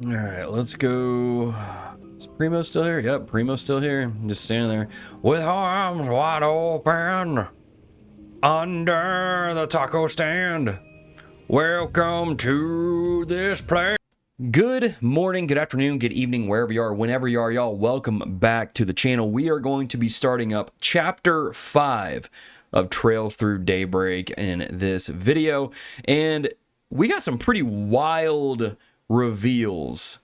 All right, let's go. Is Primo still here? Yep, Primo's still here. Just standing there with arms wide open under the taco stand. Welcome to this place. Good morning, good afternoon, good evening, wherever you are, whenever you are, y'all. Welcome back to the channel. We are going to be starting up Chapter 5 of Trails Through Daybreak in this video. And we got some pretty wild reveals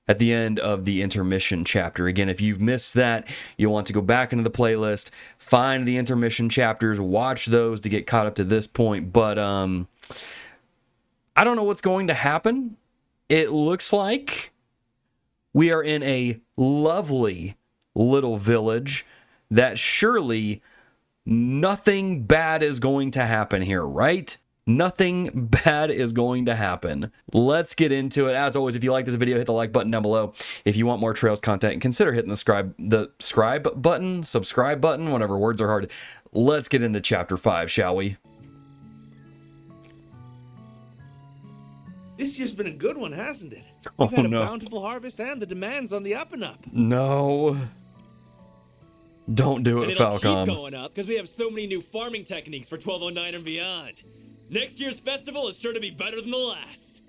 at the end of the intermission chapter. Again, if you've missed that, you'll want to go back into the playlist, find the intermission chapters, watch those to get caught up to this point. But I don't know what's going to happen. It looks like we are in a lovely little village that surely nothing bad is going to happen here, right? Nothing bad is going to happen. Let's get into it. As always, if you like this video, hit the like button down below. If you want more Trails content, consider hitting the subscribe button, whatever, words are hard. Let's get into Chapter 5, shall we? This year's been a good one, hasn't it? Oh, We've had a no. bountiful harvest and the demand's on the up and up. No. Don't do And it, it'll keep Falcom. going up because we have so many new farming techniques for 1209 and beyond. Next year's festival is sure to be better than the last.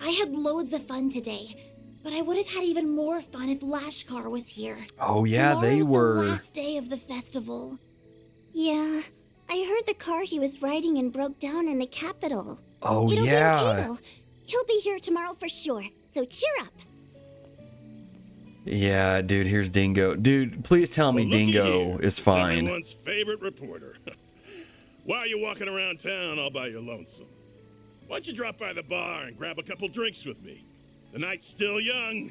I had loads of fun today, but I would have had even more fun if Lashkar was here. Oh, yeah, they Tomorrow's were. the last day of the festival. Yeah, I heard the car he was riding in broke down in the capital. Oh, It'll yeah. be okay, though. He'll be here tomorrow for sure, so cheer up. Yeah, dude, here's Dingo. Dude, please tell me Well, looky Dingo here. is It's fine. everyone's favorite reporter. While you're walking around town all by your lonesome, why don't you drop by the bar and grab a couple drinks with me? The night's still young.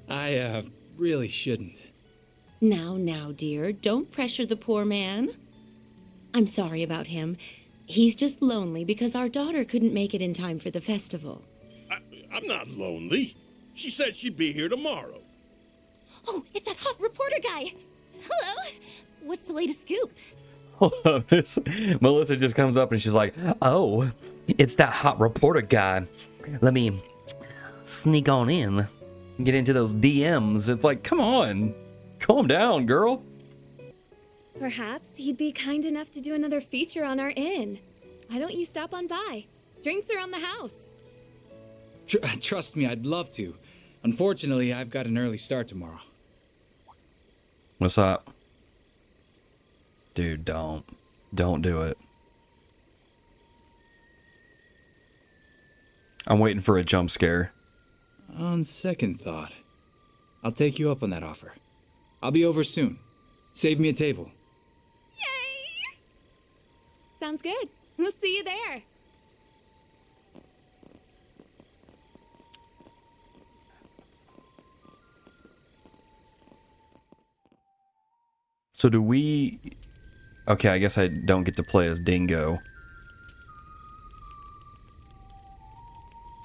I, really shouldn't. Now, dear, don't pressure the poor man. I'm sorry about him. He's just lonely because our daughter couldn't make it in time for the festival. I'm not lonely. She said she'd be here tomorrow. Oh, it's that hot reporter guy. Hello. What's the latest scoop? Hold up, this Melissa just comes up and she's like, "Oh, it's that hot reporter guy. Let me sneak on in, get into those DMs." It's like, come on, calm down, girl. Perhaps he'd be kind enough to do another feature on our inn. Why don't you stop on by? Drinks are on the house. Trust me, I'd love to. Unfortunately, I've got an early start tomorrow. What's up, dude? Don't do it. I'm waiting for a jump scare. On second thought, I'll take you up on that offer. I'll be over soon. Save me a table. Yay! Sounds good. We'll see you there. So do we? Okay, I guess I don't get to play as Dingo.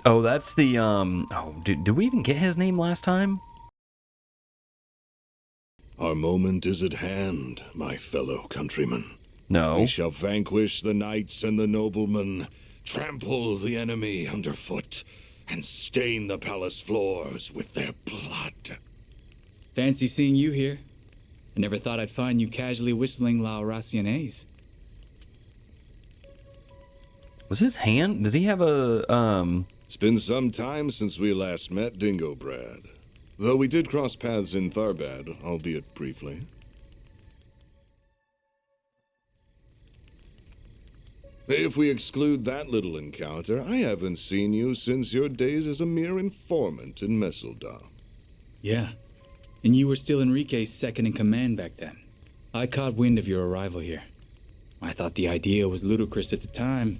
Oh, that's the Oh, did we even get his name last time? Our moment is at hand, my fellow countrymen. No. We shall vanquish the knights and the noblemen, trample the enemy underfoot, and stain the palace floors with their blood. Fancy seeing you here. I never thought I'd find you casually whistling La Oraciones. Was his hand? Does he have a It's been some time since we last met, Dingo Brad. Though we did cross paths in Tharbad, albeit briefly. If we exclude that little encounter, I haven't seen you since your days as a mere informant in Messeldom. Yeah, and you were still Enrique's second in command back then. I caught wind of your arrival here. I thought the idea was ludicrous at the time,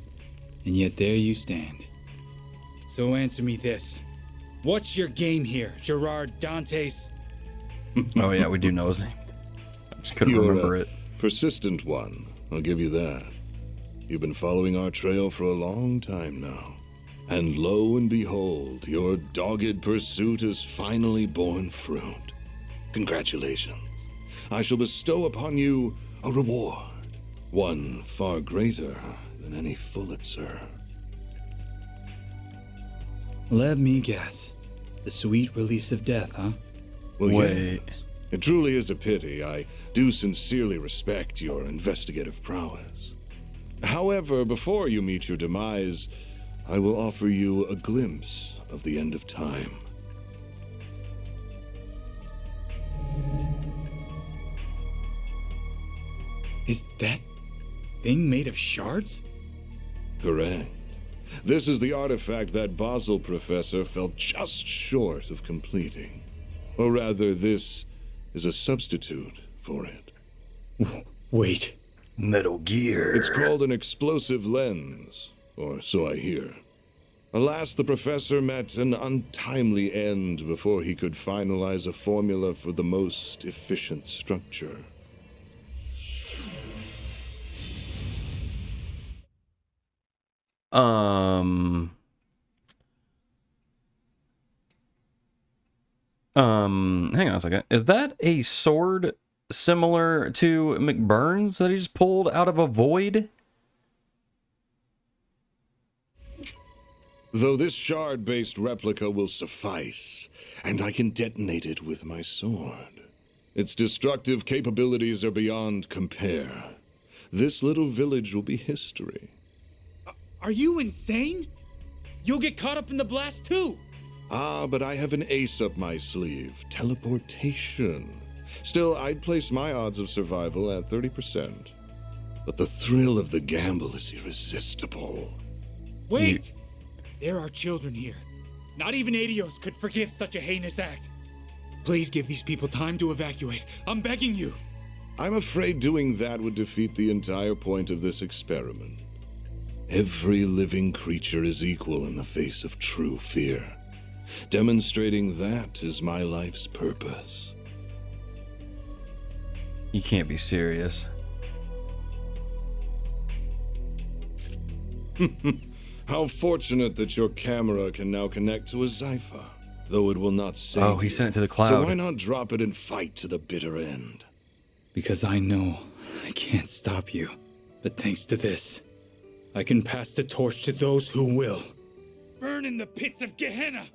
and yet there you stand. So answer me this. What's your game here, Gerard Dantes? Oh yeah, we do know his name. I just couldn't You're remember a it. persistent one, I'll give you that. You've been following our trail for a long time now. And lo and behold, your dogged pursuit has finally borne fruit. Congratulations. I shall bestow upon you a reward, one far greater than any Pulitzer. Let me guess. The sweet release of death, huh? Well, Wait. yes. It truly is a pity. I do sincerely respect your investigative prowess. However, before you meet your demise, I will offer you a glimpse of the end of time. Is that thing made of shards? Correct. This is the artifact that Basel professor fell just short of completing. Or rather, this is a substitute for it. Wait. Metal Gear. It's called an explosive lens, or so I hear. Alas, the professor met an untimely end before he could finalize a formula for the most efficient structure. Hang on a second. Is that a sword similar to McBurn's that he just pulled out of a void? Though this shard-based replica will suffice, and I can detonate it with my sword. Its destructive capabilities are beyond compare. This little village will be history. Are you insane? You'll get caught up in the blast too. Ah, but I have an ace up my sleeve. Teleportation. Still, I'd place my odds of survival at 30%. But the thrill of the gamble is irresistible. Wait! There are children here. Not even Adios could forgive such a heinous act. Please give these people time to evacuate. I'm begging you. I'm afraid doing that would defeat the entire point of this experiment. Every living creature is equal in the face of true fear. Demonstrating that is my life's purpose. You can't be serious. How fortunate that your camera can now connect to a Zypha, though it will not save Oh, he you. sent it to the cloud. So why not drop it and fight to the bitter end? Because I know I can't stop you. But thanks to this, I can pass the torch to those who will. Burn in the pits of Gehenna!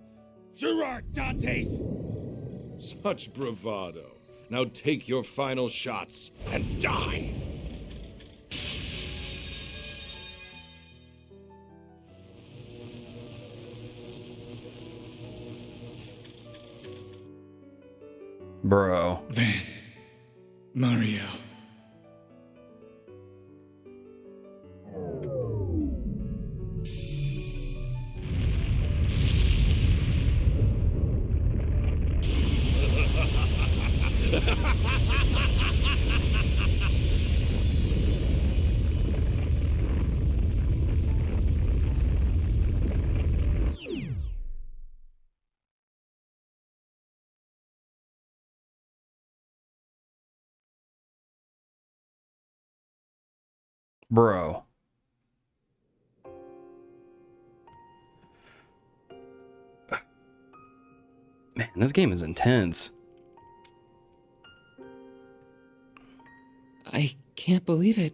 Gerard Dantes! Such bravado. Now take your final shots and die! Bro. Van. Mario. Bro. Man, this game is intense. I can't believe it.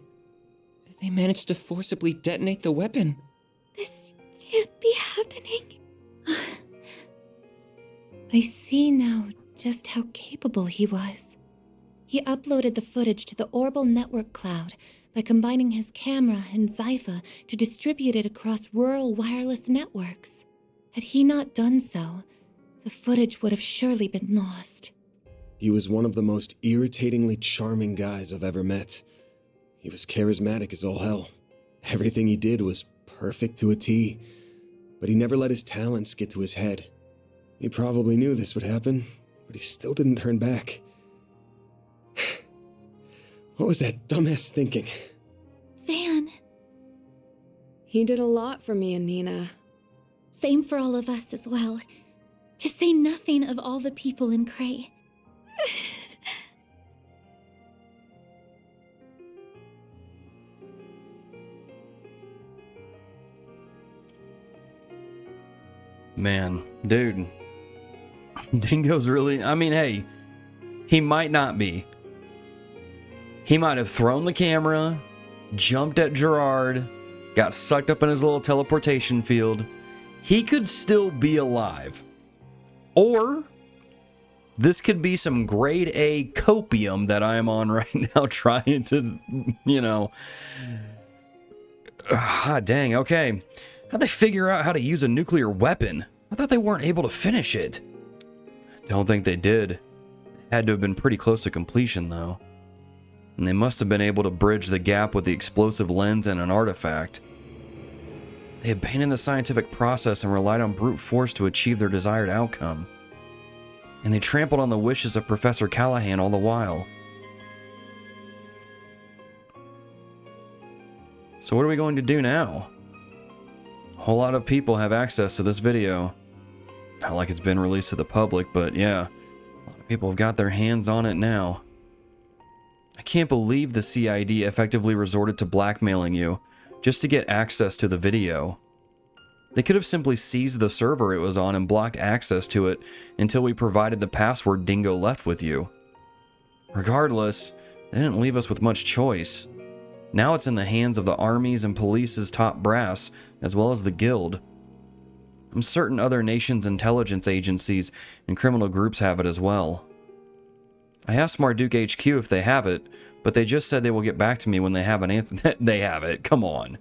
They managed to forcibly detonate the weapon. This can't be happening. I see now just how capable he was. He uploaded the footage to the Orbital Network cloud by combining his camera and Zypha to distribute it across rural wireless networks. Had he not done so, the footage would have surely been lost. He was one of the most irritatingly charming guys I've ever met. He was charismatic as all hell. Everything he did was perfect to a T, but he never let his talents get to his head. He probably knew this would happen, but he still didn't turn back. What was that dumbass thinking? Van. He did a lot for me and Nina. Same for all of us as well. To say nothing of all the people in Creil. Man, dude. Dingo's really... I mean, hey, he might not be. He might have thrown the camera, jumped at Gerard, got sucked up in his little teleportation field, he could still be alive. Or this could be some grade A copium that I am on right now trying to, you know. Dang, okay. How'd they figure out how to use a nuclear weapon? I thought they weren't able to finish it. Don't think they did. Had to have been pretty close to completion, though. And they must have been able to bridge the gap with the explosive lens and an artifact. They abandoned the scientific process and relied on brute force to achieve their desired outcome. And they trampled on the wishes of Professor Callahan all the while. So what are we going to do now? A whole lot of people have access to this video. Not like it's been released to the public, but yeah, a lot of people have got their hands on it now. I can't believe the CID effectively resorted to blackmailing you just to get access to the video. They could have simply seized the server it was on and blocked access to it until we provided the password Dingo left with you. Regardless, they didn't leave us with much choice. Now it's in the hands of the armies and police's top brass, as well as the guild. I'm certain other nations' intelligence agencies and criminal groups have it as well. I asked Marduk HQ if they have it, but they just said they will get back to me when they have an answer. They have it, come on.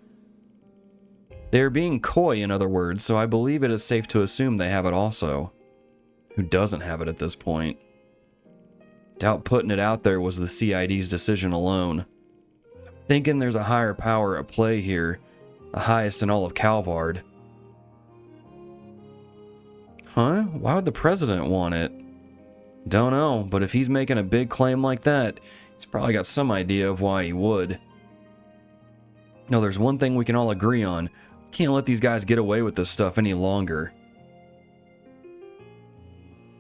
They are being coy, in other words, so I believe it is safe to assume they have it also. Who doesn't have it at this point? Doubt putting it out there was the CID's decision alone. I'm thinking there's a higher power at play here, the highest in all of Calvard. Huh? Why would the president want it? Don't know, but if he's making a big claim like that, he's probably got some idea of why he would. No, there's one thing we can all agree on. Can't let these guys get away with this stuff any longer.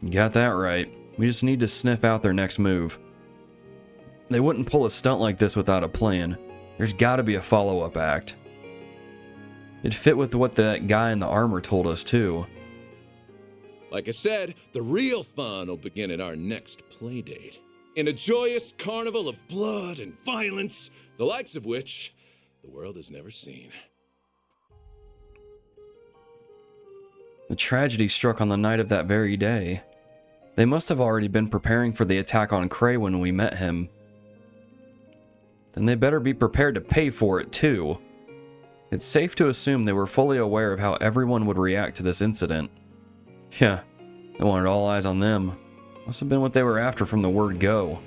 You got that right. We just need to sniff out their next move. They wouldn't pull a stunt like this without a plan. There's gotta be a follow-up act. It'd fit with what that guy in the armor told us, too. Like I said, the real fun will begin at our next playdate. In a joyous carnival of blood and violence, the likes of which the world has never seen. The tragedy struck on the night of that very day. They must have already been preparing for the attack on Creil when we met him. Then they better be prepared to pay for it, too. It's safe to assume they were fully aware of how everyone would react to this incident. Yeah, they wanted all eyes on them. Must have been what they were after from the word go.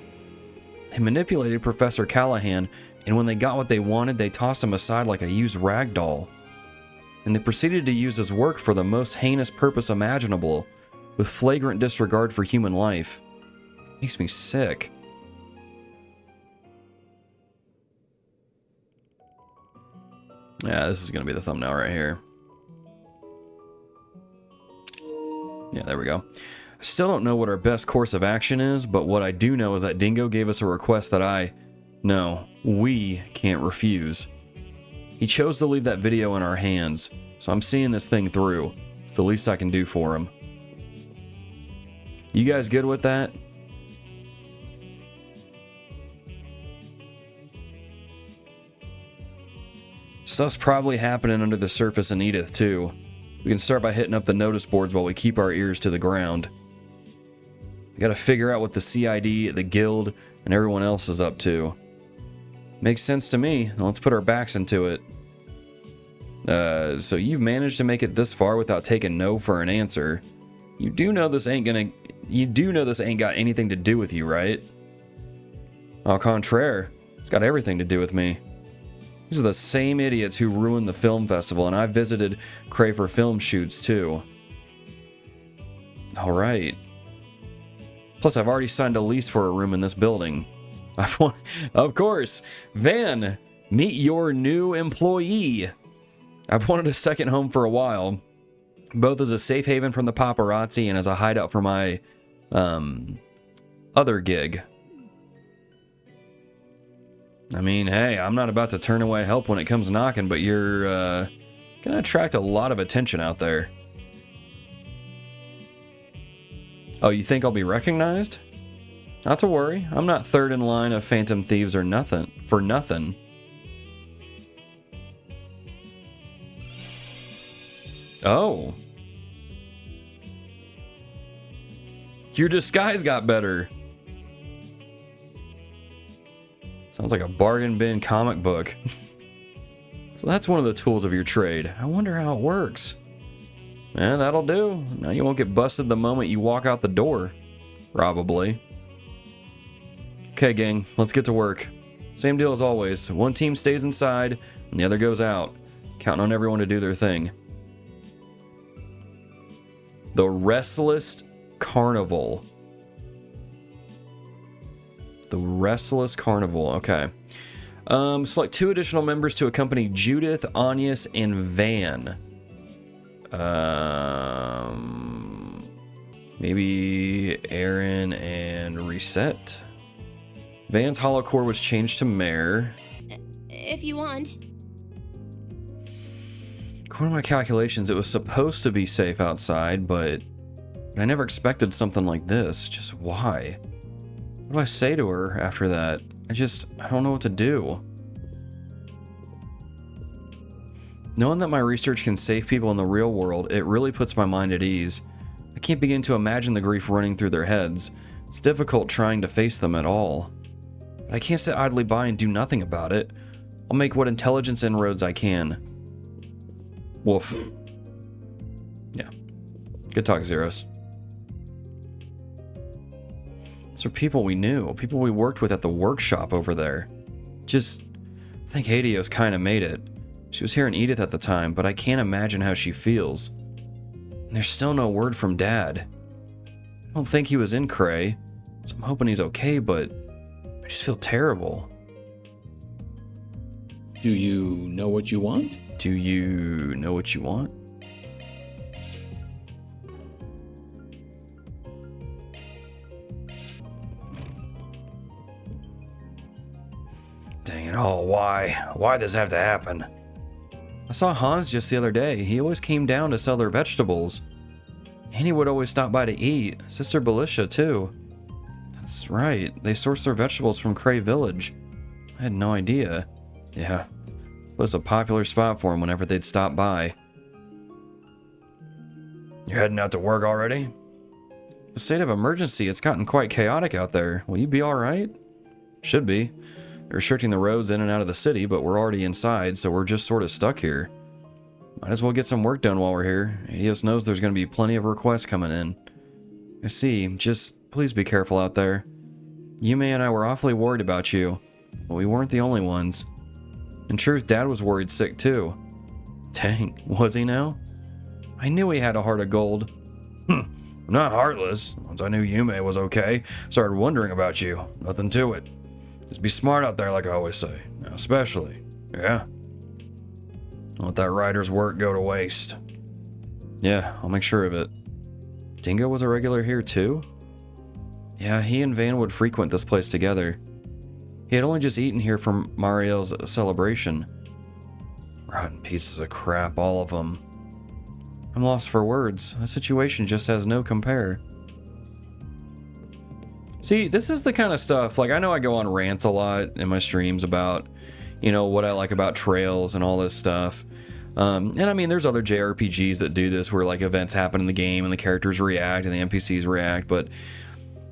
They manipulated Professor Callahan, and when they got what they wanted, they tossed him aside like a used rag doll. And they proceeded to use his work for the most heinous purpose imaginable, with flagrant disregard for human life. Makes me sick. Yeah, this is going to be the thumbnail right here. Yeah, there we go. I still don't know what our best course of action is, but what I do know is that Dingo gave us a request that we can't refuse. He chose to leave that video in our hands, so I'm seeing this thing through. It's the least I can do for him. You guys good with that? Stuff's probably happening under the surface in Edith, too. We can start by hitting up the notice boards while we keep our ears to the ground. We gotta figure out what the CID, the guild, and everyone else is up to. Makes sense to me. Now let's put our backs into it. So you've managed to make it this far without taking no for an answer. You do know this ain't got anything to do with you, right? Au contraire, it's got everything to do with me. These are the same idiots who ruined the film festival, and I visited Creil for film shoots too. Alright. Plus, I've already signed a lease for a room in this building. Of course, Van, meet your new employee. I've wanted a second home for a while, both as a safe haven from the paparazzi and as a hideout for my, other gig. I mean, hey, I'm not about to turn away help when it comes knocking, but you're, gonna attract a lot of attention out there. Oh, you think I'll be recognized? Not to worry, I'm not third in line of phantom thieves or nothing, for nothing. Oh. Your disguise got better. Sounds like a bargain bin comic book. So that's one of the tools of your trade. I wonder how it works. Yeah, that'll do. Now you won't get busted the moment you walk out the door. Probably. Okay, gang, let's get to work. Same deal as always. One team stays inside, and the other goes out. Counting on everyone to do their thing. The Restless Carnival. The Restless Carnival, okay. Select 2 additional members to accompany Judith, Agnes, and Van. Maybe Aaron and Reset. Van's hollow core was changed to Mare. If you want. According to my calculations, it was supposed to be safe outside, but I never expected something like this. Just why? What do I say to her after that? I don't know what to do. Knowing that my research can save people in the real world, it really puts my mind at ease. I can't begin to imagine the grief running through their heads. It's difficult trying to face them at all. But I can't sit idly by and do nothing about it. I'll make what intelligence inroads I can. Woof. Yeah. Good talk, Zeros. These are people we knew, people we worked with at the workshop over there. I think Hadios kind of made it. She was here in Edith at the time, but I can't imagine how she feels. And there's still no word from Dad. I don't think he was in Creil, so I'm hoping he's okay, but I just feel terrible. Do you know what you want? Do you know what you want? Dang it all, why? Why'd this have to happen? I saw Hans just the other day. He always came down to sell their vegetables. And he would always stop by to eat. Sister Belisha, too. That's right. They source their vegetables from Creil Village. I had no idea. Yeah. It was a popular spot for him whenever they'd stop by. You're heading out to work already? The state of emergency, it's gotten quite chaotic out there. Will you be alright? Should be. They're restricting the roads in and out of the city, but we're already inside, so we're just sort of stuck here. Might as well get some work done while we're here. Adios knows there's going to be plenty of requests coming in. I see. Just please be careful out there. Yume and I were awfully worried about you, but we weren't the only ones. In truth, Dad was worried sick too. Dang, was he now? I knew he had a heart of gold. I'm not heartless. Once I knew Yume was okay, started wondering about you. Nothing to it. Just be smart out there like I always say. Now especially, yeah? Don't let that writer's work go to waste. Yeah, I'll make sure of it. Dingo was a regular here too? Yeah, he and Van would frequent this place together. He had only just eaten here from Mariel's celebration. Rotten pieces of crap, all of them. I'm lost for words. The situation just has no compare. See, this is the kind of stuff, like I know I go on rants a lot in my streams about, what I like about Trails and all this stuff. And I mean, there's other JRPGs that do this where like events happen in the game and the characters react and the NPCs react, but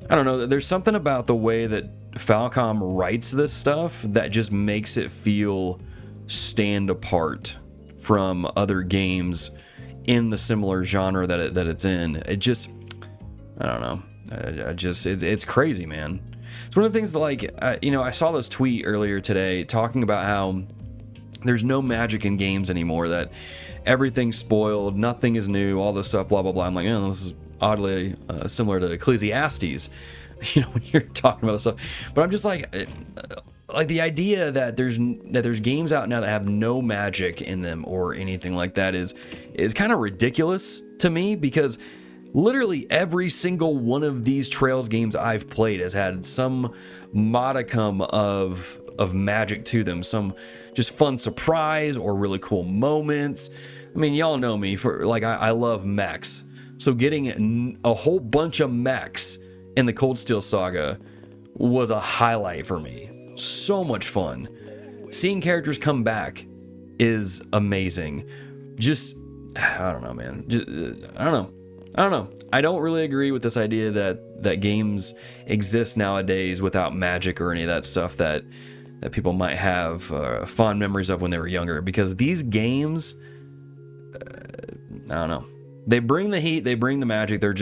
I don't know, there's something about the way that Falcom writes this stuff that just makes it feel stand apart from other games in the similar genre that it's in. It just, I don't know. It's crazy, man. It's one of the things that, like, I saw this tweet earlier today talking about how there's no magic in games anymore, that everything's spoiled, nothing is new, all this stuff, blah, blah, blah. I'm like, this is oddly similar to Ecclesiastes, when you're talking about this stuff. But I'm just like the idea that there's games out now that have no magic in them or anything like that is kind of ridiculous to me, because literally every single one of these Trails games I've played has had some modicum of magic to them, some just fun surprise or really cool moments. I mean, y'all know me for like I love mechs, so getting a whole bunch of mechs in the Cold Steel Saga was a highlight for me. So much fun. Seeing characters come back is amazing. Just I don't know, man. I don't know. I don't really agree with this idea that games exist nowadays without magic or any of that stuff that people might have fond memories of when they were younger. Because these games, I don't know. They bring the heat, they bring the magic. They're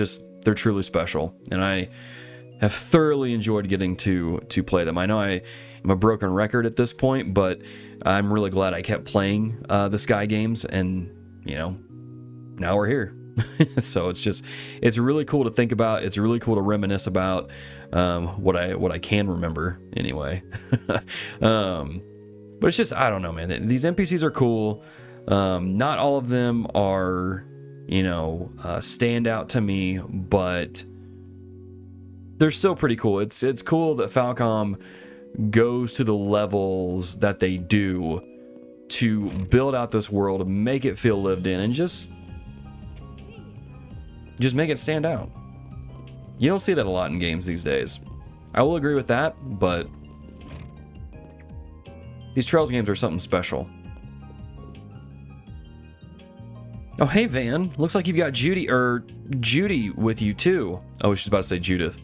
truly special, and I have thoroughly enjoyed getting to play them. I know I am a broken record at this point, but I'm really glad I kept playing the Sky games, and now we're here. So it's really cool to think about. It's really cool to reminisce about what I can remember anyway. But it's just, I don't know, man. These NPCs are cool. Not all of them are, stand out to me, but they're still pretty cool. It's cool that Falcom goes to the levels that they do to build out this world, make it feel lived in, and just make it stand out. You don't see that a lot in games these days. I will agree with that, but these Trails games are something special. Oh, hey, Van. Looks like you've got Judy with you, too. Oh, she's about to say Judith.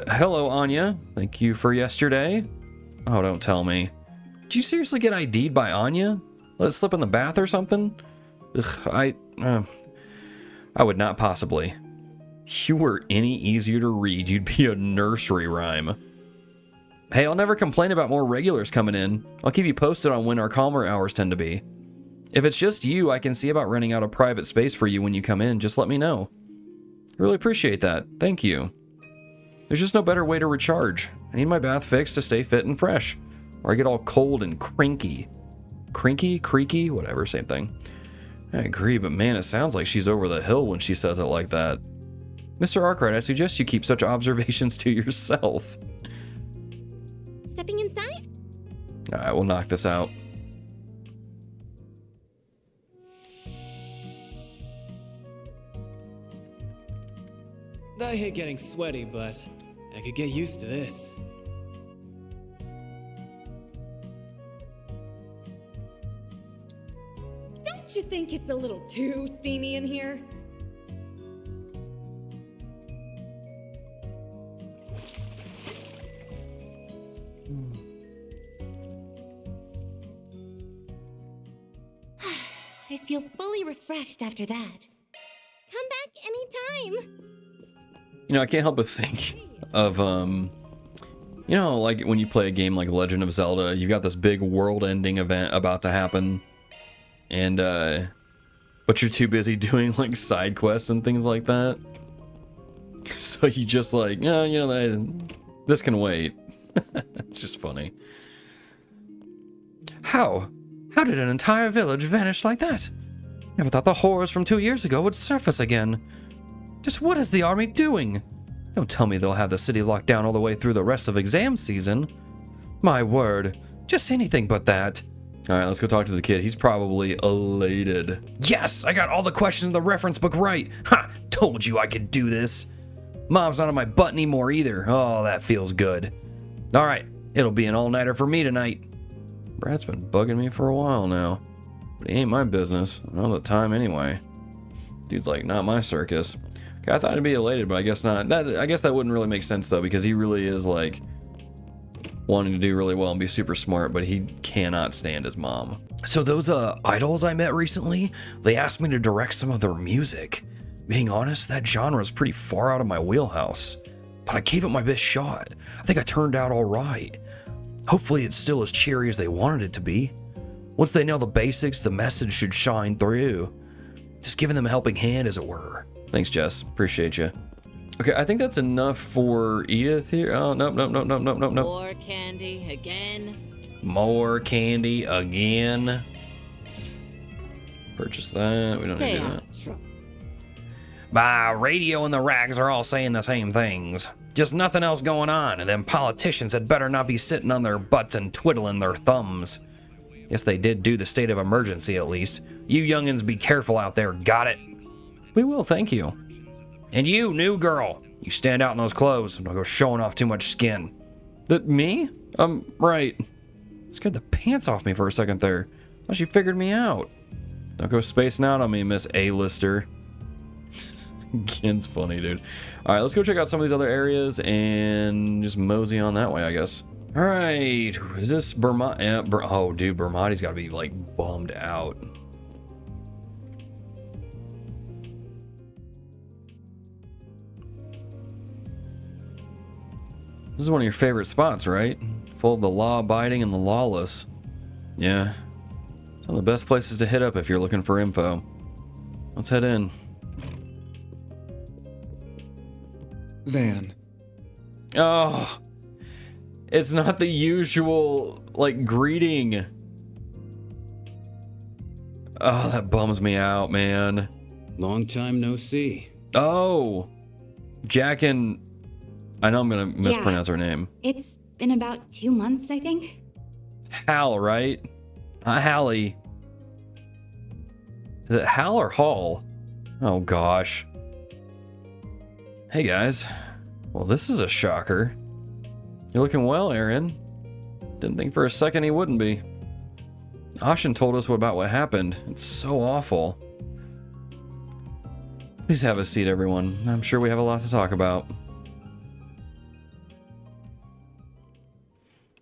Hello, Anya. Thank you for yesterday. Oh, don't tell me. Did you seriously get ID'd by Anya? Let it slip in the bath or something? Ugh, I would not possibly. If you were any easier to read, you'd be a nursery rhyme. Hey, I'll never complain about more regulars coming in. I'll keep you posted on when our calmer hours tend to be. If it's just you, I can see about renting out a private space for you when you come in. Just let me know. I really appreciate that. Thank you. There's just no better way to recharge. I need my bath fixed to stay fit and fresh, or I get all cold and crinky. Crinky? Creaky? Whatever, same thing. I agree, but man, it sounds like she's over the hill when she says it like that. Mr. Arkride, I suggest you keep such observations to yourself. Stepping inside? Alright, we'll knock this out. I hate getting sweaty, but I could get used to this. Don't you think it's a little too steamy in here? I feel fully refreshed after that. Come back anytime. I can't help but think of, like when you play a game like Legend of Zelda, you've got this big world-ending event about to happen, and, but you're too busy doing, like, side quests and things like that. So you just, like, this can wait. It's just funny. How did an entire village vanish like that? Never thought the horrors from 2 years ago would surface again. Just what is the army doing? Don't tell me they'll have the city locked down all the way through the rest of exam season. My word, just anything but that. Alright, let's go talk to the kid. He's probably elated. Yes, I got all the questions in the reference book right. Ha! Told you I could do this. Mom's not on my butt anymore either. Oh, that feels good. Alright, it'll be an all-nighter for me tonight. Brad's been bugging me for a while now. But it ain't my business. I don't know the time anyway. Dude's like, not my circus. Okay, I thought he'd be elated, but I guess not. I guess that wouldn't really make sense, though, because he really is, like, wanting to do really well and be super smart, but he cannot stand his mom. So those, idols I met recently, they asked me to direct some of their music. Being honest, that genre is pretty far out of my wheelhouse. But I gave it my best shot. I think I turned out all right. Hopefully it's still as cheery as they wanted it to be. Once they know the basics, the message should shine through. Just giving them a helping hand, as it were. Thanks, Jess. Appreciate you. Okay, I think that's enough for Edith here. Oh, nope. More candy again. More candy again. Purchase that. We don't need to do that. Bah, radio and the rags are all saying the same things. Just nothing else going on, and them politicians had better not be sitting on their butts and twiddling their thumbs. Guess they did do the state of emergency, at least. You youngins be careful out there, got it? We will, thank you. And you, new girl, you stand out in those clothes and don't go showing off too much skin. Me? Right. Scared the pants off me for a second there. Thought she figured me out. Don't go spacing out on me, Miss A-lister. Gen's funny, dude. All right, let's go check out some of these other areas and just mosey on that way, I guess. All right, is this Burma? Yeah, oh, dude, Bermati's got to be like bummed out. This is one of your favorite spots, right? Full of the law-abiding and the lawless. Yeah. It's one of the best places to hit up if you're looking for info. Let's head in. Van. Oh. It's not the usual, like, greeting. Oh, that bums me out, man. Long time no see. Oh. Jack and... I know I'm gonna mispronounce her name. It's been about 2 months, I think. Hal, right? Hallie. Is it Hal or Hall? Oh gosh. Hey guys. Well, this is a shocker. You're looking well, Aaron. Didn't think for a second he wouldn't be. Aucion told us about what happened. It's so awful. Please have a seat, everyone. I'm sure we have a lot to talk about.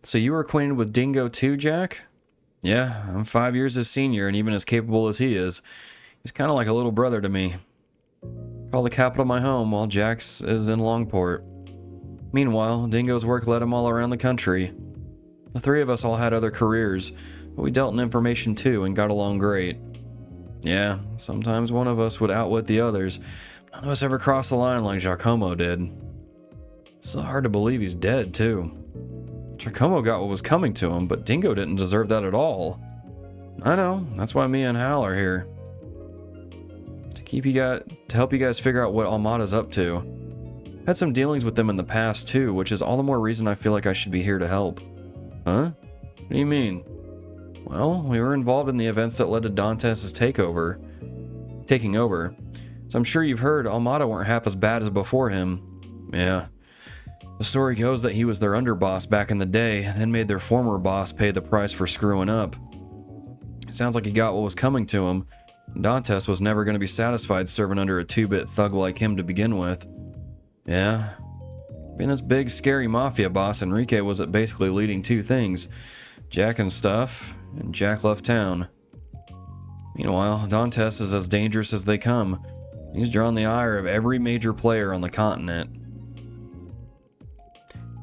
So you were acquainted with Dingo too, Jack? Yeah, I'm 5 years his senior and even as capable as he is. He's kind of like a little brother to me. Call the capital my home while Jack's is in Longport. Meanwhile, Dingo's work led him all around the country. The three of us all had other careers, but we dealt in information too and got along great. Yeah, sometimes one of us would outwit the others. None of us ever crossed the line like Giacomo did. It's so hard to believe he's dead too. Giacomo got what was coming to him, but Dingo didn't deserve that at all. I know, that's why me and Hal are here. To help you guys figure out what Almata's up to. Had some dealings with them in the past too, which is all the more reason I feel like I should be here to help. Huh? What do you mean? Well, we were involved in the events that led to Dantes' taking over. So I'm sure you've heard Almata weren't half as bad as before him. Yeah. The story goes that he was their underboss back in the day, and made their former boss pay the price for screwing up. It sounds like he got what was coming to him. Dantes was never going to be satisfied serving under a 2-bit thug like him to begin with. Yeah. Being this big, scary mafia boss, Enrique was basically leading two things. Jack and stuff, and Jack left town. Meanwhile, Dantes is as dangerous as they come. He's drawn the ire of every major player on the continent.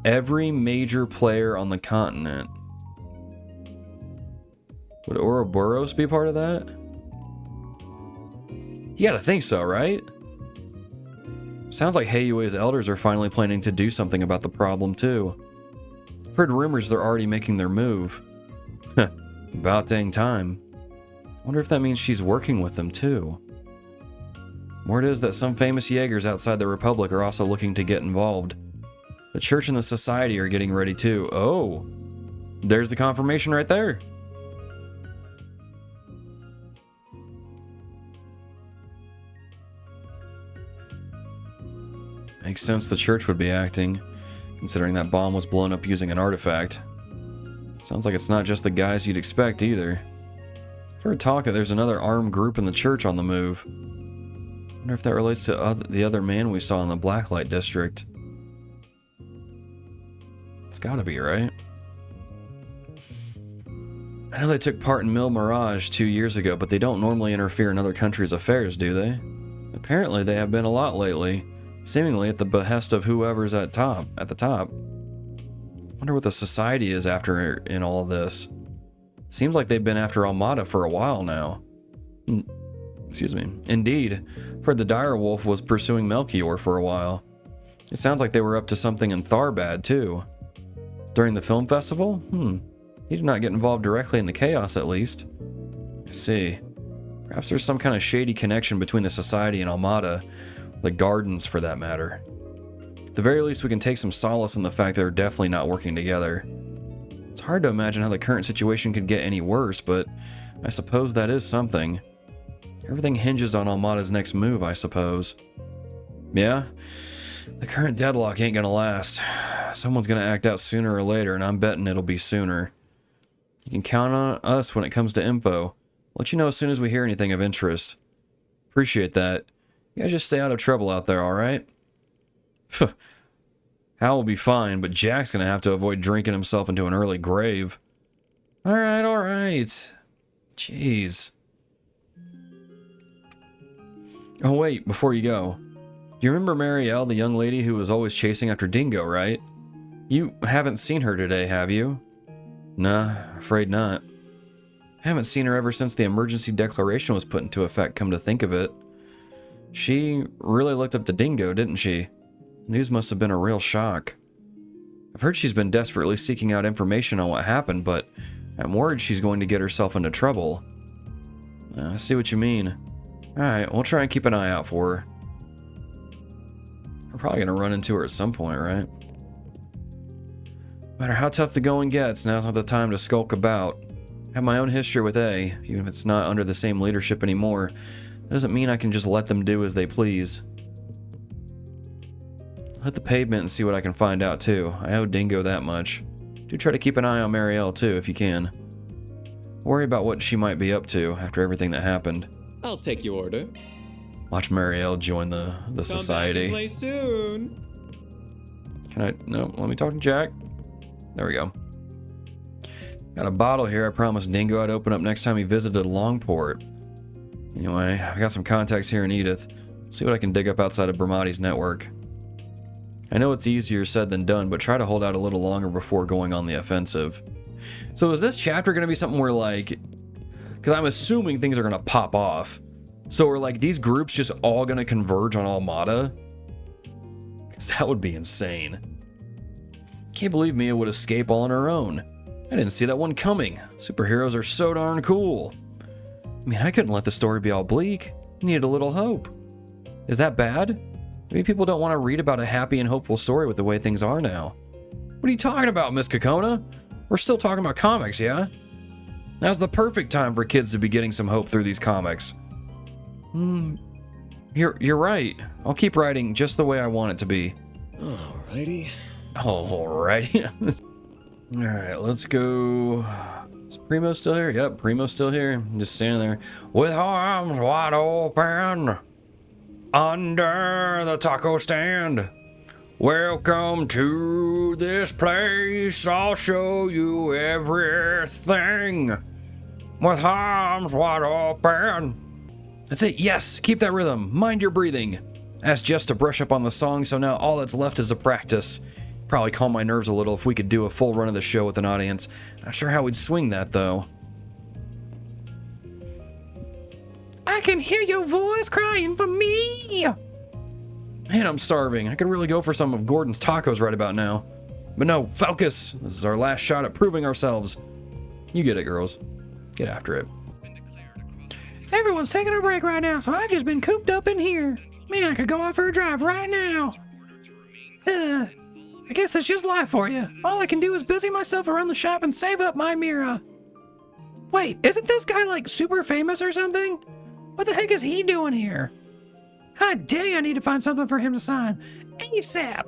Every major player on the continent. Would Ouroboros be part of that? You gotta think so, right? Sounds like Heyue's elders are finally planning to do something about the problem too. I've heard rumors they're already making their move. About dang time. Wonder if that means she's working with them too. Word is that some famous Jaegers outside the Republic are also looking to get involved. The church and the society are getting ready too. Oh, there's the confirmation right there. Makes sense the church would be acting, considering that bomb was blown up using an artifact. Sounds like it's not just the guys you'd expect either. I've heard talk that there's another armed group in the church on the move. Wonder if that relates to the other man we saw in the Blacklight district. It's gotta be, right? I know they took part in Mil Mirage 2 years ago, but they don't normally interfere in other countries' affairs, do they? Apparently they have been a lot lately, seemingly at the behest of whoever's at the top. Wonder what the society is after in all of this. Seems like they've been after Almata for a while now. Excuse me. Indeed, heard the Dire Wolf was pursuing Melchior for a while. It sounds like they were up to something in Tharbad too. During the film festival? He did not get involved directly in the chaos, at least. I see. Perhaps there's some kind of shady connection between the society and Almata, the gardens for that matter. At the very least, we can take some solace in the fact they're definitely not working together. It's hard to imagine how the current situation could get any worse, but I suppose that is something. Everything hinges on Almata's next move, I suppose. Yeah? The current deadlock ain't gonna last. Someone's gonna act out sooner or later, and I'm betting it'll be sooner. You can count on us when it comes to info. Let you know as soon as we hear anything of interest. Appreciate that. You guys just stay out of trouble out there, alright? Hal will be fine, but Jack's gonna have to avoid drinking himself into an early grave. Alright, alright. Jeez. Oh wait, before you go. You remember Marielle, the young lady who was always chasing after Dingo, right? You haven't seen her today, have you? Nah, afraid not. I haven't seen her ever since the emergency declaration was put into effect, come to think of it. She really looked up to Dingo, didn't she? News must have been a real shock. I've heard she's been desperately seeking out information on what happened, but I'm worried she's going to get herself into trouble. I see what you mean. Alright, we'll try and keep an eye out for her. We're probably going to run into her at some point, right? No matter how tough the going gets, now's not the time to skulk about. I have my own history with A, even if it's not under the same leadership anymore. That doesn't mean I can just let them do as they please. I'll hit the pavement and see what I can find out too. I owe Dingo that much. Do try to keep an eye on Marielle too, if you can. Worry about what she might be up to after everything that happened. I'll take your order. Watch Marielle join the society. Come back and play soon. Can I? No, let me talk to Jack. There we go. Got a bottle here I promised Dingo I'd open up next time he visited Longport. Anyway, I got some contacts here in Edith. See what I can dig up outside of Bramati's network. I know it's easier said than done, but try to hold out a little longer before going on the offensive. So is this chapter going to be something where, like... Because I'm assuming things are going to pop off. So are, like, these groups just all going to converge on Almata? Because that would be insane. Can't believe Mia would escape all on her own. I didn't see that one coming. Superheroes are so darn cool. I mean, I couldn't let the story be all bleak. I needed a little hope. Is that bad? Maybe people don't want to read about a happy and hopeful story with the way things are now. What are you talking about, Miss Kokona? We're still talking about comics, yeah? Now's the perfect time for kids to be getting some hope through these comics. You're right. I'll keep writing just the way I want it to be. Alrighty. Alrighty. Alright, let's go. Is Primo still here? Yep, Primo's still here. Just standing there with arms wide open under the taco stand. Welcome to this place. I'll show you everything with arms wide open. That's it. Yes, keep that rhythm. Mind your breathing. Asked Jess to brush up on the song, so now all that's left is a practice. Probably calm my nerves a little if we could do a full run of the show with an audience. Not sure how we'd swing that, though. I can hear your voice crying for me! Man, I'm starving. I could really go for some of Gordon's tacos right about now. But no, focus! This is our last shot at proving ourselves. You get it, girls. Get after it. Everyone's taking a break right now, so I've just been cooped up in here. Man, I could go out for a drive right now. I guess that's just life for you. All I can do is busy myself around the shop and save up my Mira. Wait, isn't this guy like super famous or something? What the heck is he doing here? God dang, I need to find something for him to sign. ASAP!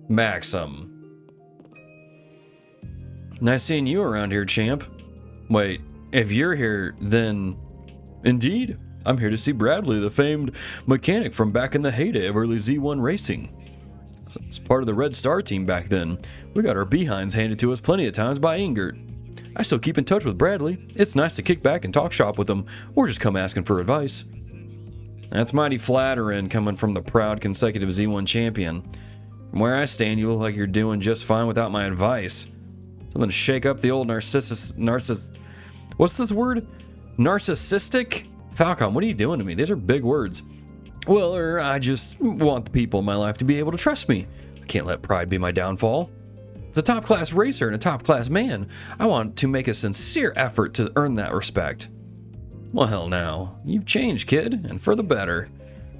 Maxim. Nice seeing you around here, champ. Wait, if you're here, then... Indeed, I'm here to see Bradley, the famed mechanic from back in the heyday of early Z1 racing. As part of the Red Star team back then, we got our behinds handed to us plenty of times by Ingert. I still keep in touch with Bradley. It's nice to kick back and talk shop with him, or just come asking for advice. That's mighty flattering coming from the proud consecutive Z1 champion. From where I stand, you look like you're doing just fine without my advice. Something to shake up the old what's this word? Narcissistic? Falcon, what are you doing to me? These are big words. Well, I just want the people in my life to be able to trust me. I can't let pride be my downfall. As a top-class racer and a top-class man, I want to make a sincere effort to earn that respect. Well, hell now. You've changed, kid, and for the better.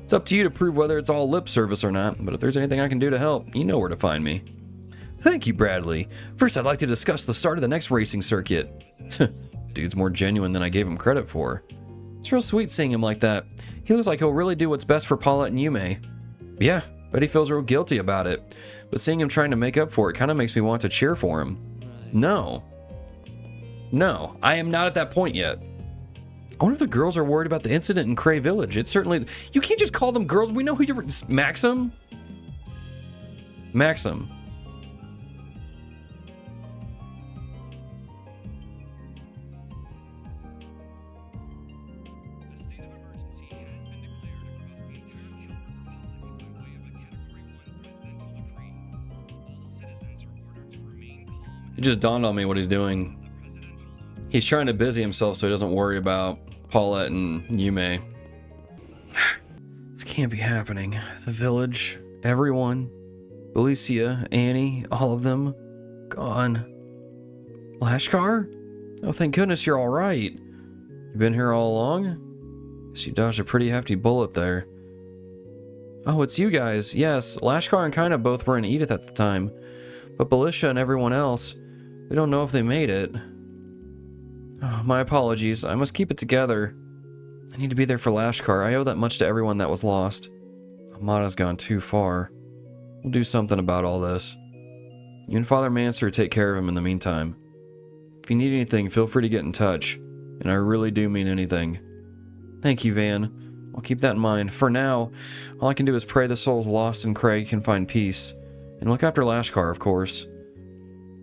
It's up to you to prove whether it's all lip service or not, but if there's anything I can do to help, you know where to find me. Thank you, Bradley. First, I'd like to discuss the start of the next racing circuit. Dude's more genuine than I gave him credit for. It's real sweet seeing him like that. He looks like he'll really do what's best for Paulette and Yume. Yeah, but he feels real guilty about it. But seeing him trying to make up for it kind of makes me want to cheer for him. No. No, I am not at that point yet. I wonder if the girls are worried about the incident in Creil Village. It certainly... You can't just call them girls. We know who you're... Maxim? Maxim. It just dawned on me what he's doing. He's trying to busy himself so he doesn't worry about Paulette and Yume. This can't be happening. The village, everyone, Alicia, Annie, all of them, gone. Lashkar? Oh, thank goodness you're alright. You been here all along? Guess you dodged a pretty hefty bullet there. Oh, it's you guys. Yes, Lashkar and Kaina both were in Edith at the time. But Belisha and everyone else, we don't know if they made it. Oh, my apologies. I must keep it together. I need to be there for Lashkar. I owe that much to everyone that was lost. Almata's gone too far. We'll do something about all this. You and Father Manser take care of him in the meantime. If you need anything, feel free to get in touch. And I really do mean anything. Thank you, Van. I'll keep that in mind. For now, all I can do is pray the souls lost in Creil can find peace. And look after Lashkar, of course.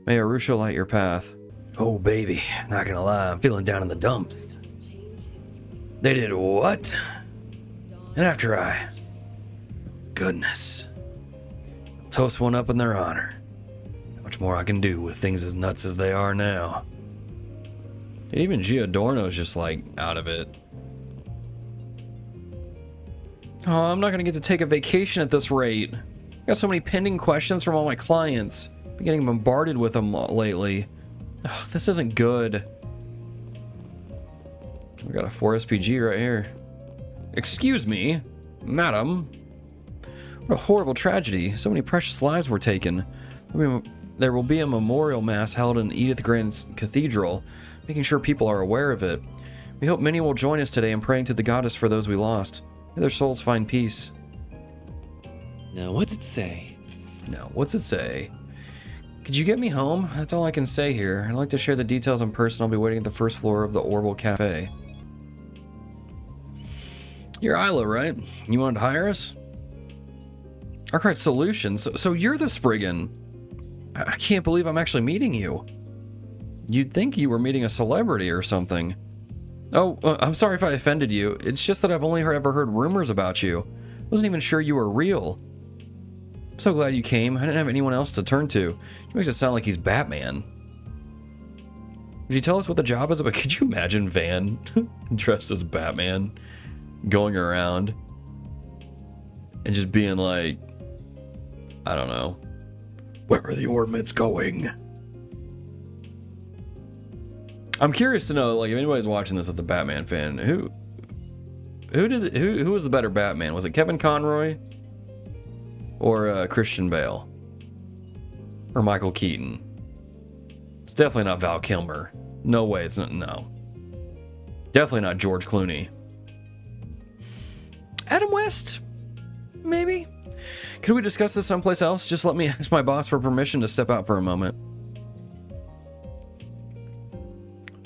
May Arusha light your path. Oh, baby. Not gonna lie, I'm feeling down in the dumps. They did what? And after I... Goodness. I'll toast one up in their honor. How much more I can do with things as nuts as they are now. And even Giordano's just like out of it. Oh, I'm not gonna get to take a vacation at this rate. Got so many pending questions from all my clients. Been getting bombarded with them lately. Ugh, this isn't good. We got a 4 SPG right here. Excuse me, madam. What a horrible tragedy. So many precious lives were taken. There will be a memorial mass held in Edith Grand's Cathedral, making sure people are aware of it. We hope many will join us today in praying to the goddess for those we lost. May their souls find peace. Now, what's it say? Now, what's it say? Could you get me home? That's all I can say here. I'd like to share the details in person. I'll be waiting at the first floor of the Orbital Cafe. You're Isla, right? You wanted to hire us? Arkride Solution. So you're the Spriggan. I can't believe I'm actually meeting you. You'd think you were meeting a celebrity or something. Oh, I'm sorry if I offended you. It's just that I've only ever heard rumors about you. Wasn't even sure you were real. I'm so glad you came. I didn't have anyone else to turn to. He makes it sound like he's Batman. Would you tell us what the job is about? Could you imagine Van dressed as Batman going around and just being like, I don't know, where are the ornaments going? I'm curious to know, like, if anybody's watching this as a Batman fan, who was the better Batman? Was it Kevin Conroy or Christian Bale or Michael Keaton? It's definitely not Val Kilmer. No way. It's not. No. Definitely not George Clooney. Adam West, maybe. Could we discuss this someplace else? Just let me ask my boss for permission to step out for a moment.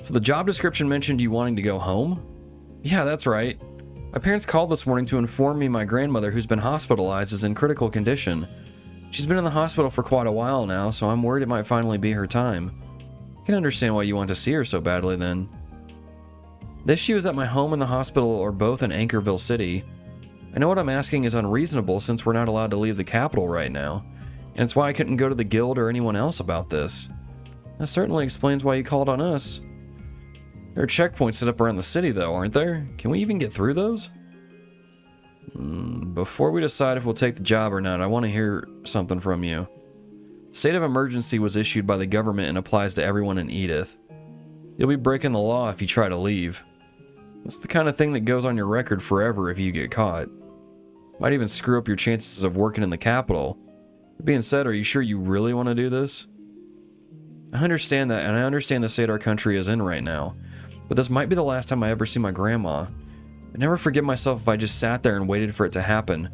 So the job description mentioned you wanting to go home? Yeah, that's right. My parents called this morning to inform me my grandmother, who's been hospitalized, is in critical condition. She's been in the hospital for quite a while now, so I'm worried it might finally be her time. I can understand why you want to see her so badly then. The issue is that my home and the hospital are both in Anchorville City. I know what I'm asking is unreasonable since we're not allowed to leave the capital right now, and it's why I couldn't go to the guild or anyone else about this. That certainly explains why you called on us. There are checkpoints set up around the city though, aren't there? Can we even get through those? Before we decide if we'll take the job or not, I want to hear something from you. State of emergency was issued by the government and applies to everyone in Edith. You'll be breaking the law if you try to leave. That's the kind of thing that goes on your record forever if you get caught. Might even screw up your chances of working in the capital. That being said, are you sure you really want to do this? I understand that, and I understand the state our country is in right now. But this might be the last time I ever see my grandma. I'd never forgive myself if I just sat there and waited for it to happen.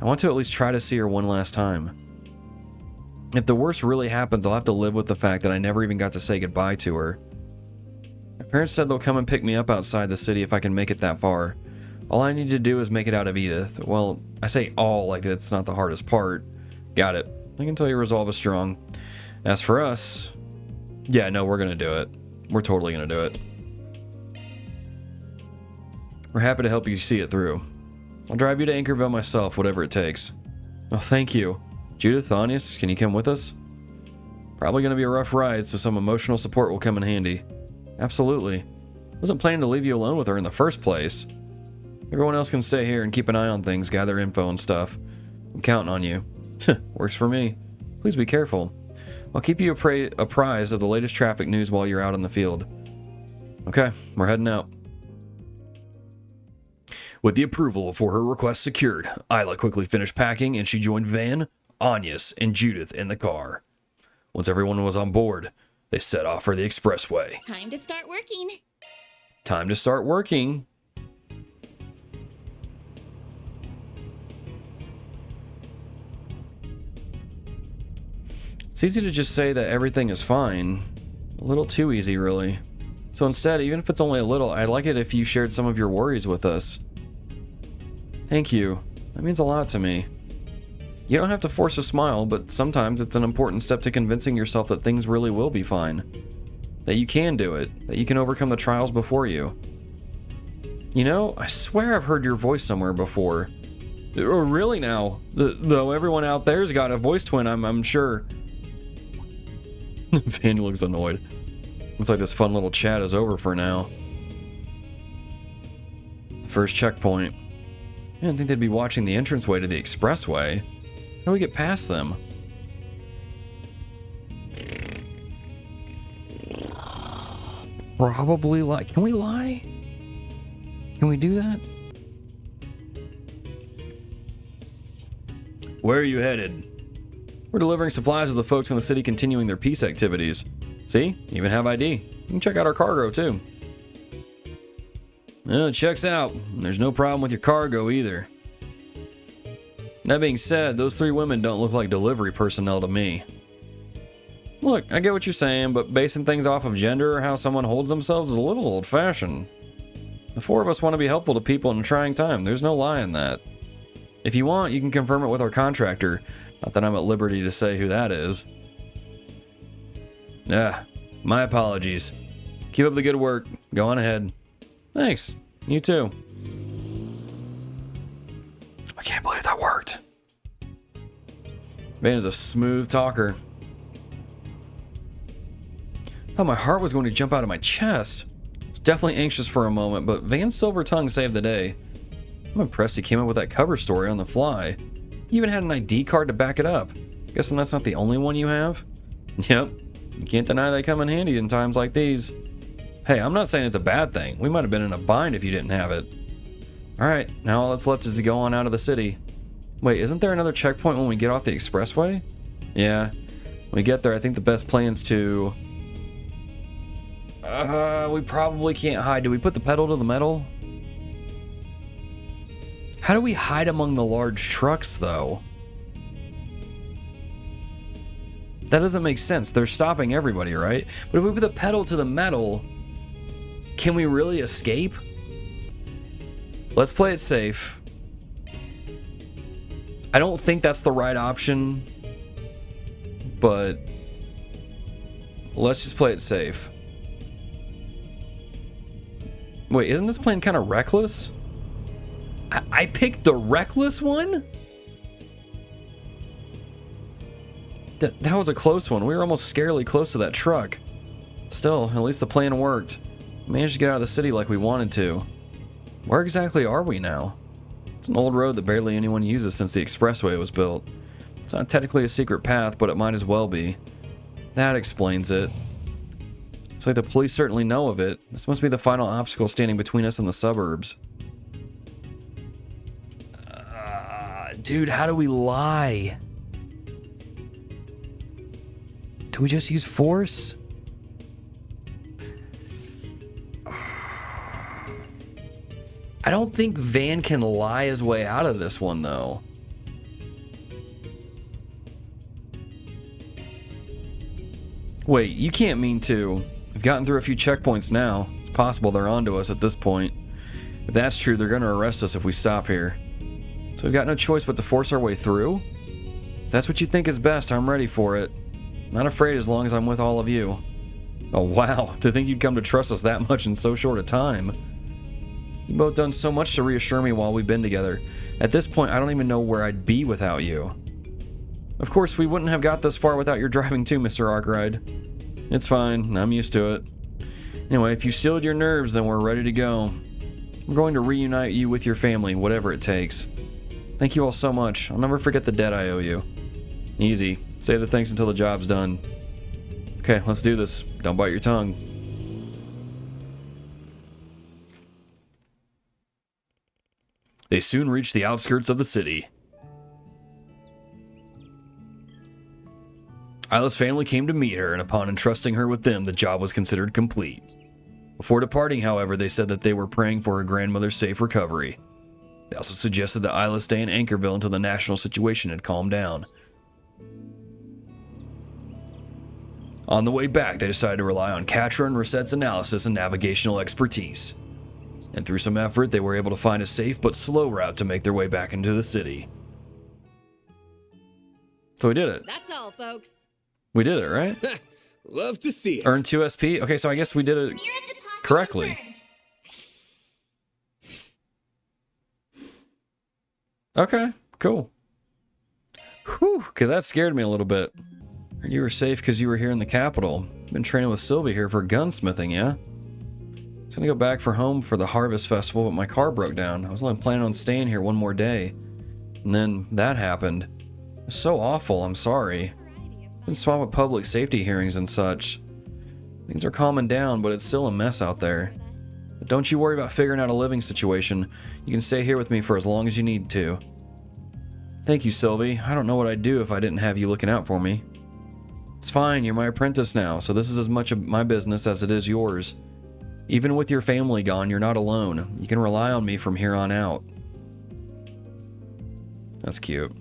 I want to at least try to see her one last time. If the worst really happens, I'll have to live with the fact that I never even got to say goodbye to her. My parents said they'll come and pick me up outside the city if I can make it that far. All I need to do is make it out of Edith. Well, I say all like it's not the hardest part. Got it. I can tell your resolve is strong. As for us, yeah, no, we're gonna do it. We're totally gonna do it. We're happy to help you see it through. I'll drive you to Anchorville myself, whatever it takes. Oh, thank you. Judith, Anius, can you come with us? Probably gonna be a rough ride, so some emotional support will come in handy. Absolutely. Wasn't planning to leave you alone with her in the first place. Everyone else can stay here and keep an eye on things, gather info and stuff. I'm counting on you. Works for me. Please be careful. I'll keep you apprised of the latest traffic news while you're out in the field. Okay, we're heading out. With the approval for her request secured, Isla quickly finished packing and she joined Van, Anius, and Judith in the car. Once everyone was on board, they set off for the expressway. Time to start working. Time to start working. It's easy to just say that everything is fine. A little too easy, really. So instead, even if it's only a little, I'd like it if you shared some of your worries with us. Thank you. That means a lot to me. You don't have to force a smile, but sometimes it's an important step to convincing yourself that things really will be fine. That you can do it. That you can overcome the trials before you. You know, I swear I've heard your voice somewhere before. Or really now. Though everyone out there's got a voice twin, I'm sure. Van looks annoyed. Looks like this fun little chat is over for now. The first checkpoint. I didn't think they'd be watching the entranceway to the expressway. How do we get past them? Probably lie. Can we lie? Can we do that? Where are you headed? We're delivering supplies to the folks in the city continuing their peace activities. See? Even have ID. You can check out our cargo, too. It checks out. There's no problem with your cargo, either. That being said, those three women don't look like delivery personnel to me. Look, I get what you're saying, but basing things off of gender or how someone holds themselves is a little old-fashioned. The four of us want to be helpful to people in a trying time. There's no lie in that. If you want, you can confirm it with our contractor. Not that I'm at liberty to say who that is. My apologies. Keep up the good work. Go on ahead. Thanks. You too. I can't believe that worked. Van is a smooth talker. I thought my heart was going to jump out of my chest. I was definitely anxious for a moment, but Van's silver tongue saved the day. I'm impressed he came up with that cover story on the fly. He even had an ID card to back it up. Guessing that's not the only one you have? Yep. You can't deny they come in handy in times like these. Hey, I'm not saying it's a bad thing. We might have been in a bind if you didn't have it. Alright, now all that's left is to go on out of the city. Wait, isn't there another checkpoint when we get off the expressway? Yeah. When we get there, I think the best plan's to... we probably can't hide. Do we put the pedal to the metal? How do we hide among the large trucks, though? That doesn't make sense. They're stopping everybody, right? But if we put the pedal to the metal, can we really escape? Let's play it safe. I don't think that's the right option, but let's just play it safe. Wait, isn't this plane kind of reckless? I picked the reckless one? That was a close one. We were almost scarily close to that truck. Still, at least the plan worked. We managed to get out of the city like we wanted to. Where exactly are we now? It's an old road that barely anyone uses since the expressway was built. It's not technically a secret path, but it might as well be. That explains it. Looks like the police certainly know of it. This must be the final obstacle standing between us and the suburbs. Dude, how do we lie? Do we just use force? I don't think Van can lie his way out of this one, though. Wait, you can't mean to. We've gotten through a few checkpoints now. It's possible they're onto us at this point. If that's true, they're going to arrest us if we stop here. So we've got no choice but to force our way through? If that's what you think is best, I'm ready for it. Not afraid as long as I'm with all of you. Oh wow, to think you'd come to trust us that much in so short a time. You've both done so much to reassure me while we've been together. At this point, I don't even know where I'd be without you. Of course, we wouldn't have got this far without your driving too, Mr. Arkride. It's fine, I'm used to it. Anyway, if you stilled your nerves, then we're ready to go. We're going to reunite you with your family, whatever it takes. Thank you all so much. I'll never forget the debt I owe you. Easy. Save the thanks until the job's done. Okay, let's do this. Don't bite your tongue. They soon reached the outskirts of the city. Isla's family came to meet her, and upon entrusting her with them, the job was considered complete. Before departing, however, they said that they were praying for her grandmother's safe recovery. They also suggested that Isla stay in Anchorville until the national situation had calmed down. On the way back, they decided to rely on Catra and Rosette's analysis and navigational expertise. And through some effort, they were able to find a safe but slow route to make their way back into the city. So we did it. That's all, folks. We did it, right? Love to see it. Earn 2 SP? Okay, so I guess we did it correctly. Okay, cool. Whew, because that scared me a little bit. Heard you were safe because you were here in the capital. Been training with Sylvie here for gunsmithing, yeah? I was gonna go back for home for the Harvest Festival, but my car broke down. I was only planning on staying here one more day. And then that happened. It was so awful, I'm sorry. Been swamped with public safety hearings and such. Things are calming down, but it's still a mess out there. But don't you worry about figuring out a living situation. You can stay here with me for as long as you need to. Thank you, Sylvie. I don't know what I'd do if I didn't have you looking out for me. It's fine, you're my apprentice now, so this is as much of my business as it is yours. Even with your family gone, you're not alone. You can rely on me from here on out. That's cute.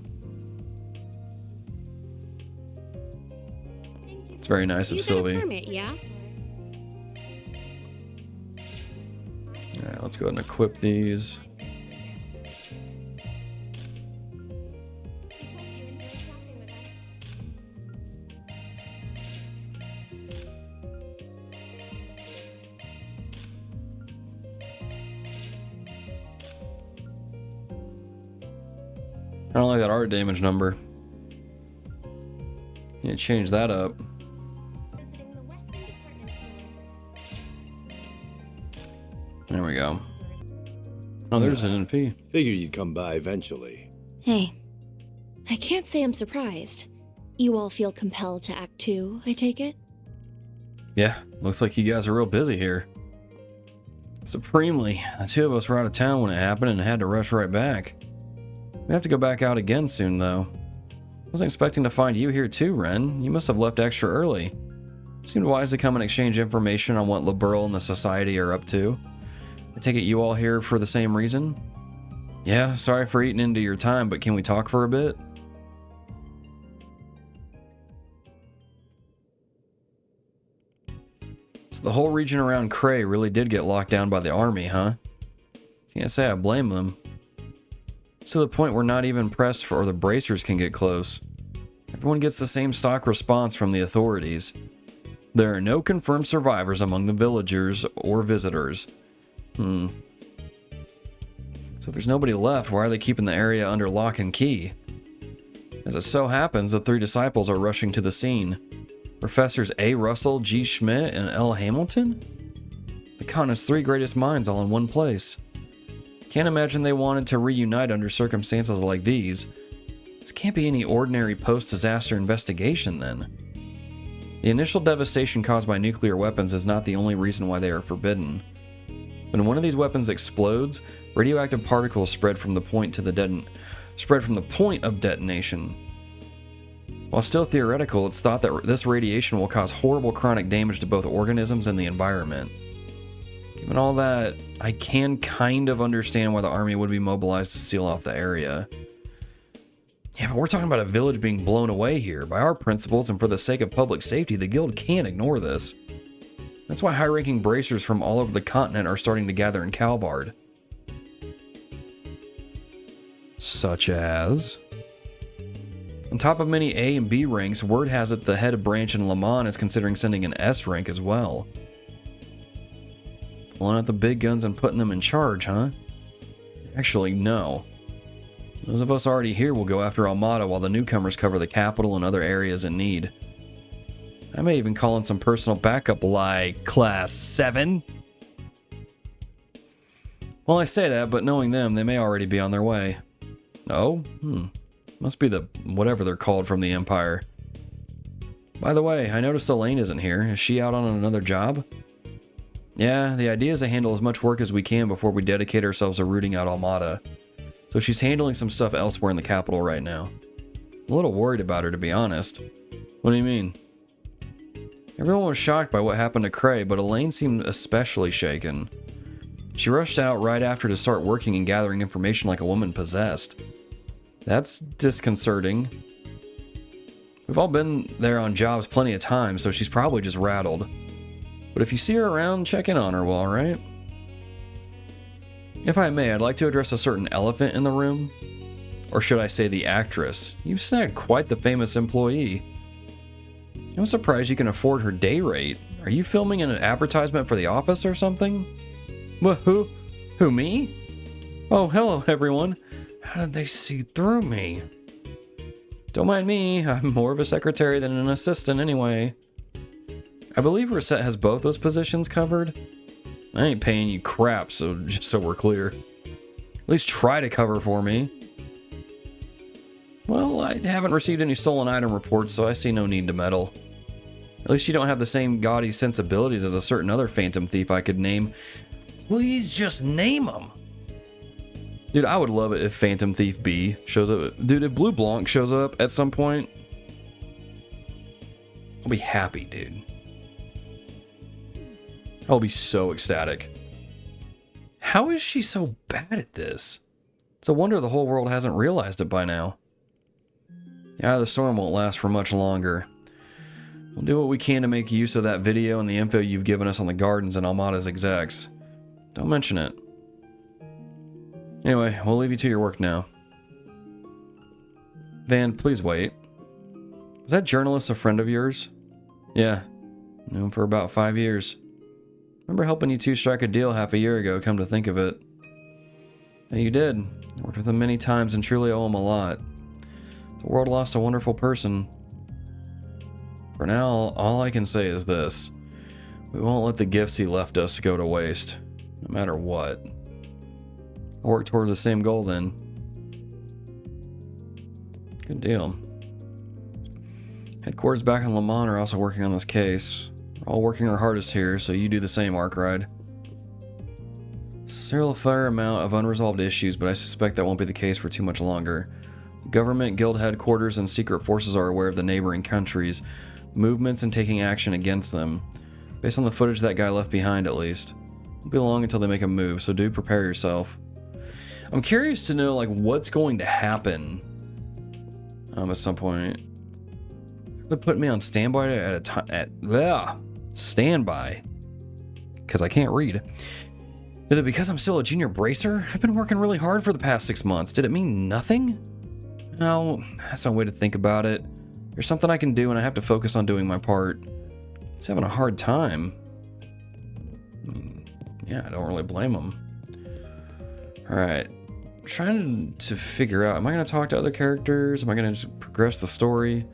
It's very nice of Sylvie. You got a permit, yeah? Alright, let's go ahead and equip these. I don't like that art damage number. Need to change that up. There we go. Oh, there's an NP. Figured you'd come by eventually. Hey. I can't say I'm surprised. You all feel compelled to act too, I take it? Yeah, looks like you guys are real busy here. Supremely. The two of us were out of town when it happened and had to rush right back. We have to go back out again soon, though. Wasn't expecting to find you here too, Ren. You must have left extra early. Seemed wise to come and exchange information on what LeBurl and the Society are up to. I take it you all here for the same reason? Yeah, sorry for eating into your time, but can we talk for a bit? So the whole region around Creil really did get locked down by the army, huh? Can't say I blame them. It's to the point where not even press or the bracers can get close. Everyone gets the same stock response from the authorities. There are no confirmed survivors among the villagers or visitors. So if there's nobody left, why are they keeping the area under lock and key? As it so happens, the 3 disciples are rushing to the scene. Professors A. Russell, G. Schmidt, and L. Hamilton? The continent's 3 greatest minds all in one place. Can't imagine they wanted to reunite under circumstances like these. This can't be any ordinary post-disaster investigation, then. The initial devastation caused by nuclear weapons is not the only reason why they are forbidden. When one of these weapons explodes, radioactive particles spread from the point of detonation. While still theoretical, it's thought that this radiation will cause horrible chronic damage to both organisms and the environment. Given all that, I can kind of understand why the army would be mobilized to seal off the area. Yeah, but we're talking about a village being blown away here. By our principles and for the sake of public safety, the guild can't ignore this. That's why high-ranking bracers from all over the continent are starting to gather in Calvard. Such as... On top of many A and B ranks, word has it the head of branch in Le Mans is considering sending an S rank as well. Pulling out the big guns and putting them in charge, huh? Actually, no. Those of us already here will go after Almata while the newcomers cover the capital and other areas in need. I may even call in some personal backup like Class 7. Well, I say that, but knowing them, they may already be on their way. Oh? Must be the whatever they're called from the Empire. By the way, I noticed Elaine isn't here. Is she out on another job? Yeah, the idea is to handle as much work as we can before we dedicate ourselves to rooting out Almata. So she's handling some stuff elsewhere in the capital right now. I'm a little worried about her, to be honest. What do you mean? Everyone was shocked by what happened to Creil, but Elaine seemed especially shaken. She rushed out right after to start working and gathering information like a woman possessed. That's disconcerting. We've all been there on jobs plenty of times, so she's probably just rattled. But if you see her around, check in on her, well, alright? If I may, I'd like to address a certain elephant in the room. Or should I say the actress? You've snagged quite the famous employee. I'm surprised you can afford her day rate. Are you filming an advertisement for the office or something? Who? Who, me? Oh, hello, everyone. How did they see through me? Don't mind me, I'm more of a secretary than an assistant anyway. I believe Reset has both those positions covered. I ain't paying you crap, just so we're clear. At least try to cover for me. Well, I haven't received any stolen item reports, so I see no need to meddle. At least you don't have the same gaudy sensibilities as a certain other phantom thief I could name. Please just name them. Dude, I would love it if Phantom Thief B shows up. Dude, if Blue Blanc shows up at some point, I'll be happy, dude. I'll be so ecstatic. How is she so bad at this? It's a wonder the whole world hasn't realized it by now. Yeah, the storm won't last for much longer. We'll do what we can to make use of that video and the info you've given us on the gardens and Almata's execs. Don't mention it. Anyway, we'll leave you to your work now. Van, please wait. Is that journalist a friend of yours? Yeah. Knew him for about 5 years. Remember helping you two strike a deal half a year ago, come to think of it. Yeah, you did. I worked with him many times and truly owe him a lot. The world lost a wonderful person. For now, all I can say is this. We won't let the gifts he left us go to waste, no matter what. I'll work toward the same goal then. Good deal. Headquarters back in Le Mans are also working on this case. We're all working our hardest here, so you do the same, Arkride. Still a fair amount of unresolved issues, but I suspect that won't be the case for too much longer. The government, guild headquarters, and secret forces are aware of the neighboring countries' movements and taking action against them. Based on the footage that guy left behind, at least. It won't be long until they make a move, so do prepare yourself. I'm curious to know, like, what's going to happen at some point. They're putting me on standby at a time. Standby. Because I can't read. Is it because I'm still a junior bracer? I've been working really hard for the past 6 months. Did it mean nothing? No, that's no way to think about it. There's something I can do, and I have to focus on doing my part. He's having a hard time. Yeah, I don't really blame him. Alright. Trying to figure out, am I going to talk to other characters? Am I going to progress the story?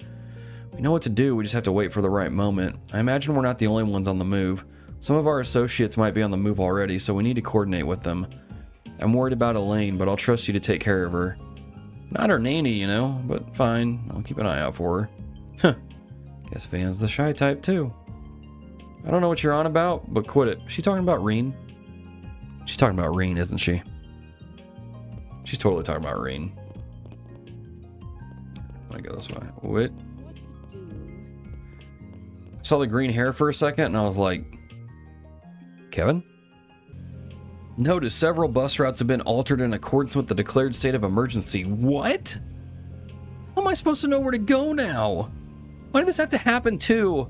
We know what to do, we just have to wait for the right moment. I imagine we're not the only ones on the move. Some of our associates might be on the move already, so we need to coordinate with them. I'm worried about Elaine, but I'll trust you to take care of her. Not her nanny, you know, but fine. I'll keep an eye out for her. Huh. Guess Van's the shy type, too. I don't know what you're on about, but quit it. Is she talking about Reen? She's talking about Reen, isn't she? She's totally talking about Reen. I'm gonna go this way. What? I saw the green hair for a second, and I was like, Kevin? Notice several bus routes have been altered in accordance with the declared state of emergency. What? How am I supposed to know where to go now? Why did this have to happen too?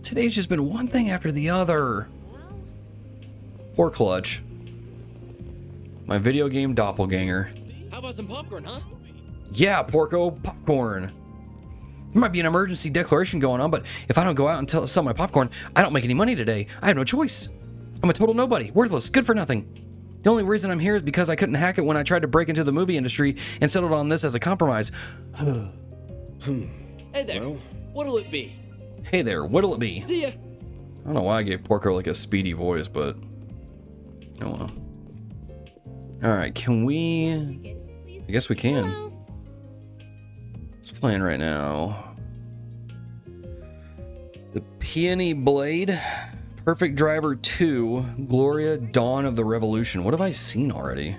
Today's just been one thing after the other. Poor Clutch. My video game doppelganger. How about some popcorn, huh? Yeah, Porco, popcorn. There might be an emergency declaration going on, but if I don't go out and sell my popcorn, I don't make any money today. I have no choice. I'm a total nobody, worthless, good for nothing. The only reason I'm here is because I couldn't hack it when I tried to break into the movie industry and settled on this as a compromise. Hey there, what'll it be? Hey there, what'll it be? See ya. I don't know why I gave Porco like a speedy voice, but oh well. Alright, can we... I guess we can. Hello. What's playing right now? The Peony Blade, Perfect Driver 2, Gloria, Dawn of the Revolution. What have I seen already?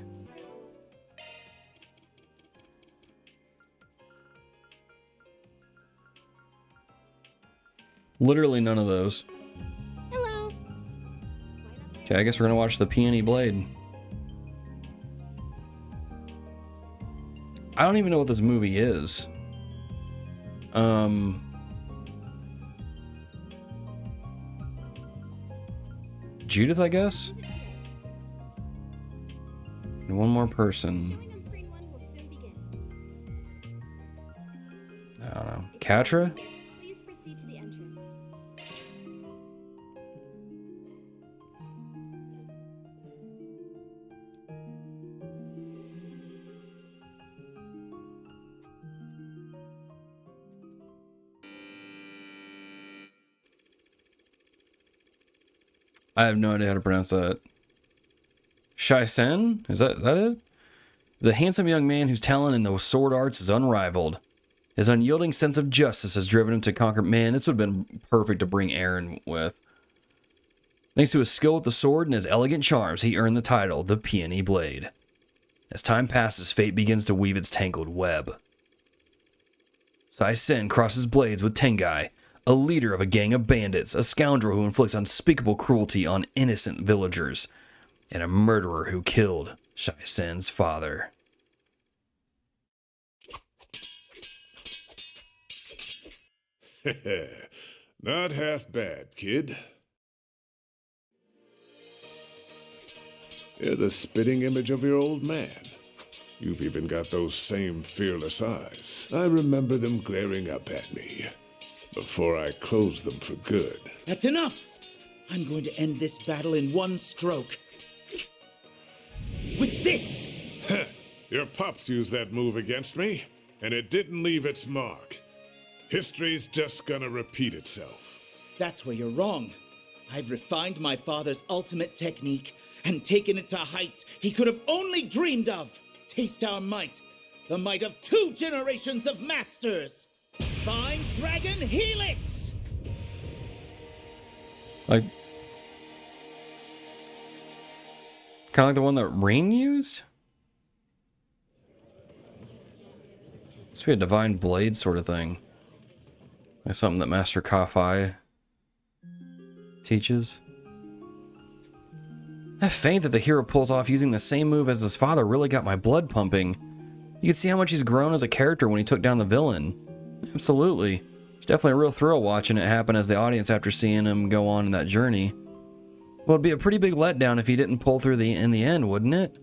Literally none of those. Hello. Okay, I guess we're gonna watch the Peony Blade. I don't even know what this movie is. Judith, I guess? And one more person. I don't know. Katra? Please proceed to the entrance. I have no idea how to pronounce that. Shai-Sen? Is that it? He's a handsome young man whose talent in the sword arts is unrivaled. His unyielding sense of justice has driven him to conquer... Man, this would have been perfect to bring Aaron with. Thanks to his skill with the sword and his elegant charms, he earned the title, the Peony Blade. As time passes, fate begins to weave its tangled web. Shai-Sen crosses blades with Tengai, a leader of a gang of bandits, a scoundrel who inflicts unspeakable cruelty on innocent villagers, and a murderer who killed Shai-Sen's father. Not half bad, kid. You're the spitting image of your old man. You've even got those same fearless eyes. I remember them glaring up at me before I closed them for good. That's enough! I'm going to end this battle in one stroke. With this! Your pops used that move against me, and it didn't leave its mark. History's just gonna repeat itself. That's where you're wrong. I've refined my father's ultimate technique and taken it to heights he could have only dreamed of. Taste our might, the might of 2 generations of masters. Find Dragon Helix! Like... kind of like the one that Rain used? Must be a divine blade sort of thing. Like something that Master Ka-Fai teaches. That feint that the hero pulls off using the same move as his father really got my blood pumping. You can see how much he's grown as a character when he took down the villain. Absolutely. It's definitely a real thrill watching it happen as the audience after seeing him go on in that journey. Well, it'd be a pretty big letdown if he didn't pull through in the end, wouldn't it?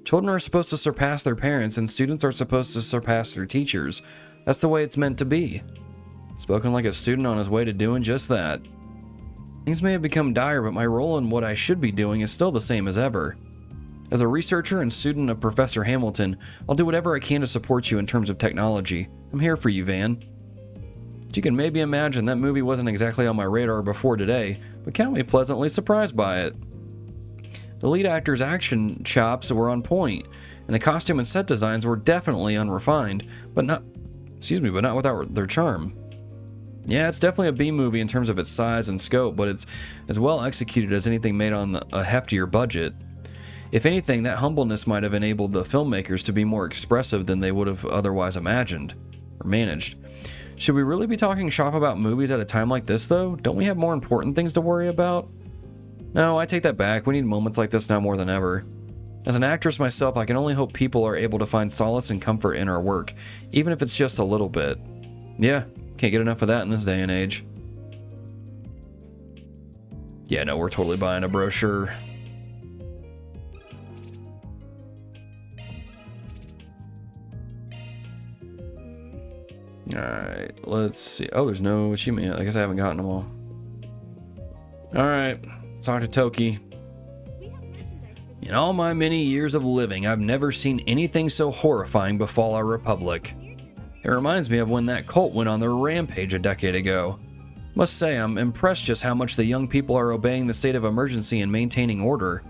Children are supposed to surpass their parents, and students are supposed to surpass their teachers. That's the way it's meant to be. Spoken like a student on his way to doing just that. Things may have become dire, but my role in what I should be doing is still the same as ever. As a researcher and student of Professor Hamilton, I'll do whatever I can to support you in terms of technology. I'm here for you, Van. But you can maybe imagine that movie wasn't exactly on my radar before today, but count me pleasantly surprised by it. The lead actor's action chops were on point, and the costume and set designs were definitely unrefined, but not without their charm. Yeah, it's definitely a B movie in terms of its size and scope, but it's as well executed as anything made on a heftier budget. If anything, that humbleness might have enabled the filmmakers to be more expressive than they would have otherwise imagined or managed. Should we really be talking shop about movies at a time like this, though? Don't we have more important things to worry about? No, I take that back. We need moments like this now more than ever. As an actress myself, I can only hope people are able to find solace and comfort in our work, even if it's just a little bit. Yeah, can't get enough of that in this day and age. Yeah, no, we're totally buying a brochure. Alright, let's see. Oh, there's no achievement yet. I guess I haven't gotten them all. Alright, let's talk to Toki. In all my many years of living, I've never seen anything so horrifying befall our republic. It reminds me of when that cult went on their rampage a decade ago. Must say, I'm impressed just how much the young people are obeying the state of emergency and maintaining order.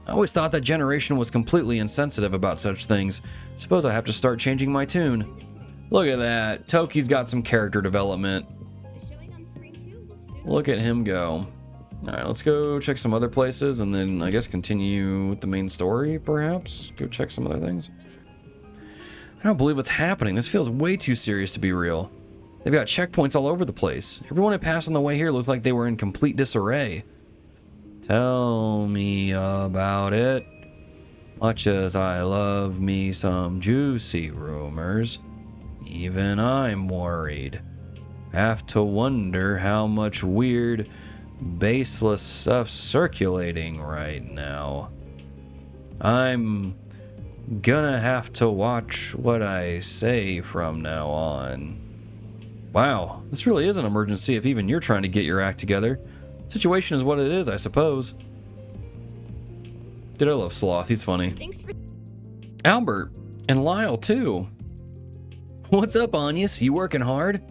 I always thought that generation was completely insensitive about such things. Suppose I have to start changing my tune. Look at that. Toki's got some character development. Look at him go. Alright, let's go check some other places and then I guess continue with the main story, perhaps? Go check some other things. I don't believe what's happening. This feels way too serious to be real. They've got checkpoints all over the place. Everyone I passed on the way here looked like they were in complete disarray. Tell me about it. Much as I love me some juicy rumors, even I'm worried. Have to wonder how much weird, baseless stuff circulating right now. I'm gonna have to watch what I say from now on. Wow, this really is an emergency if even you're trying to get your act together. Situation is what it is, I suppose. Did I love Sloth? He's funny. Thanks for... Albert, and Lyle too. What's up, Anius? You working hard?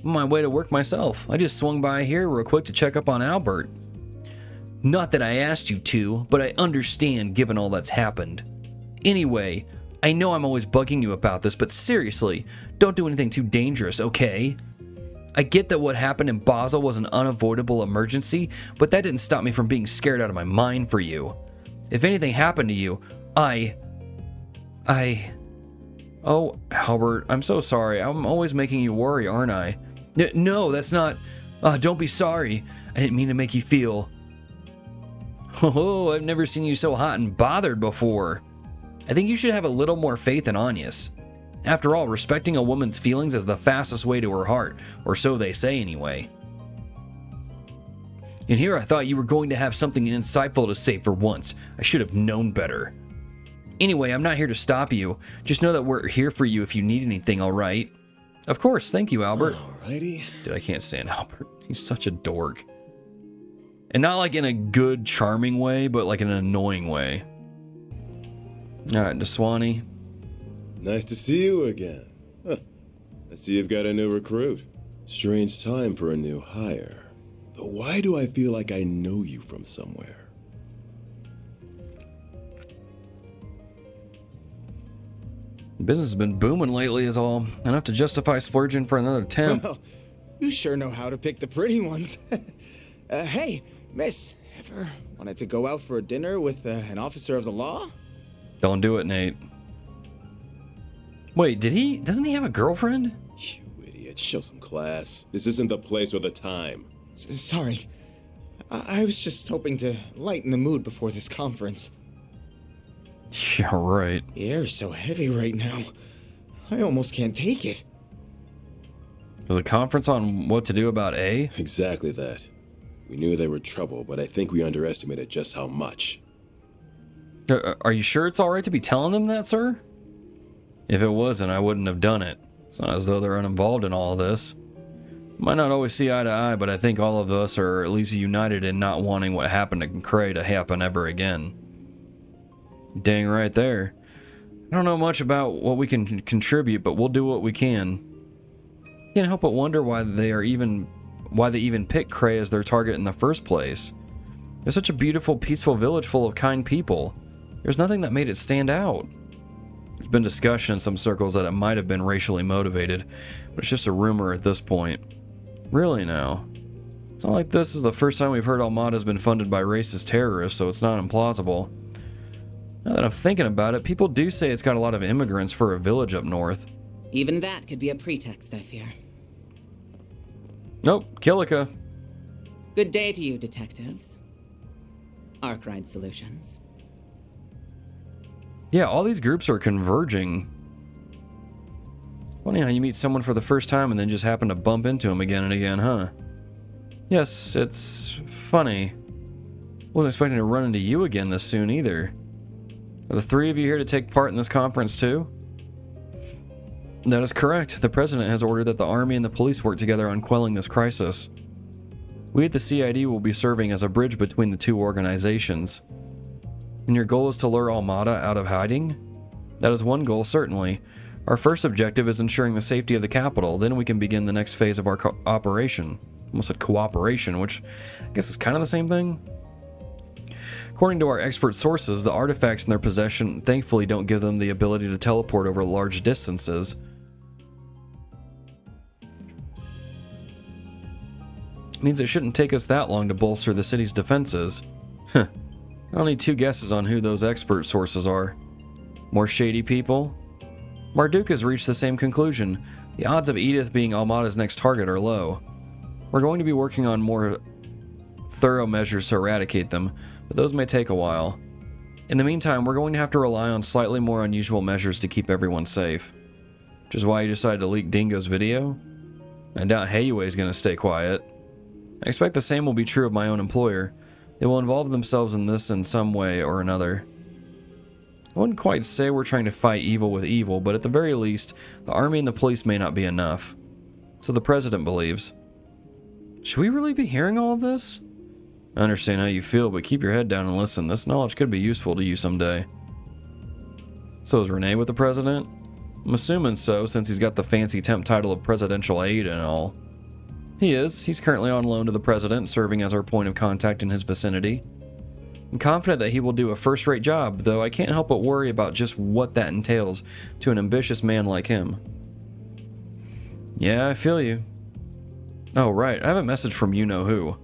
On my way to work myself. I just swung by here real quick to check up on Albert. Not that I asked you to, but I understand given all that's happened. Anyway, I know I'm always bugging you about this, but seriously, don't do anything too dangerous, okay? I get that what happened in Basel was an unavoidable emergency, but that didn't stop me from being scared out of my mind for you. If anything happened to you, Oh, Albert, I'm so sorry. I'm always making you worry, aren't I? No, that's not... don't be sorry. I didn't mean to make you feel... Oh, I've never seen you so hot and bothered before. I think you should have a little more faith in Anius. After all, respecting a woman's feelings is the fastest way to her heart, or so they say anyway. And here I thought you were going to have something insightful to say for once. I should have known better. Anyway, I'm not here to stop you. Just know that we're here for you if you need anything, alright? Of course, thank you, Albert. Alrighty. Dude, I can't stand Albert. He's such a dork. And not like in a good, charming way, but like in an annoying way. Alright, Deswani. Nice to see you again. Huh. I see you've got a new recruit. Strange time for a new hire. Though why do I feel like I know you from somewhere? Business has been booming lately is all. Enough to justify splurging for another temp. Well, you sure know how to pick the pretty ones. Hey, miss, ever wanted to go out for a dinner with an officer of the law? Don't do it, Nate. Wait, doesn't he have a girlfriend? You idiot, show some class. This isn't the place or the time. Sorry. I was just hoping to lighten the mood before this conference. Yeah, right. The air's so heavy right now. I almost can't take it. Is the conference on what to do about A? Exactly that. We knew they were trouble, but I think we underestimated just how much. Are you sure it's alright to be telling them that, sir? If it wasn't, I wouldn't have done it. It's not as though they're uninvolved in all of this. Might not always see eye to eye, but I think all of us are at least united in not wanting what happened to Creil to happen ever again. Dang right there. I don't know much about what we can contribute, but we'll do what we can. Can't help but wonder why they even picked Creil as their target in the first place. They're such a beautiful, peaceful village full of kind people. There's nothing that made it stand out. There's been discussion in some circles that it might have been racially motivated, but it's just a rumor at this point. Really now. It's not like this is the first time we've heard Almata has been funded by racist terrorists, so it's not implausible. Now that I'm thinking about it, people do say it's got a lot of immigrants for a village up north. Even that could be a pretext, I fear. Nope, Killica. Good day to you, detectives. Arkride Solutions. Yeah, all these groups are converging. Funny how you meet someone for the first time and then just happen to bump into them again and again, huh? Yes, it's funny. Wasn't expecting to run into you again this soon either. Are the three of you here to take part in this conference too? That is correct. The President has ordered that the Army and the police work together on quelling this crisis. We at the CID will be serving as a bridge between the two organizations. And your goal is to lure Almata out of hiding? That is one goal, certainly. Our first objective is ensuring the safety of the capital, then we can begin the next phase of our operation. Almost said cooperation, which I guess is kind of the same thing. According to our expert sources, the artifacts in their possession thankfully don't give them the ability to teleport over large distances. Means it shouldn't take us that long to bolster the city's defenses. Huh. I'll need two guesses on who those expert sources are. More shady people? Marduk has reached the same conclusion. The odds of Edith being Almata's next target are low. We're going to be working on more thorough measures to eradicate them, but those may take a while. In the meantime, we're going to have to rely on slightly more unusual measures to keep everyone safe. Which is why you decided to leak Dingo's video? I doubt Hayue's going to stay quiet. I expect the same will be true of my own employer. They will involve themselves in this in some way or another. I wouldn't quite say we're trying to fight evil with evil, but at the very least, the army and the police may not be enough. So the president believes. Should we really be hearing all of this? I understand how you feel, but keep your head down and listen. This knowledge could be useful to you someday. So is Renee with the president? I'm assuming so, since he's got the fancy temp title of presidential aide and all. He is. He's currently on loan to the president, serving as our point of contact in his vicinity. I'm confident that he will do a first-rate job, though I can't help but worry about just what that entails to an ambitious man like him. Yeah, I feel you. Oh, right. I have a message from you-know-who.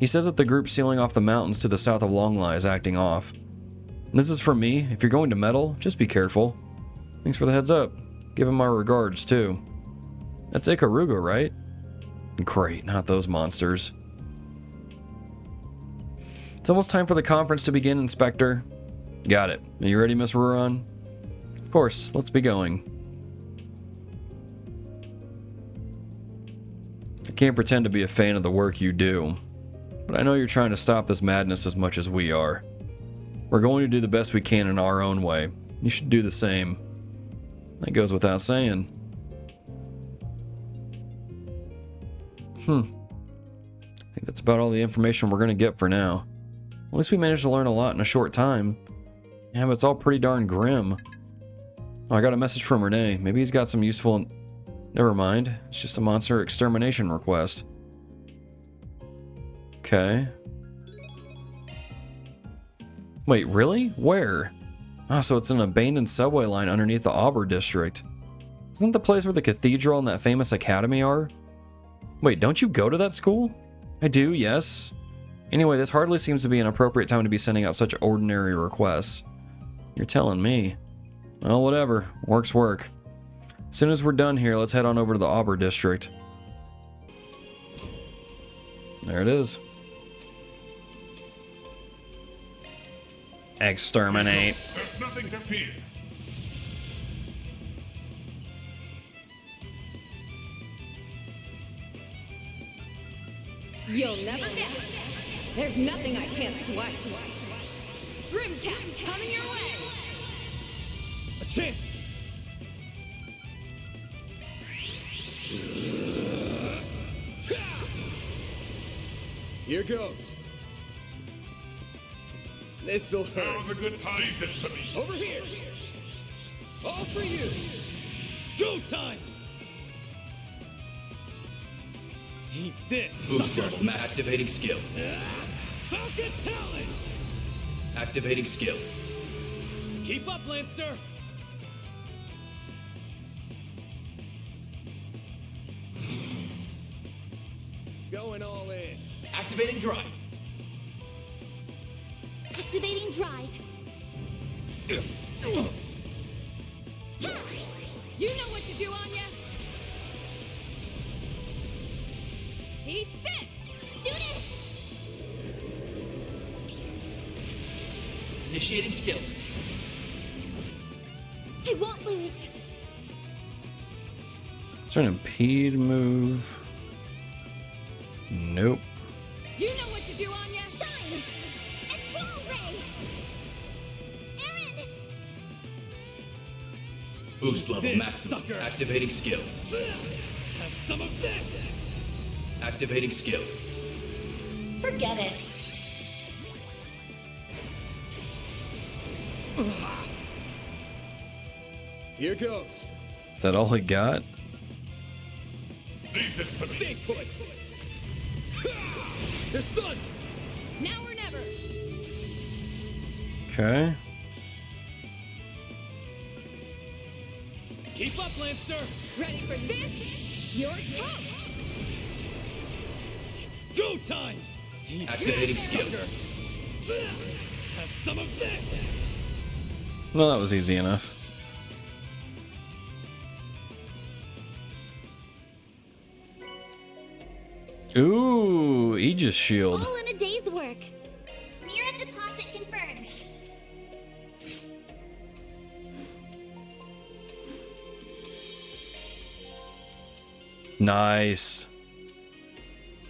He says that the group sealing off the mountains to the south of Longlie is acting off. And this is from me. If you're going to meddle, just be careful. Thanks for the heads up. Give him our regards, too. That's Ikaruga, right? Great, not those monsters. It's almost time for the conference to begin, Inspector. Got it. Are you ready, Miss Ruron? Of course, let's be going. I can't pretend to be a fan of the work you do, but I know you're trying to stop this madness as much as we are. We're going to do the best we can in our own way. You should do the same. That goes without saying. I think that's about all the information we're going to get for now. At least we managed to learn a lot in a short time. Yeah, but it's all pretty darn grim. Oh, I got a message from Renee. Maybe he's got some useful... Never mind. It's just a monster extermination request. Okay. Wait, really? Where? Oh, so it's an abandoned subway line underneath the Auber district. Isn't that the place where the cathedral and that famous academy are? Wait, don't you go to that school? I do, yes. Anyway, this hardly seems to be an appropriate time to be sending out such ordinary requests. You're telling me. Well, whatever. Work's work. As soon as we're done here, let's head on over to the Auber district. There it is. Exterminate. There's nothing to fear. You'll never guess. There's nothing I can't swipe. Grimcat coming your way. A chance. Here goes. This'll hurt. Now's a good time. Leave this to me. Over here. All for you. Go time. Eat this. Booster. Activating skill. Falcon talent. Activating skill. Keep up, Lancer. Going all in. Activating drive. Activating drive. You know what to do, Anya. Eat this. Judith! Initiating skill. I won't lose. Is there an impede move? Nope. You know what to do, Anya! Shine! A troll ray! Aaron! Boost level This maximum. sucker. Activating skill. Have some of this! Activating skill. Forget it. Here goes. Is that all he got? Leave this to me. Stay put! They're stunned! Now or never! Okay. Keep up, Lancer! Ready for this? You're toast! It's go time! Activating skill. Have some of this! Well, that was easy enough. Ooh, Aegis shield. All in a day's work. Mira deposit confirmed. Nice.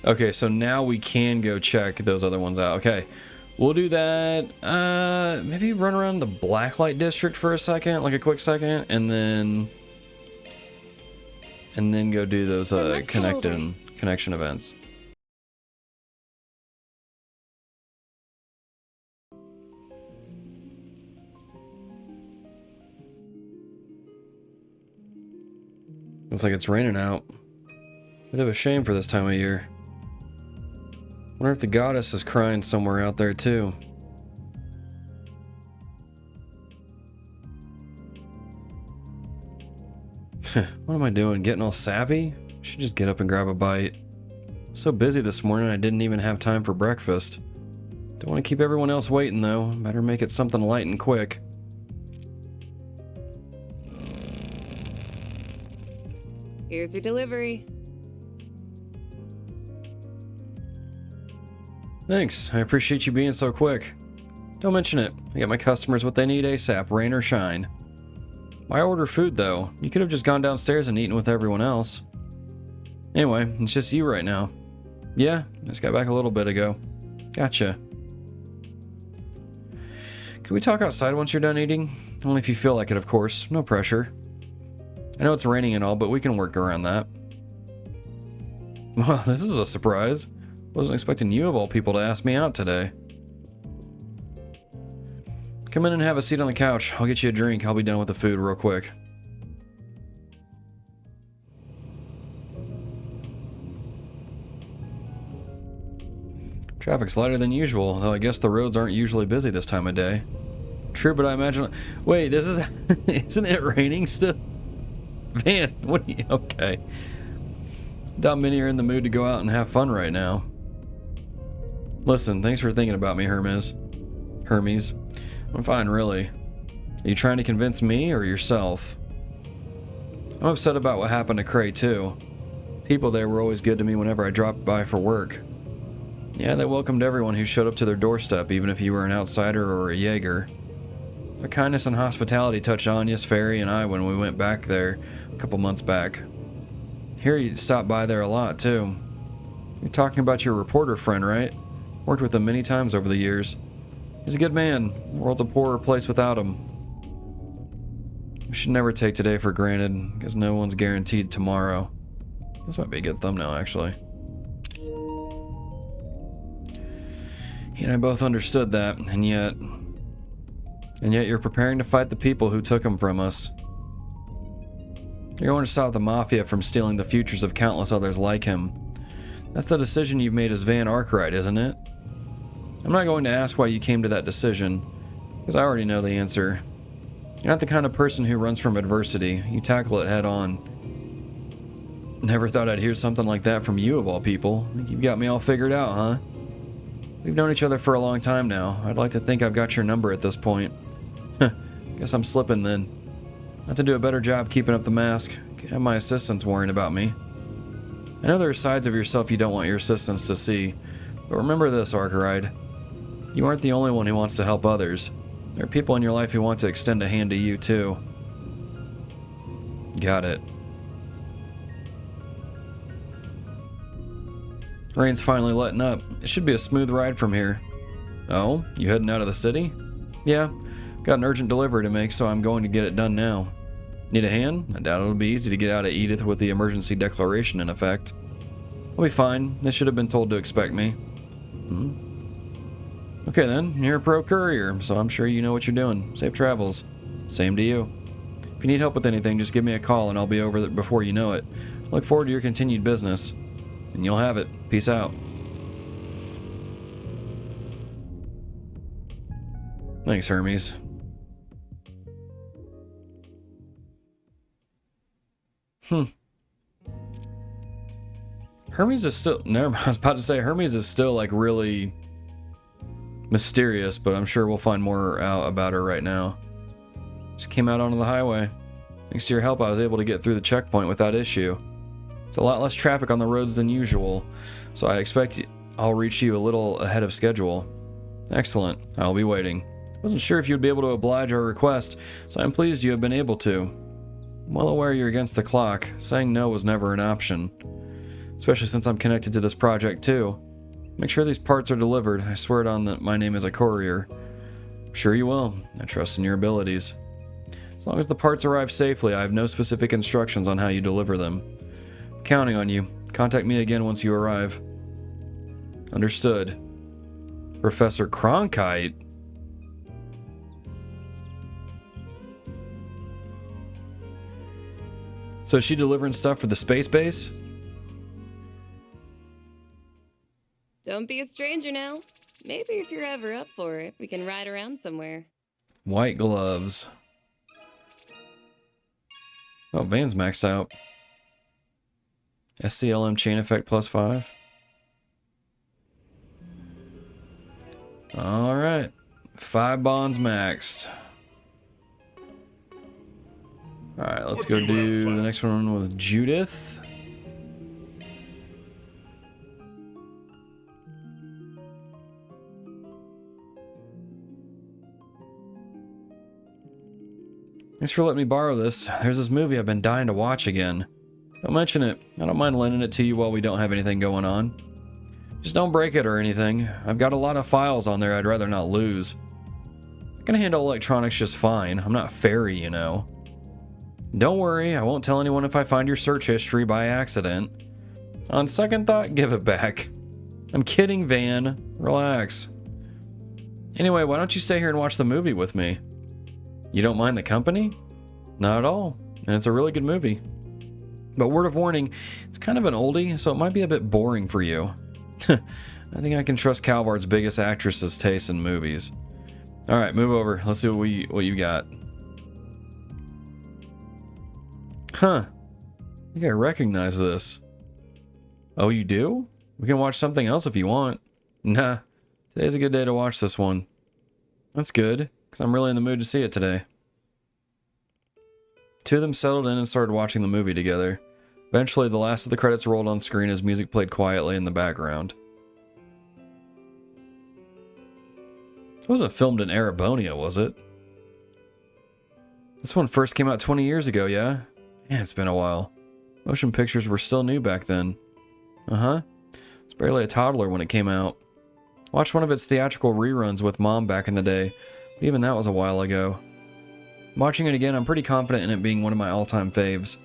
Okay, so now we can go check those other ones out. Okay, we'll do that. Maybe run around the Blacklight District for a second, like a quick second, and then go do those connection events. Looks like it's raining out. Bit of a shame for this time of year. Wonder if the goddess is crying somewhere out there too. What am I doing? Getting all sappy? Should just get up and grab a bite. So busy this morning I didn't even have time for breakfast. Don't want to keep everyone else waiting though. Better make it something light and quick. Here's your delivery. Thanks, I appreciate you being so quick. Don't mention it. I get my customers what they need ASAP, rain or shine. Why order food though? You could have just gone downstairs and eaten with everyone else. Anyway, it's just you right now. Yeah, I just got back a little bit ago. Gotcha. Can we talk outside once you're done eating? Only if you feel like it, of course. No pressure. I know it's raining and all, but we can work around that. Well, this is a surprise. Wasn't expecting you of all people to ask me out today. Come in and have a seat on the couch. I'll get you a drink. I'll be done with the food real quick. Traffic's lighter than usual, though I guess the roads aren't usually busy this time of day. True, but I imagine... Wait, this is... Isn't it raining still? Man, what do you... Okay. Doubt many are in the mood to go out and have fun right now. Listen, thanks for thinking about me, Hermes. I'm fine, really. Are you trying to convince me or yourself? I'm upset about what happened to Creil, too. People there were always good to me whenever I dropped by for work. Yeah, they welcomed everyone who showed up to their doorstep, even if you were an outsider or a Jaeger. Their kindness and hospitality touched Anya's, Fairy, and I when we went back there a couple months back. Hear you stopped by there a lot, too. You're talking about your reporter friend, right? Worked with him many times over the years. He's a good man. The world's a poorer place without him. We should never take today for granted, because no one's guaranteed tomorrow. This might be a good thumbnail, actually. He and I both understood that, and yet you're preparing to fight the people who took him from us. You're going to stop the Mafia from stealing the futures of countless others like him. That's the decision you've made as Van Arkride, isn't it? I'm not going to ask why you came to that decision, because I already know the answer. You're not the kind of person who runs from adversity. You tackle it head on. Never thought I'd hear something like that from you, of all people. Think you've got me all figured out, huh? We've known each other for a long time now. I'd like to think I've got your number at this point. Guess I'm slipping then. I have to do a better job keeping up the mask. Can't have my assistants worrying about me. I know there are sides of yourself you don't want your assistants to see, but remember this, Arkride. You aren't the only one who wants to help others. There are people in your life who want to extend a hand to you, too. Got it. Rain's finally letting up. It should be a smooth ride from here. Oh, you heading out of the city? Yeah, got an urgent delivery to make, so I'm going to get it done now. Need a hand? I doubt it'll be easy to get out of Edith with the emergency declaration in effect. I'll be fine. They should have been told to expect me. Okay then, you're a pro courier, so I'm sure you know what you're doing. Safe travels. Same to you. If you need help with anything, just give me a call and I'll be over there before you know it. Look forward to your continued business. And you'll have it. Peace out. Thanks, Hermes. Hermes is still... Never mind, I was about to say, Hermes is still, like, really mysterious, but I'm sure we'll find more out about her right now. Just came out onto the highway. Thanks to your help, I was able to get through the checkpoint without issue. It's a lot less traffic on the roads than usual, so I expect I'll reach you a little ahead of schedule. Excellent. I'll be waiting. Wasn't sure if you'd be able to oblige our request, so I'm pleased you have been able to. I'm well aware you're against the clock. Saying no was never an option. Especially since I'm connected to this project too. Make sure these parts are delivered. I swear it on that my name is a courier. I'm sure you will. I trust in your abilities. As long as the parts arrive safely, I have no specific instructions on how you deliver them. I'm counting on you. Contact me again once you arrive. Understood. Professor Cronkite? So is she delivering stuff for the space base? Don't be a stranger now. Maybe if you're ever up for it, we can ride around somewhere. White gloves. Oh, Van's maxed out. SCLM chain effect +5. Alright. 5 bonds maxed. Alright, let's go do the next one with Judith. Thanks for letting me borrow this. There's this movie I've been dying to watch again. Don't mention it. I don't mind lending it to you while we don't have anything going on. Just don't break it or anything. I've got a lot of files on there I'd rather not lose. I can handle electronics just fine. I'm not fairy, you know. Don't worry, I won't tell anyone if I find your search history by accident. On second thought, give it back. I'm kidding, Van. Relax. Anyway, why don't you stay here and watch the movie with me? You don't mind the company? Not at all, and it's a really good movie. But word of warning, it's kind of an oldie, so it might be a bit boring for you. I think I can trust Calvard's biggest actress's taste in movies. Alright, move over. Let's see what you got. Huh. I think I recognize this. Oh, you do? We can watch something else if you want. Nah, today's a good day to watch this one. That's good, because I'm really in the mood to see it today. Two of them settled in and started watching the movie together. Eventually, the last of the credits rolled on screen as music played quietly in the background. It wasn't filmed in Arabonia, was it? This one first came out 20 years ago, yeah? Man, it's been a while. Motion pictures were still new back then. Uh-huh. I was barely a toddler when it came out. Watched one of its theatrical reruns with Mom back in the day, but even that was a while ago. Watching it again, I'm pretty confident in it being one of my all-time faves.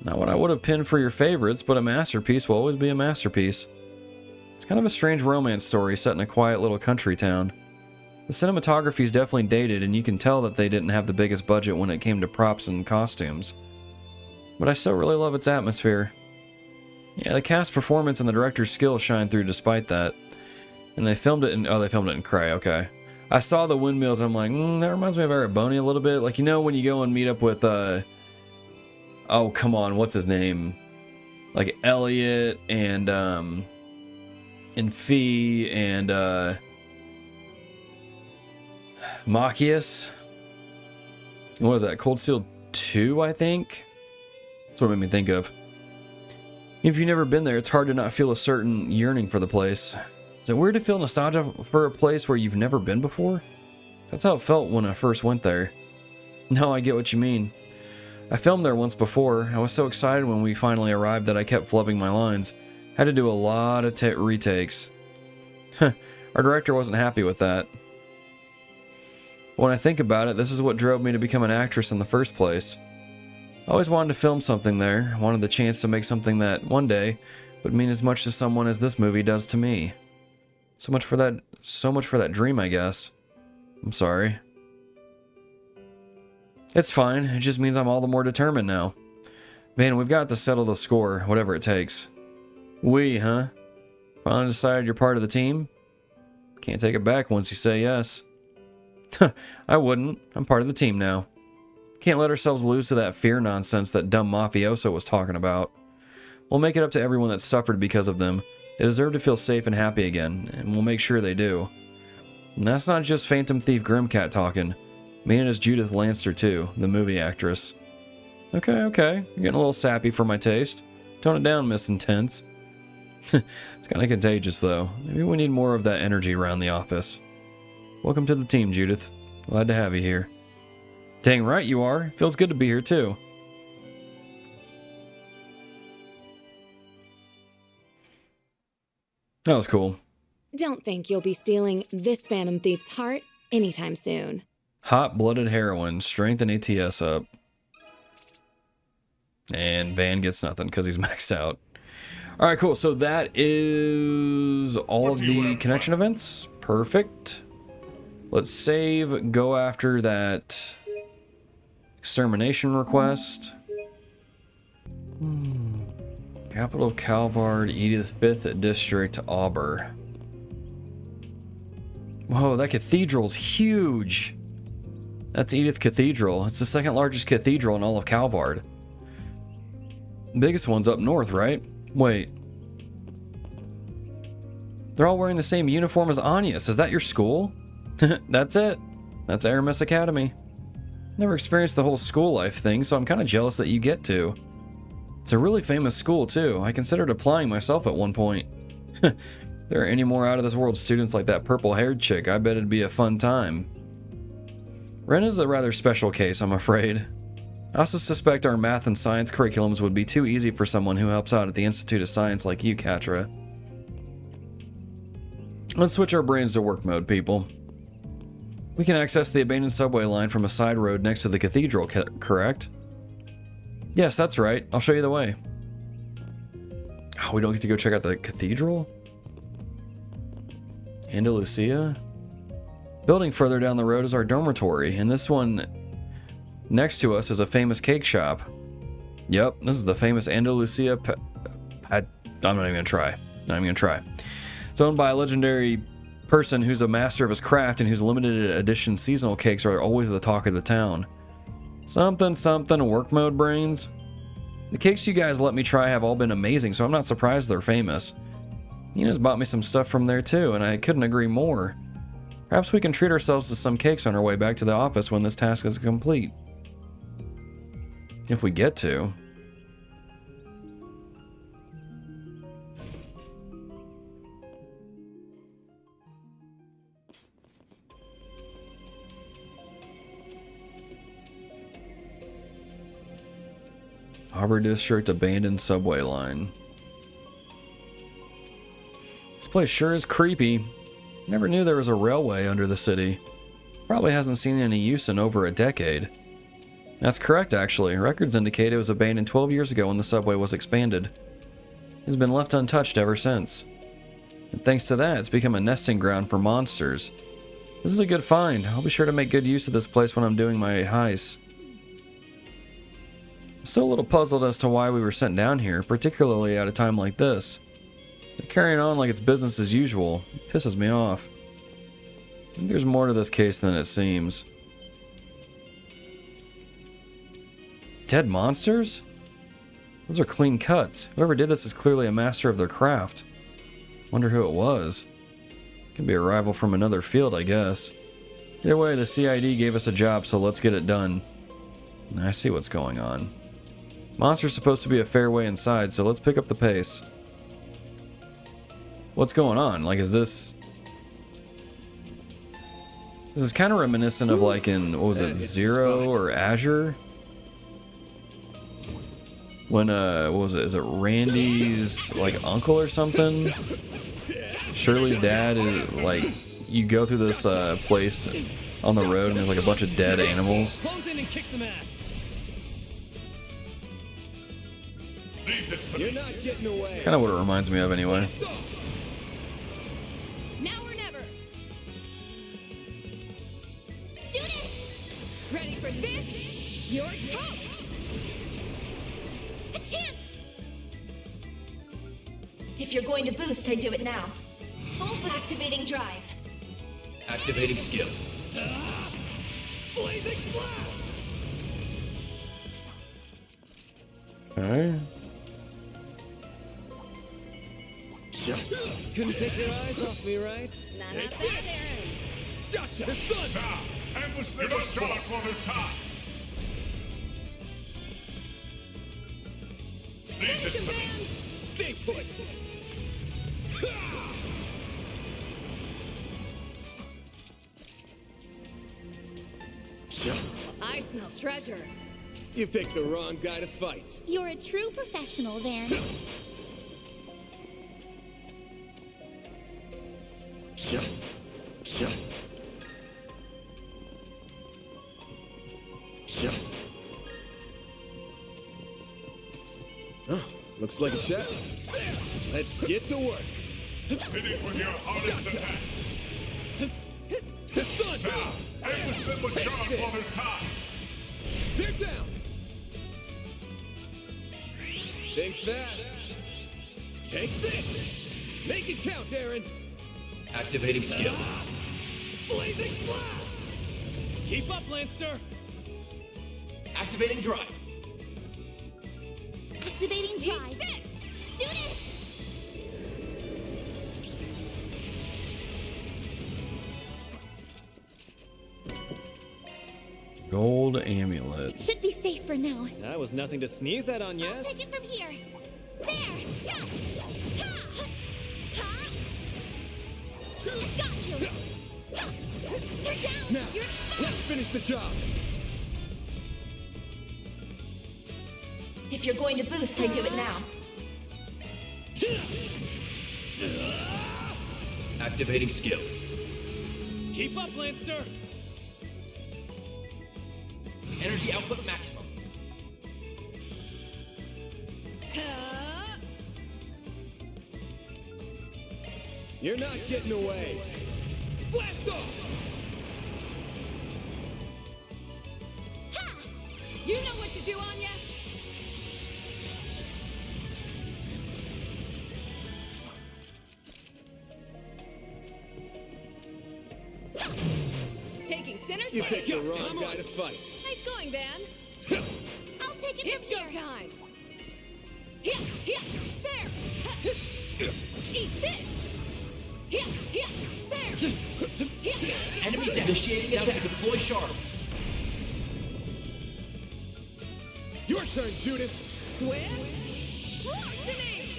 Not what I would have pinned for your favorites, but a masterpiece will always be a masterpiece. It's kind of a strange romance story set in a quiet little country town. The cinematography is definitely dated, and you can tell that they didn't have the biggest budget when it came to props and costumes. But I still really love its atmosphere. Yeah, the cast performance and the director's skill shine through despite that. And they filmed it in... Oh, they filmed it in Creil, okay. I saw the windmills, and I'm like, that reminds me of Arabonia a little bit. Like, you know when you go and meet up with, oh, come on, what's his name? Like, Elliot, and Fee, and, Machias? What is that? Cold Steel 2, I think? That's what it made me think of. If you've never been there, it's hard to not feel a certain yearning for the place. Is it weird to feel nostalgia for a place where you've never been before? That's how it felt when I first went there. No, I get what you mean. I filmed there once before. I was so excited when we finally arrived that I kept flubbing my lines. Had to do a lot of retakes. Our director wasn't happy with that. When I think about it, this is what drove me to become an actress in the first place. I always wanted to film something there, wanted the chance to make something that, one day, would mean as much to someone as this movie does to me. So much for that dream, I guess. I'm sorry. It's fine, it just means I'm all the more determined now. Man, we've got to settle the score, whatever it takes. We, huh? Finally decided you're part of the team? Can't take it back once you say yes. I wouldn't. I'm part of the team now. Can't let ourselves lose to that fear nonsense that dumb mafioso was talking about. We'll make it up to everyone that suffered because of them. They deserve to feel safe and happy again, and we'll make sure they do. And that's not just Phantom Thief Grimcat talking. Meaning as Judith Lancer too, the movie actress. Okay, you're getting a little sappy for my taste. Tone it down, Miss Intense. It's kind of contagious though. Maybe we need more of that energy around the office. Welcome to the team, Judith. Glad to have you here. Dang right you are. Feels good to be here too. That was cool. Don't think you'll be stealing this Phantom Thief's heart anytime soon. Hot-blooded heroin. Strengthen ATS up. And Van gets nothing because he's maxed out. Alright, cool. So that is all of the connection events. Perfect. Let's save. Go after that extermination request. Capital of Calvard, Edith 5th District, Auber. Whoa, that cathedral's huge. That's Edith Cathedral. It's the second largest cathedral in all of Calvard. Biggest one's up north, right? Wait. They're all wearing the same uniform as Agnes. Is that your school? That's it. That's Hermes Academy. Never experienced the whole school life thing, so I'm kind of jealous that you get to. It's a really famous school, too. I considered applying myself at one point. If there are any more out-of-this-world students like that purple-haired chick, I bet it'd be a fun time. Ren is a rather special case, I'm afraid. I also suspect our math and science curriculums would be too easy for someone who helps out at the Institute of Science like you, Katra. Let's switch our brains to work mode, people. We can access the abandoned subway line from a side road next to the cathedral, correct? Yes, that's right. I'll show you the way. Oh, we don't get to go check out the cathedral? Andalusia? Building further down the road is our dormitory, and this one next to us is a famous cake shop. Yep, this is the famous Andalusia I'm not even gonna try. It's owned by a legendary person who's a master of his craft and whose limited edition seasonal cakes are always the talk of the town. Something work mode brains. The cakes you guys let me try have all been amazing, so I'm not surprised they're famous. Nina's bought me some stuff from there too, and I couldn't agree more. Perhaps we can treat ourselves to some cakes on our way back to the office when this task is complete. If we get to. Auber District abandoned subway line. This place sure is creepy. Never knew there was a railway under the city. Probably hasn't seen any use in over a decade. That's correct, actually. Records indicate it was abandoned 12 years ago when the subway was expanded. It's been left untouched ever since. And thanks to that, it's become a nesting ground for monsters. This is a good find. I'll be sure to make good use of this place when I'm doing my heist. I'm still a little puzzled as to why we were sent down here, particularly at a time like this. They're carrying on like it's business as usual. It pisses me off. I think there's more to this case than it seems. Dead monsters? Those are clean cuts. Whoever did this is clearly a master of their craft. Wonder who it was. Could be a rival from another field, I guess. Either way, the CID gave us a job, so let's get it done. I see what's going on. Monster's supposed to be a fair way inside, so let's pick up the pace. What's going on? Like, is this... This is kind of reminiscent of like in, what was it, Zero or Azure? when what was it? Is it Randy's like uncle or something? Shirley's dad is like, you go through this place on the road and there's like a bunch of dead animals. Close in and kick some ass. You're not getting away. It's kind of what it reminds me of anyway. Now or never. Judith! Ready for this? You're toast. A chance! If you're going to boost, I do it now. Full activating drive. Activating skill. Blazing blast! Okay. Couldn't take your eyes off me, right? Not that, Aaron. Gotcha! It's done! Now, ambush them with shots while there's time. Leave this to me. Stay put! I smell treasure. You picked the wrong guy to fight. You're a true professional, then. Oh, looks like a chest. Let's get to work. Hit it with your hardest attack. It's done! Now, ambush them with shots while there's time. They're down. Think fast. Take this. Make it count, Aaron. Activating skill. Blazing blast! Keep up, Lancer. Activating drive. Activating drive. Judith! Gold It amulet. should be safe for now. That was nothing to sneeze at on, yes? I'll take it from here. There! Yeah. Ha! Ha! I got you! Ha! You're down! Now, You're let's finish the job. If you're going to boost, I do it now. Activating skill. Keep up, Lancer. Energy output maximum. You're not getting away. Blast off! Ha! You know what to do, Anya. Taking center You stage. picked the wrong guy to fight. Nice going, Van. I'll take it It's from go here. time. Here, there. Eat this. Here, there. Here. Enemy initiating attack. Deploy shards. Your turn, Judith. Swift. Larceny.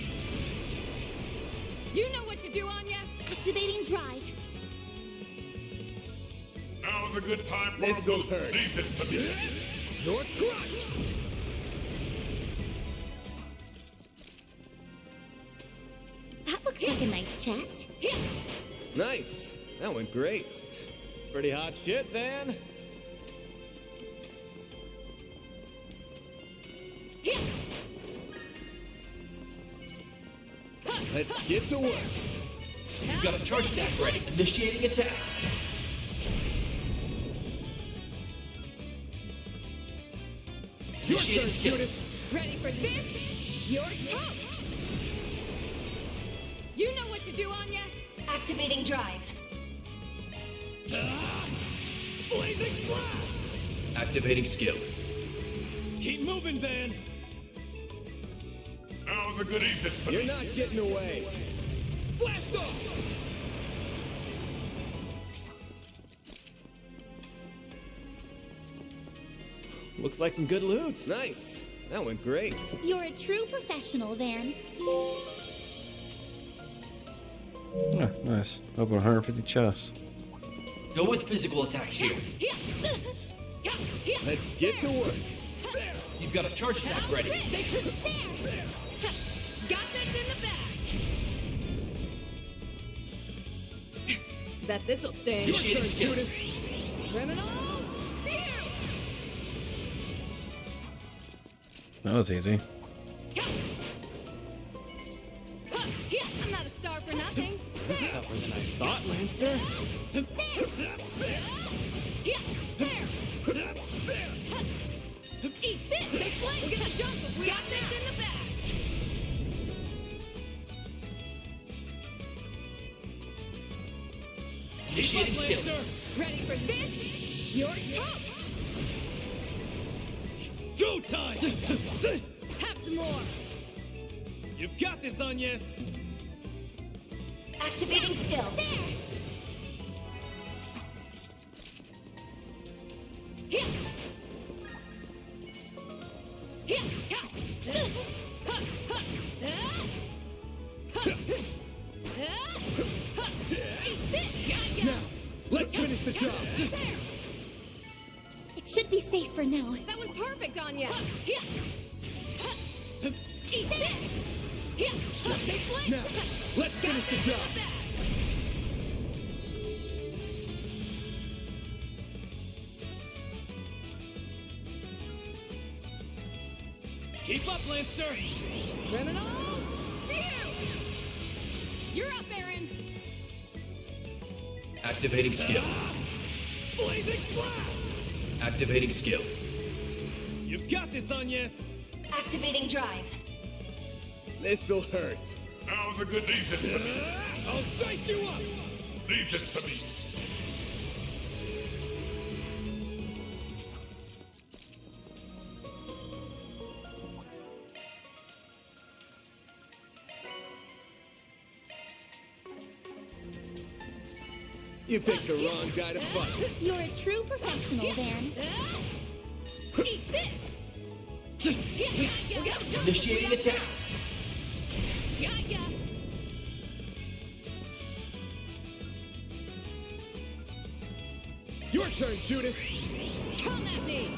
You know what to do, Anya. Activating drive. Now's a good time for This'll a boost. hurt. Leave this to me. You're crushed. That looks like a nice chest. Nice. That went great. Pretty hot shit, Van. Let's get to work. You've got a charge attack ready. Initiating attack. Your Initiating turn, skill. Judith. Ready for this? You're toast. You know what to do, Anya. Activating drive. Blazing blast! Activating skill. Keep moving, Van. Now's a good eat this to You're me. not getting away. Blast off! Looks like some good loot. Nice. That went great. You're a true professional, Van. Yeah, nice. Open 150 chests. Go with physical attacks here. Let's get to work. You've got a charge attack ready. There! Got this in the bag! Bet this'll sting. Initiating skill. Criminal! That was easy. I'm not a star for nothing. Tougher than I thought, Lancer. Eat this! They flame! Get a jump! We got this in the bag! Initiating skill. Ready for this? You're toast! It's go time! Have some more! You've got this, Agnes! Activating skill. There! Here! Here! Now, let's finish the job. It should be safe for now. That was perfect, Anya. Eat this! Now, let's finish the job. Keep up, Lancer! Criminal! You're up, Aaron! Activating skill. Blazing blast! Activating skill. You've got this, Agnes! Activating drive. This'll hurt. Now's a good leave this to me. I'll dice you up! Leave this to me. You picked the wrong guy to fight. You're a true professional, Van. Eat this! Initiating attack. Got ya! Your turn, Judith. Come at me!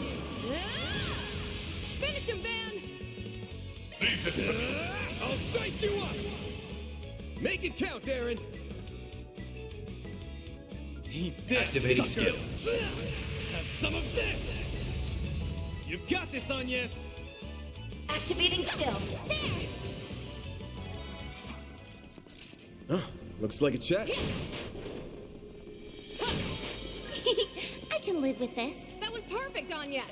Finish him, Van! Leave this to me. I'll dice you up. Make it count, Aaron. Eat this, Activating sucker. skill. Have some of this! You've got this, Agnes! Activating skill. Huh, looks like a chest. I can live with this. That was perfect, Anya!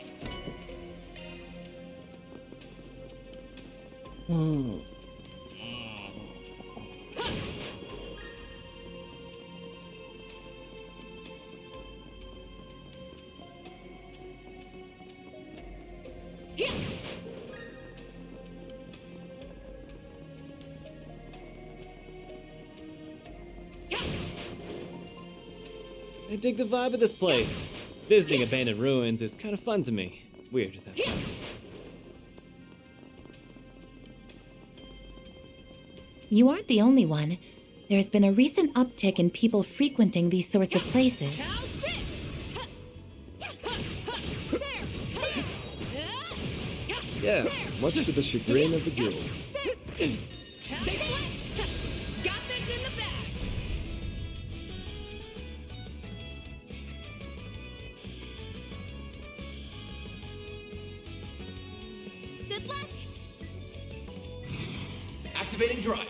I dig the vibe of this place. Visiting abandoned ruins is kind of fun to me. Weird as that sounds. You aren't the only one. There has been a recent uptick in people frequenting these sorts of places. Yeah, much to the chagrin of the guild. Got this in the bag! Good luck. Activating drive.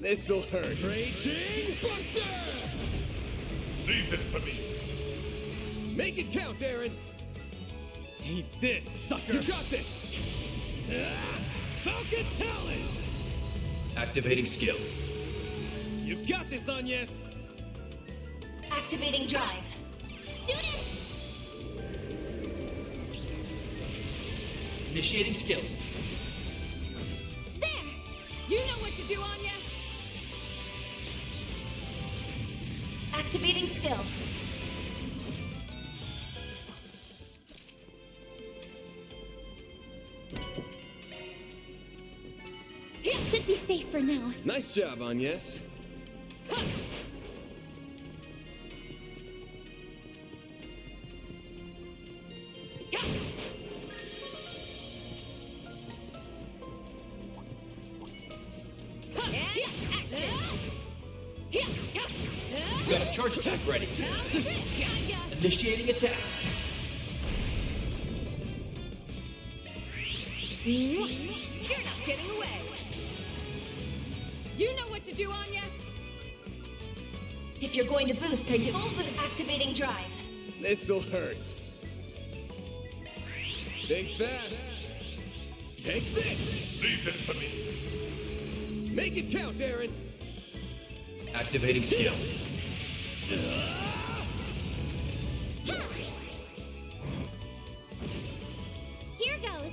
This'll hurt. Raging Buster! Leave this to me. Make it count, Aaron. Eat this, sucker! You got this. Falcon Talent! Activating skill. You've got this, Agnes! Activating drive. Judith! Initiating skill. There! You know what to do, Anya! Activating skill. It should be safe for now. Nice job, Agnes. You've got a charge attack ready. Initiating attack. You're not getting away. You know what to do, Anya. If you're going to boost, I do. Activating drive. This'll hurt. Think fast. Take this. Leave this to me. Make it count, Aaron. Activating skill. Here goes.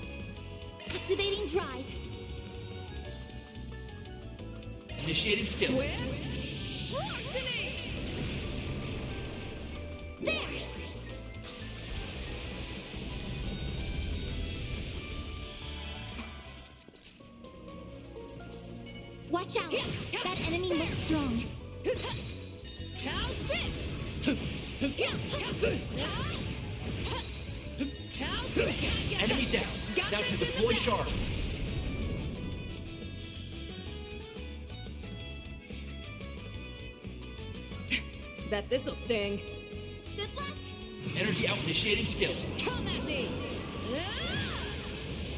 Activating drive. Initiating skill. There. Watch out. That enemy looks strong. Enemy down. Now to deploy shards. Bet this'll sting. Good luck. Energy out. Initiating skill. Come at me.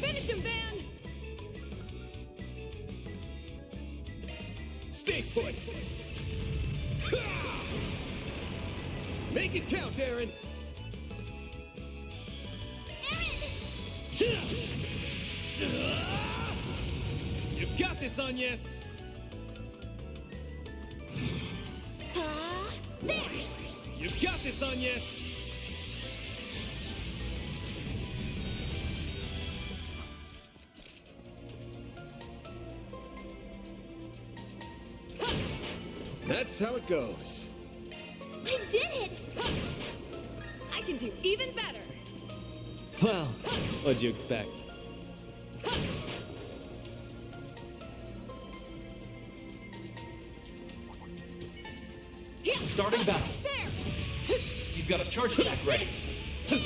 Finish him, Van. Stay put. Make it count, Aaron. You've got this, Anya. There. You've got this, Anya. That's how it goes. I did it. I can do even better. Well, what'd you expect? Starting battle. You've got a charge attack ready. They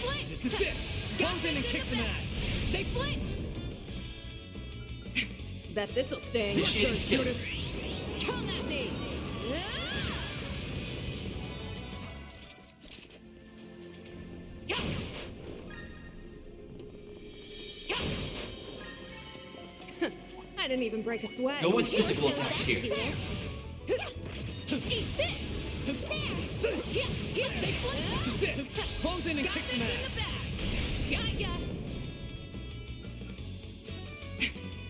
flinched. This is it. Comes in and kicks him ass. They flinched. Bet this'll sting. Initiating skill. Come at me. I didn't even break a sweat. Go with physical attacks here. Eat this. There. They flinched. This is it. Comes in and kicks him ass. Got ya.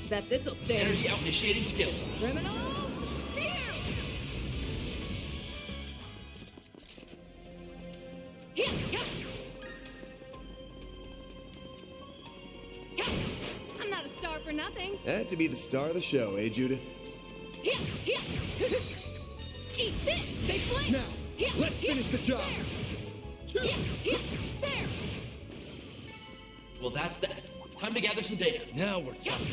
Bet this'll sting. Energy out. Initiating skill. Criminal. I'm not a star for nothing. Had to be the star of the show, eh, Judith? Eat this. They flinched. Now, let's finish the job. There. Well, that's that. Time to gather some data. Now we're talking.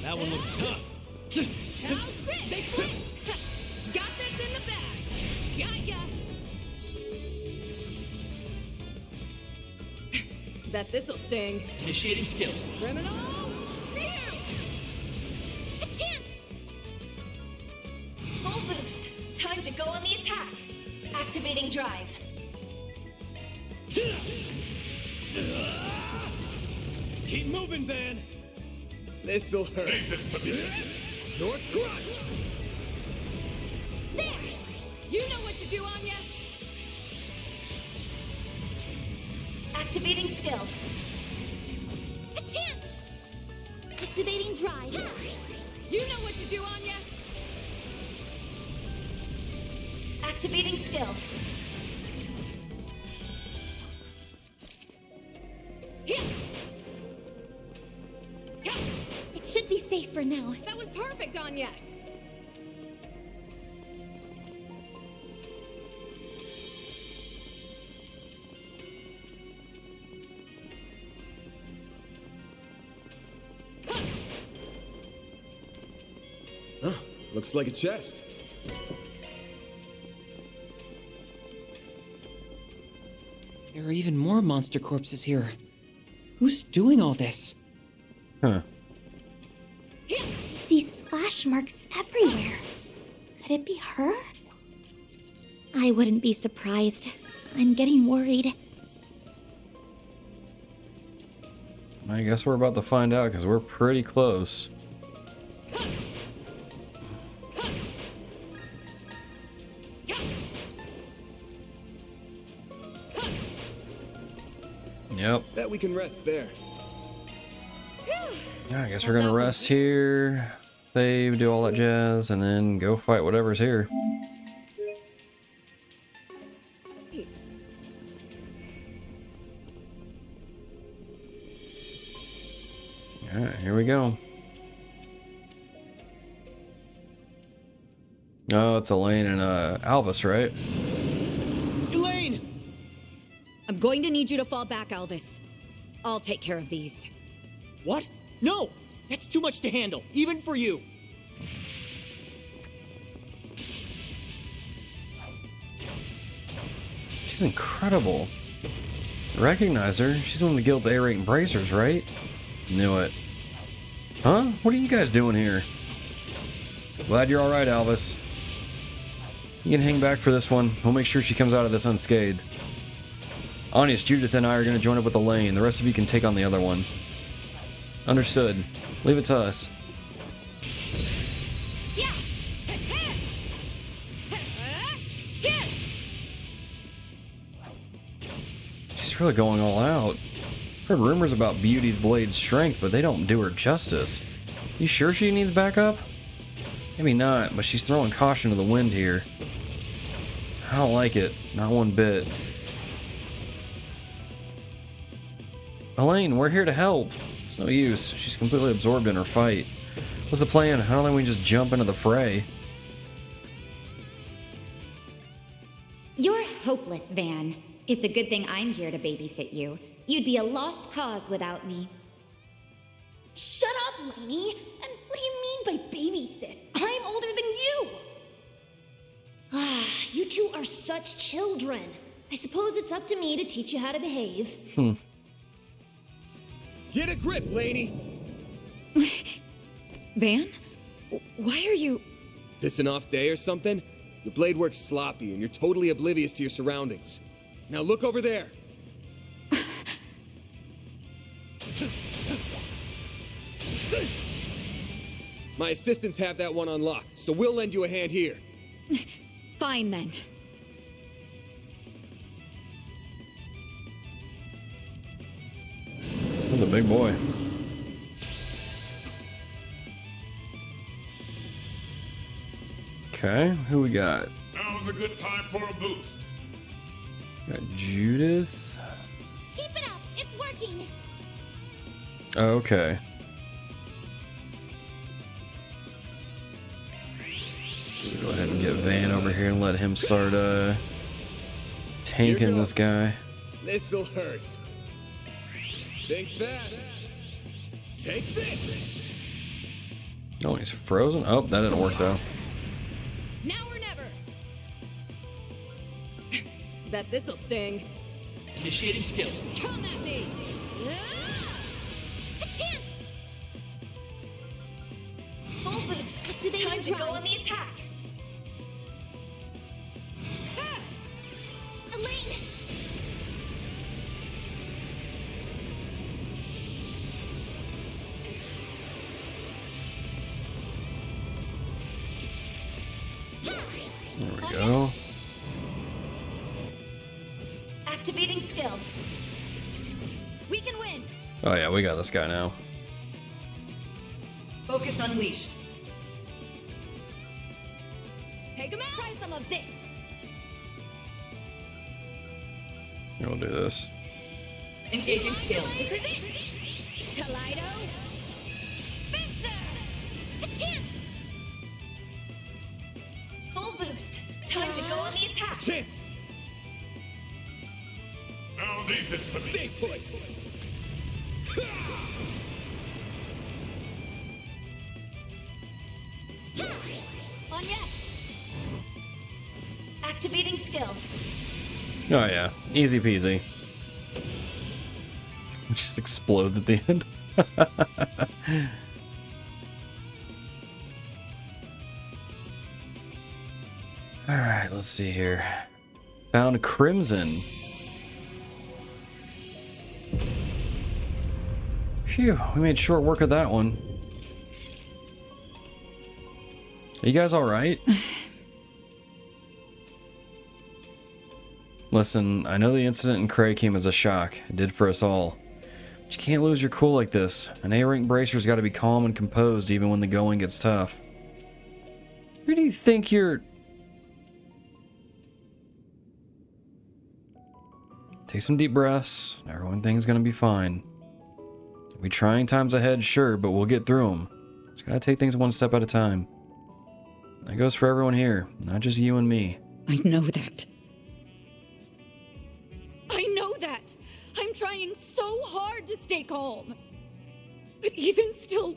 That one looks tough. They flinched. Got this in the bag. Got ya. Bet this'll sting. Initiating skill. Criminal. A chance. Full boost. Time to go on the attack. Activating drive. Keep moving, Van. This'll hurt. Leave this to me. You're crushed. There. You know what to do, Anya. Activating skill. A chance. Activating drive. You know what to do, Anya. Activating skill. It should be safe for now. That was perfect, Anya. Huh, looks like a chest. There are even more monster corpses here. Who's doing all this? Huh. I see slash marks everywhere. Could it be her? I wouldn't be surprised. I'm getting worried. I guess we're about to find out because we're pretty close. Yep. Bet we can rest there. I guess we're gonna rest here, save, do all that jazz, and then go fight whatever's here. Alright, here we go. Oh, it's Elaine and Albus, right? Elaine! I'm going to need you to fall back, Alvis. I'll take care of these. What? No! That's too much to handle, even for you. She's incredible. Recognize her? She's one of the guild's A-rate embracers, right? Knew it. Huh? What are you guys doing here? Glad you're alright, Albus. You can hang back for this one. We'll make sure she comes out of this unscathed. Honest, Judith and I are going to join up with Elaine. The rest of you can take on the other one. Understood. Leave it to us. She's really going all out. Heard rumors about Beauty's blade's strength, but they don't do her justice. You sure she needs backup? Maybe not, but she's throwing caution to the wind here. I don't like it. Not one bit. Elaine, we're here to help. It's no use. She's completely absorbed in her fight. What's the plan? How don't we just jump into the fray? You're hopeless, Van. It's a good thing I'm here to babysit you. You'd be a lost cause without me. Shut up, Lainey! And what do you mean by babysit? I'm older than you! Ah, you two are such children. I suppose it's up to me to teach you how to behave. Get a grip, Lainey! Van? Why are you... Is this an off day or something? Your blade works sloppy and you're totally oblivious to your surroundings. Now look over there! My assistants have that one unlocked, so we'll lend you a hand here. Fine, then. That's a big boy. Okay, who we got? Now's a good time for a boost. Got Judith. Keep it up! It's working! Okay. Go ahead and get Van over here and let him start tanking this guy. This'll hurt. Think fast. Take this. Oh, he's frozen. Oh, that didn't work though. Now or never! Bet this'll sting. Initiating skill. Come at me! A chance! Full boost! Activating Time to go on the attack! Elaine! There we go. Activating skill. We can win! Oh yeah, we got this guy now. Focus unleashed. Take him out! Try some of this! We'll do this. Engaging skill. This is it! Kaleido! Fencer! A chance! Full boost. Time to go on the attack. Chance! Now leave this to me. Stay put! On yes! Activating skill. Oh yeah, easy peasy. It just explodes at the end. Alright, let's see here. Found Crimson. Phew, we made short work of that one. Are you guys alright? Listen, I know the incident in Creil came as a shock. It did for us all. But you can't lose your cool like this. An A-rank bracer's gotta be calm and composed even when the going gets tough. Who do you think you're... Take some deep breaths. Everything's gonna be fine. There'll be trying times ahead, sure, but we'll get through them. Just gotta take things one step at a time. That goes for everyone here, not just you and me. I know that. I know that! I'm trying so hard to stay calm. But even still,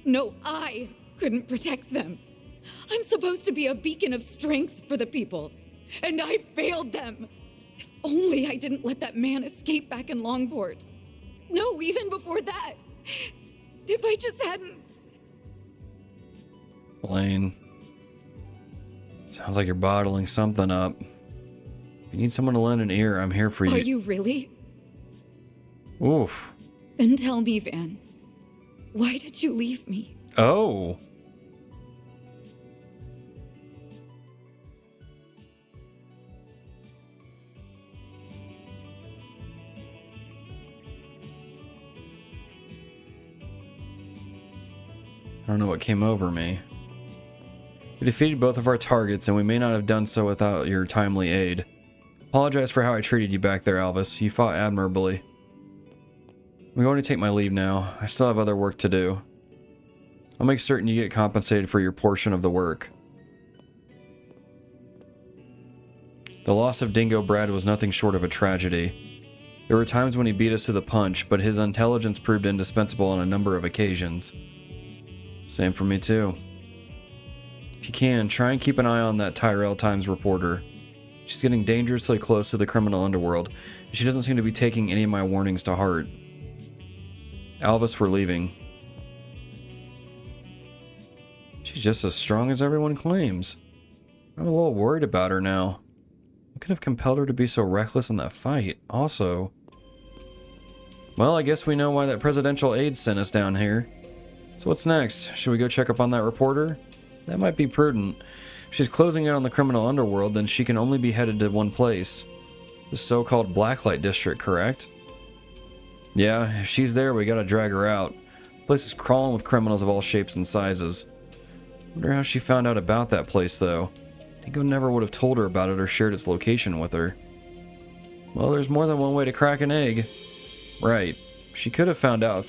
No, I couldn't protect them. I'm supposed to be a beacon of strength for the people, and I failed them. If only I didn't let that man escape back in Longport. No, even before that. If I just hadn't... Blaine. Sounds like you're bottling something up. If you need someone to lend an ear, I'm here for you. Are you really? Oof. Then tell me, Van. Why did you leave me? Oh. I don't know what came over me. We defeated both of our targets, and we may not have done so without your timely aid. Apologize for how I treated you back there, Alvis. You fought admirably. I'm going to take my leave now. I still have other work to do. I'll make certain you get compensated for your portion of the work. The loss of Dingo Brad was nothing short of a tragedy. There were times when he beat us to the punch, but his intelligence proved indispensable on a number of occasions. Same for me too. If you can, try and keep an eye on that Tyrell Times reporter. She's getting dangerously close to the criminal underworld, and she doesn't seem to be taking any of my warnings to heart. Alvis, we're leaving. She's just as strong as everyone claims. I'm a little worried about her now. What could have compelled her to be so reckless in that fight? Also... Well, I guess we know why that presidential aide sent us down here. So what's next? Should we go check up on that reporter? That might be prudent. If she's closing in on the criminal underworld, then she can only be headed to one place. The so-called Blacklight District, correct? Yeah, if she's there, we gotta drag her out. The place is crawling with criminals of all shapes and sizes. Wonder how she found out about that place, though. Dingo never would have told her about it or shared its location with her. Well, there's more than one way to crack an egg. Right. She could have found out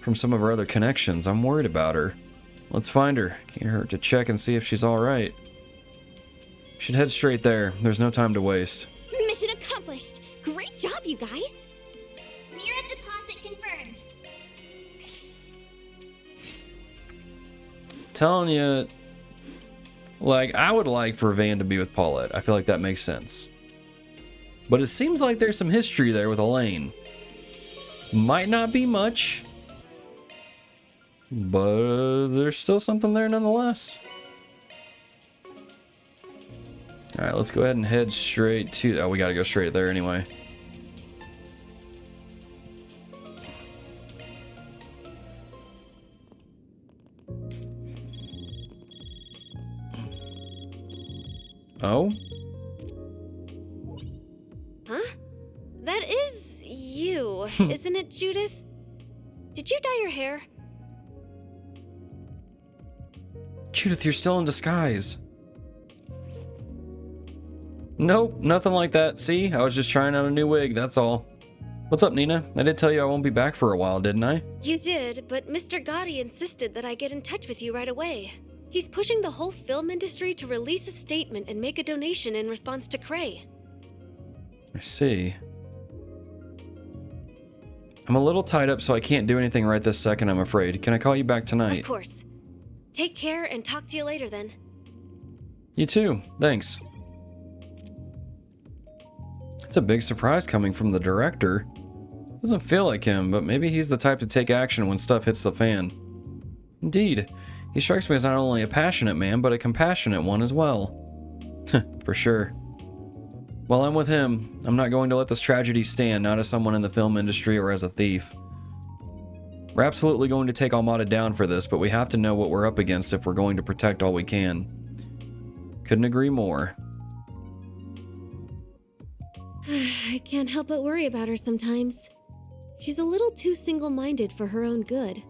from some of her other connections. I'm worried about her. Let's find her. Can't hurt to check and see if she's alright. Should head straight there. There's no time to waste. Mission accomplished. Great job, you guys. Mira deposit confirmed. Telling you, like, I would like for Van to be with Paulette. I feel like that makes sense. But it seems like there's some history there with Elaine. Might not be much, but there's still something there nonetheless. Alright, let's go ahead and head straight to... Oh, we gotta go straight there anyway. Oh? Huh? That is you, isn't it, Judith? Did you dye your hair? Judith, you're still in disguise. Nope, nothing like that. See, I was just trying out a new wig, that's all. What's up, Nina? I did tell you I won't be back for a while, didn't I? You did, but Mr. Gotti insisted that I get in touch with you right away. He's pushing the whole film industry to release a statement and make a donation in response to Creil. I see. I'm a little tied up, so I can't do anything right this second, I'm afraid. Can I call you back tonight? Of course. Take care and talk to you later then. You too. Thanks. It's a big surprise coming from the director. Doesn't feel like him, but maybe he's the type to take action when stuff hits the fan. Indeed, he strikes me as not only a passionate man, but a compassionate one as well. For sure. While I'm with him, I'm not going to let this tragedy stand, not as someone in the film industry or as a thief. We're absolutely going to take Almata down for this, but we have to know what we're up against if we're going to protect all we can. Couldn't agree more. I can't help but worry about her sometimes. She's a little too single-minded for her own good.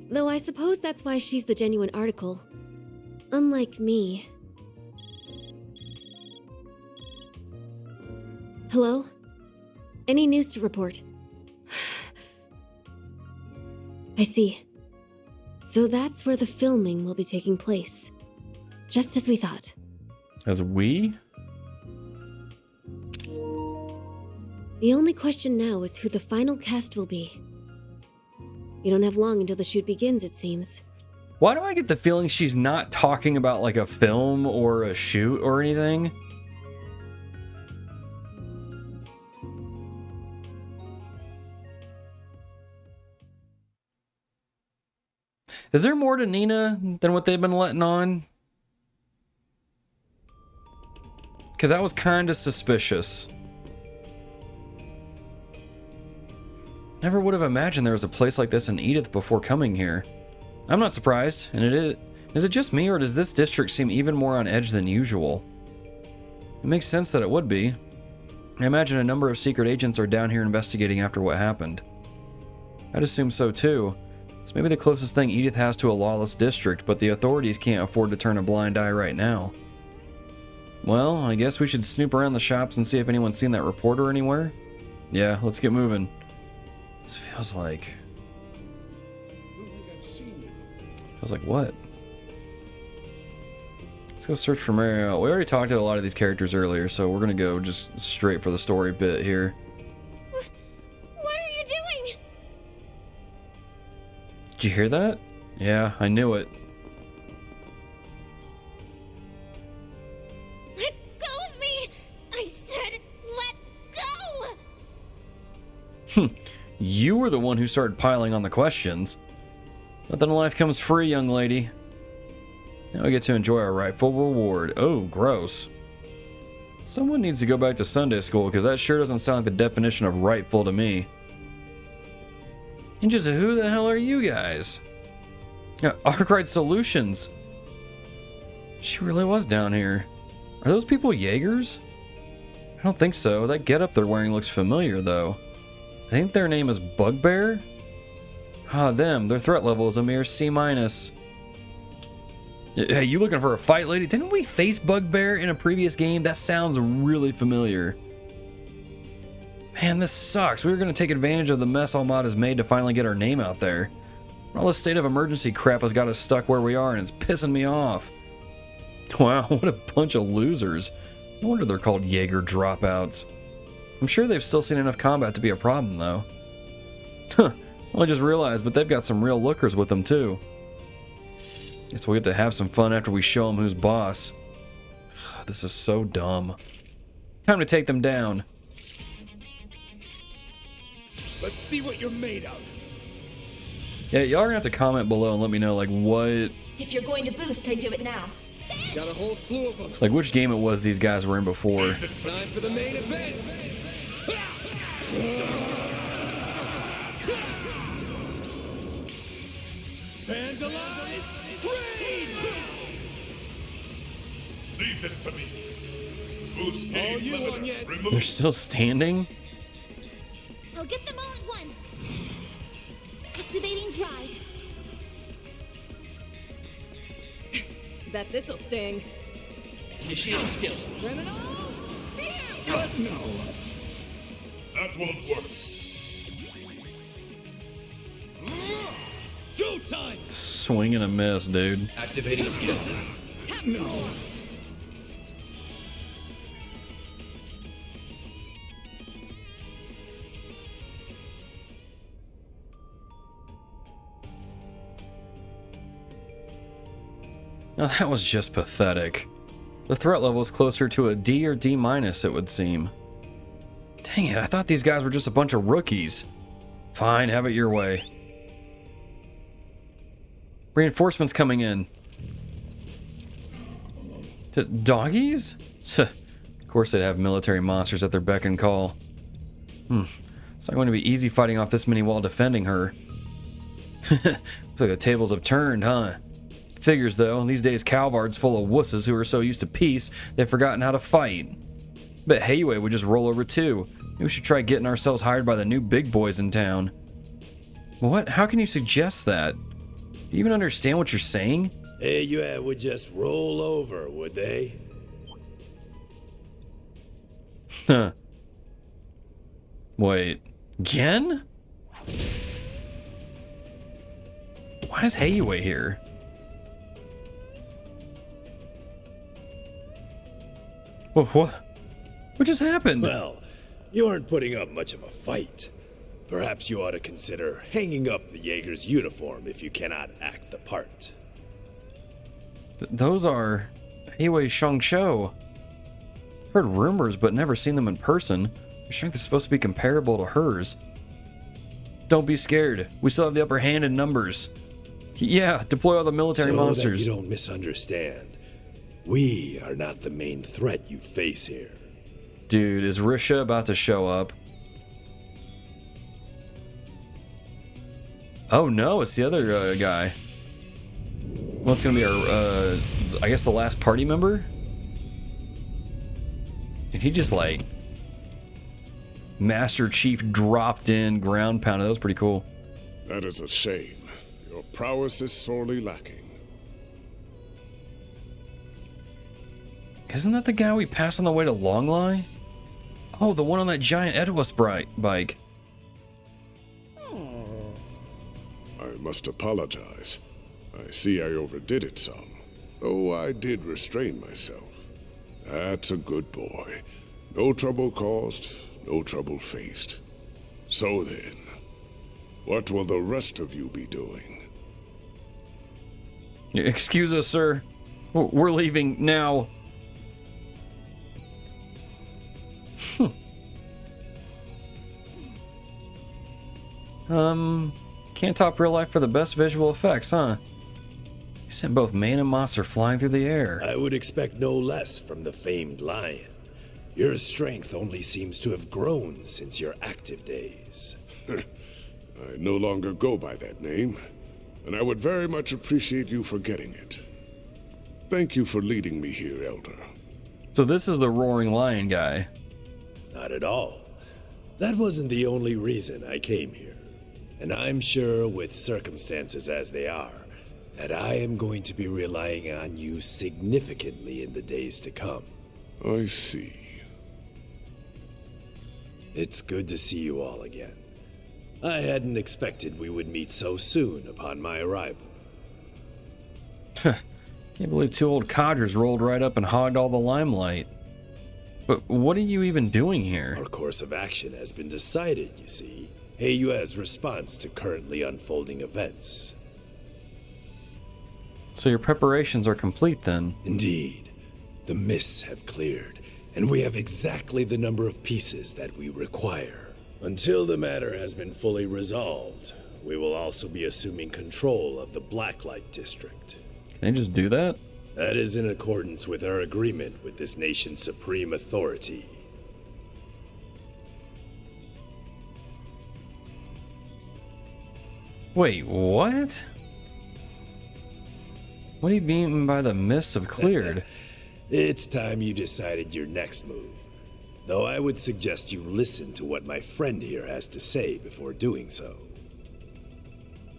Though I suppose that's why she's the genuine article. Unlike me. Hello? Any news to report? I see. So that's where the filming will be taking place. Just as we thought. As we? The only question now is who the final cast will be. You don't have long until the shoot begins, it seems. Why do I get the feeling she's not talking about like a film or a shoot or anything? Is there more to Nina than what they've been letting on? Because that was kind of suspicious. Never would have imagined there was a place like this in Edith before coming here. I'm not surprised, and is it just me, or does this district seem even more on edge than usual? It makes sense that it would be. I imagine a number of secret agents are down here investigating after what happened. I'd assume so too. It's maybe the closest thing Edith has to a lawless district, but the authorities can't afford to turn a blind eye right now. Well, I guess we should snoop around the shops and see if anyone's seen that reporter anywhere. Yeah, let's get moving. This feels like what? Let's go search for Mario. We already talked to a lot of these characters earlier, so we're gonna go just straight for the story bit here. What are you doing? Did you hear that? Yeah, I knew it. Let go of me! I said let go! You were the one who started piling on the questions. Nothing in life comes free, young lady. Now we get to enjoy our rightful reward. Oh, gross. Someone needs to go back to Sunday school, because that sure doesn't sound like the definition of rightful to me. And just who the hell are you guys? Arkride Solutions. She really was down here. Are those people Jaegers? I don't think so. That getup they're wearing looks familiar, though. I think their name is Bugbear? Ah, them. Their threat level is a mere C-. Hey, you looking for a fight, lady? Didn't we face Bugbear in a previous game? That sounds really familiar. Man, this sucks. We were going to take advantage of the mess Almata's made to finally get our name out there. All this state of emergency crap has got us stuck where we are, and it's pissing me off. Wow, what a bunch of losers. No wonder they're called Jaeger dropouts. I'm sure they've still seen enough combat to be a problem, though. Huh, well, I just realized, but they've got some real lookers with them, too. Guess we'll get to have some fun after we show them who's boss. This is so dumb. Time to take them down. Let's see what you're made of. Yeah, y'all are gonna have to comment below and let me know, like, what... If you're going to boost, I do it now. Got a whole slew of them. Like, which game it was these guys were in before. It's time for the main event. Vandalize! Raid! Leave this to me. Boost All gauge you limiter on, yes. removed. They're still standing? I'll get them all at once. Activating drive. Bet this'll sting. Initiating skill. Criminal! No. That won't work. Go time! Swing and a miss, dude. Activating skill. No. Now that was just pathetic. The threat level is closer to a D or D-, it would seem. Dang it, I thought these guys were just a bunch of rookies. Fine, have it your way. Reinforcements coming in. Doggies? Of course they'd have military monsters at their beck and call. It's not going to be easy fighting off this many while defending her. Looks like the tables have turned, huh? Figures, though. These days, Calvard's full of wusses who are so used to peace, they've forgotten how to fight. Bet Hayway would just roll over, too. Maybe we should try getting ourselves hired by the new big boys in town. What? How can you suggest that? Do you even understand what you're saying? Hey, would just roll over, would they? Huh. Wait. Again? Why is Hayway here? What just happened? Well, you aren't putting up much of a fight. Perhaps you ought to consider hanging up the Jaeger's uniform if you cannot act the part. Those are Hayway's Shang-Shou. I've heard rumors, but never seen them in person. Your strength is supposed to be comparable to hers. Don't be scared. We still have the upper hand in numbers. Yeah, deploy all the military monsters. That you don't misunderstand. We are not the main threat you face here. Dude, is Risha about to show up? Oh no, it's the other guy. Well, it's gonna be our, I guess the last party member? And he just like Master Chief dropped in, ground pounded. That was pretty cool. That is a shame. Your prowess is sorely lacking. Isn't that the guy we passed on the way to Longlie? Oh, the one on that giant Edwis bike. I must apologize. I see I overdid it some, though I did restrain myself. That's a good boy. No trouble caused, no trouble faced. So then, what will the rest of you be doing? Excuse us, sir. We're leaving now. Can't top real life for the best visual effects, huh? You sent both man and monster flying through the air. I would expect no less from the famed lion. Your strength only seems to have grown since your active days. I no longer go by that name, and I would very much appreciate you forgetting it. Thank you for leading me here, Elder. So this is the roaring lion guy. Not at all. That wasn't the only reason I came here. And I'm sure, with circumstances as they are, that I am going to be relying on you significantly in the days to come. I see. It's good to see you all again. I hadn't expected we would meet so soon upon my arrival. Can't believe two old codgers rolled right up and hogged all the limelight. But what are you even doing here? Our course of action has been decided, you see. AU's response to currently unfolding events. So your preparations are complete then? Indeed. The mists have cleared, and we have exactly the number of pieces that we require. Until the matter has been fully resolved, we will also be assuming control of the Blacklight District. Can they just do that? That is in accordance with our agreement with this nation's supreme authority. Wait, what? What do you mean by the mists have cleared? It's time you decided your next move. Though I would suggest you listen to what my friend here has to say before doing so.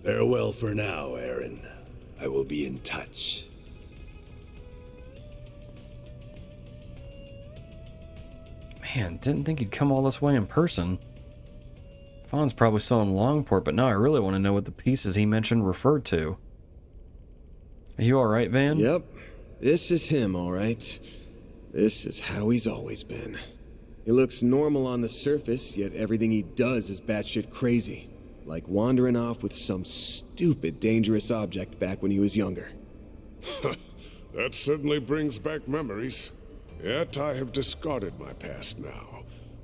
Farewell for now, Aaron. I will be in touch. Man, didn't think he'd come all this way in person. Fawn's probably still in Longport, but now I really want to know what the pieces he mentioned referred to. Are you alright, Van? Yep. This is him, alright. This is how he's always been. He looks normal on the surface, yet everything he does is batshit crazy. Like wandering off with some stupid, dangerous object back when he was younger. That certainly brings back memories. Yet I have discarded my past now,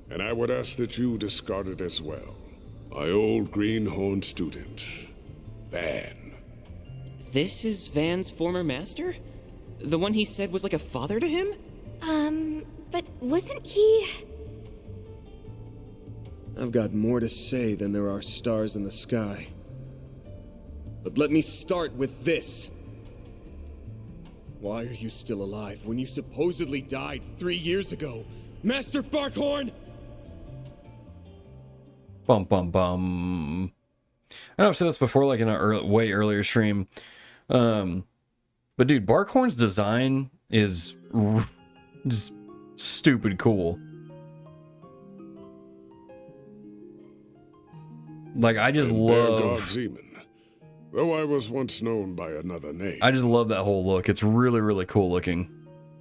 and I would ask that you discard it as well. My old greenhorn student, Van. This is Van's former master? The one he said was like a father to him? But wasn't he... I've got more to say than there are stars in the sky. But let me start with this. Why are you still alive when you supposedly died 3 years ago? Master Barkhorn! Bum bum bum. I know I've said this before, like in a way earlier stream. But dude, Barkhorn's design is just stupid cool. Like, I just love... Though I was once known by another name. I just love that whole look. It's really, really cool looking.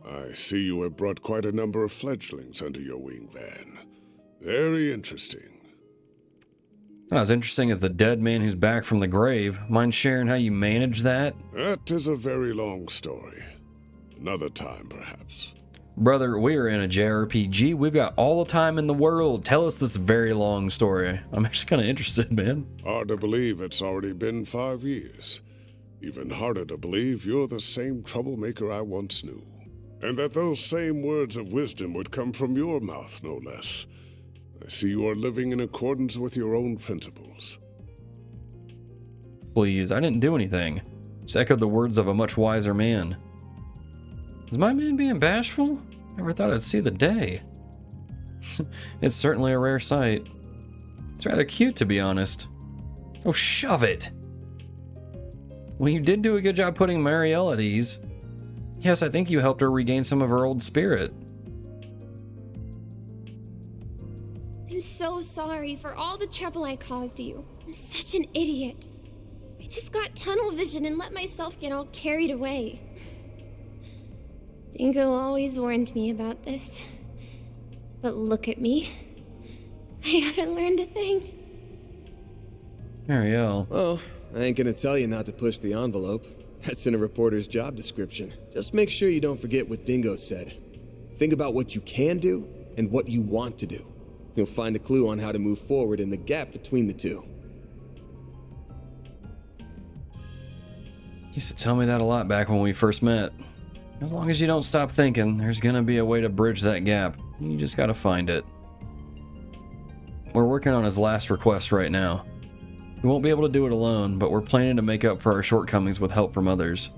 I see you have brought quite a number of fledglings under your wing, Van. Very interesting. Not as interesting as the dead man who's back from the grave. Mind sharing how you manage that? That is a very long story. Another time, perhaps. Brother, we are in a JRPG. We've got all the time in the world. Tell us this very long story. I'm actually kind of interested, man. Hard to believe it's already been 5 years. Even harder to believe you're the same troublemaker I once knew. And that those same words of wisdom would come from your mouth, no less. I see you are living in accordance with your own principles. Please, I didn't do anything. Just echoed the words of a much wiser man. Is my man being bashful? Never thought I'd see the day. It's certainly a rare sight. It's rather cute, to be honest. Oh, shove it! Well, you did do a good job putting Marielle at ease. Yes, I think you helped her regain some of her old spirit. I'm so sorry for all the trouble I caused you. I'm such an idiot. I just got tunnel vision and let myself get all carried away. Dingo always warned me about this. But look at me. I haven't learned a thing. Marielle. Oh, I ain't gonna tell you not to push the envelope. That's in a reporter's job description. Just make sure you don't forget what Dingo said. Think about what you can do and what you want to do. You'll find a clue on how to move forward in the gap between the two. You used to tell me that a lot back when we first met. As long as you don't stop thinking, there's gonna be a way to bridge that gap. You just gotta find it. We're working on his last request right now. We won't be able to do it alone, but we're planning to make up for our shortcomings with help from others.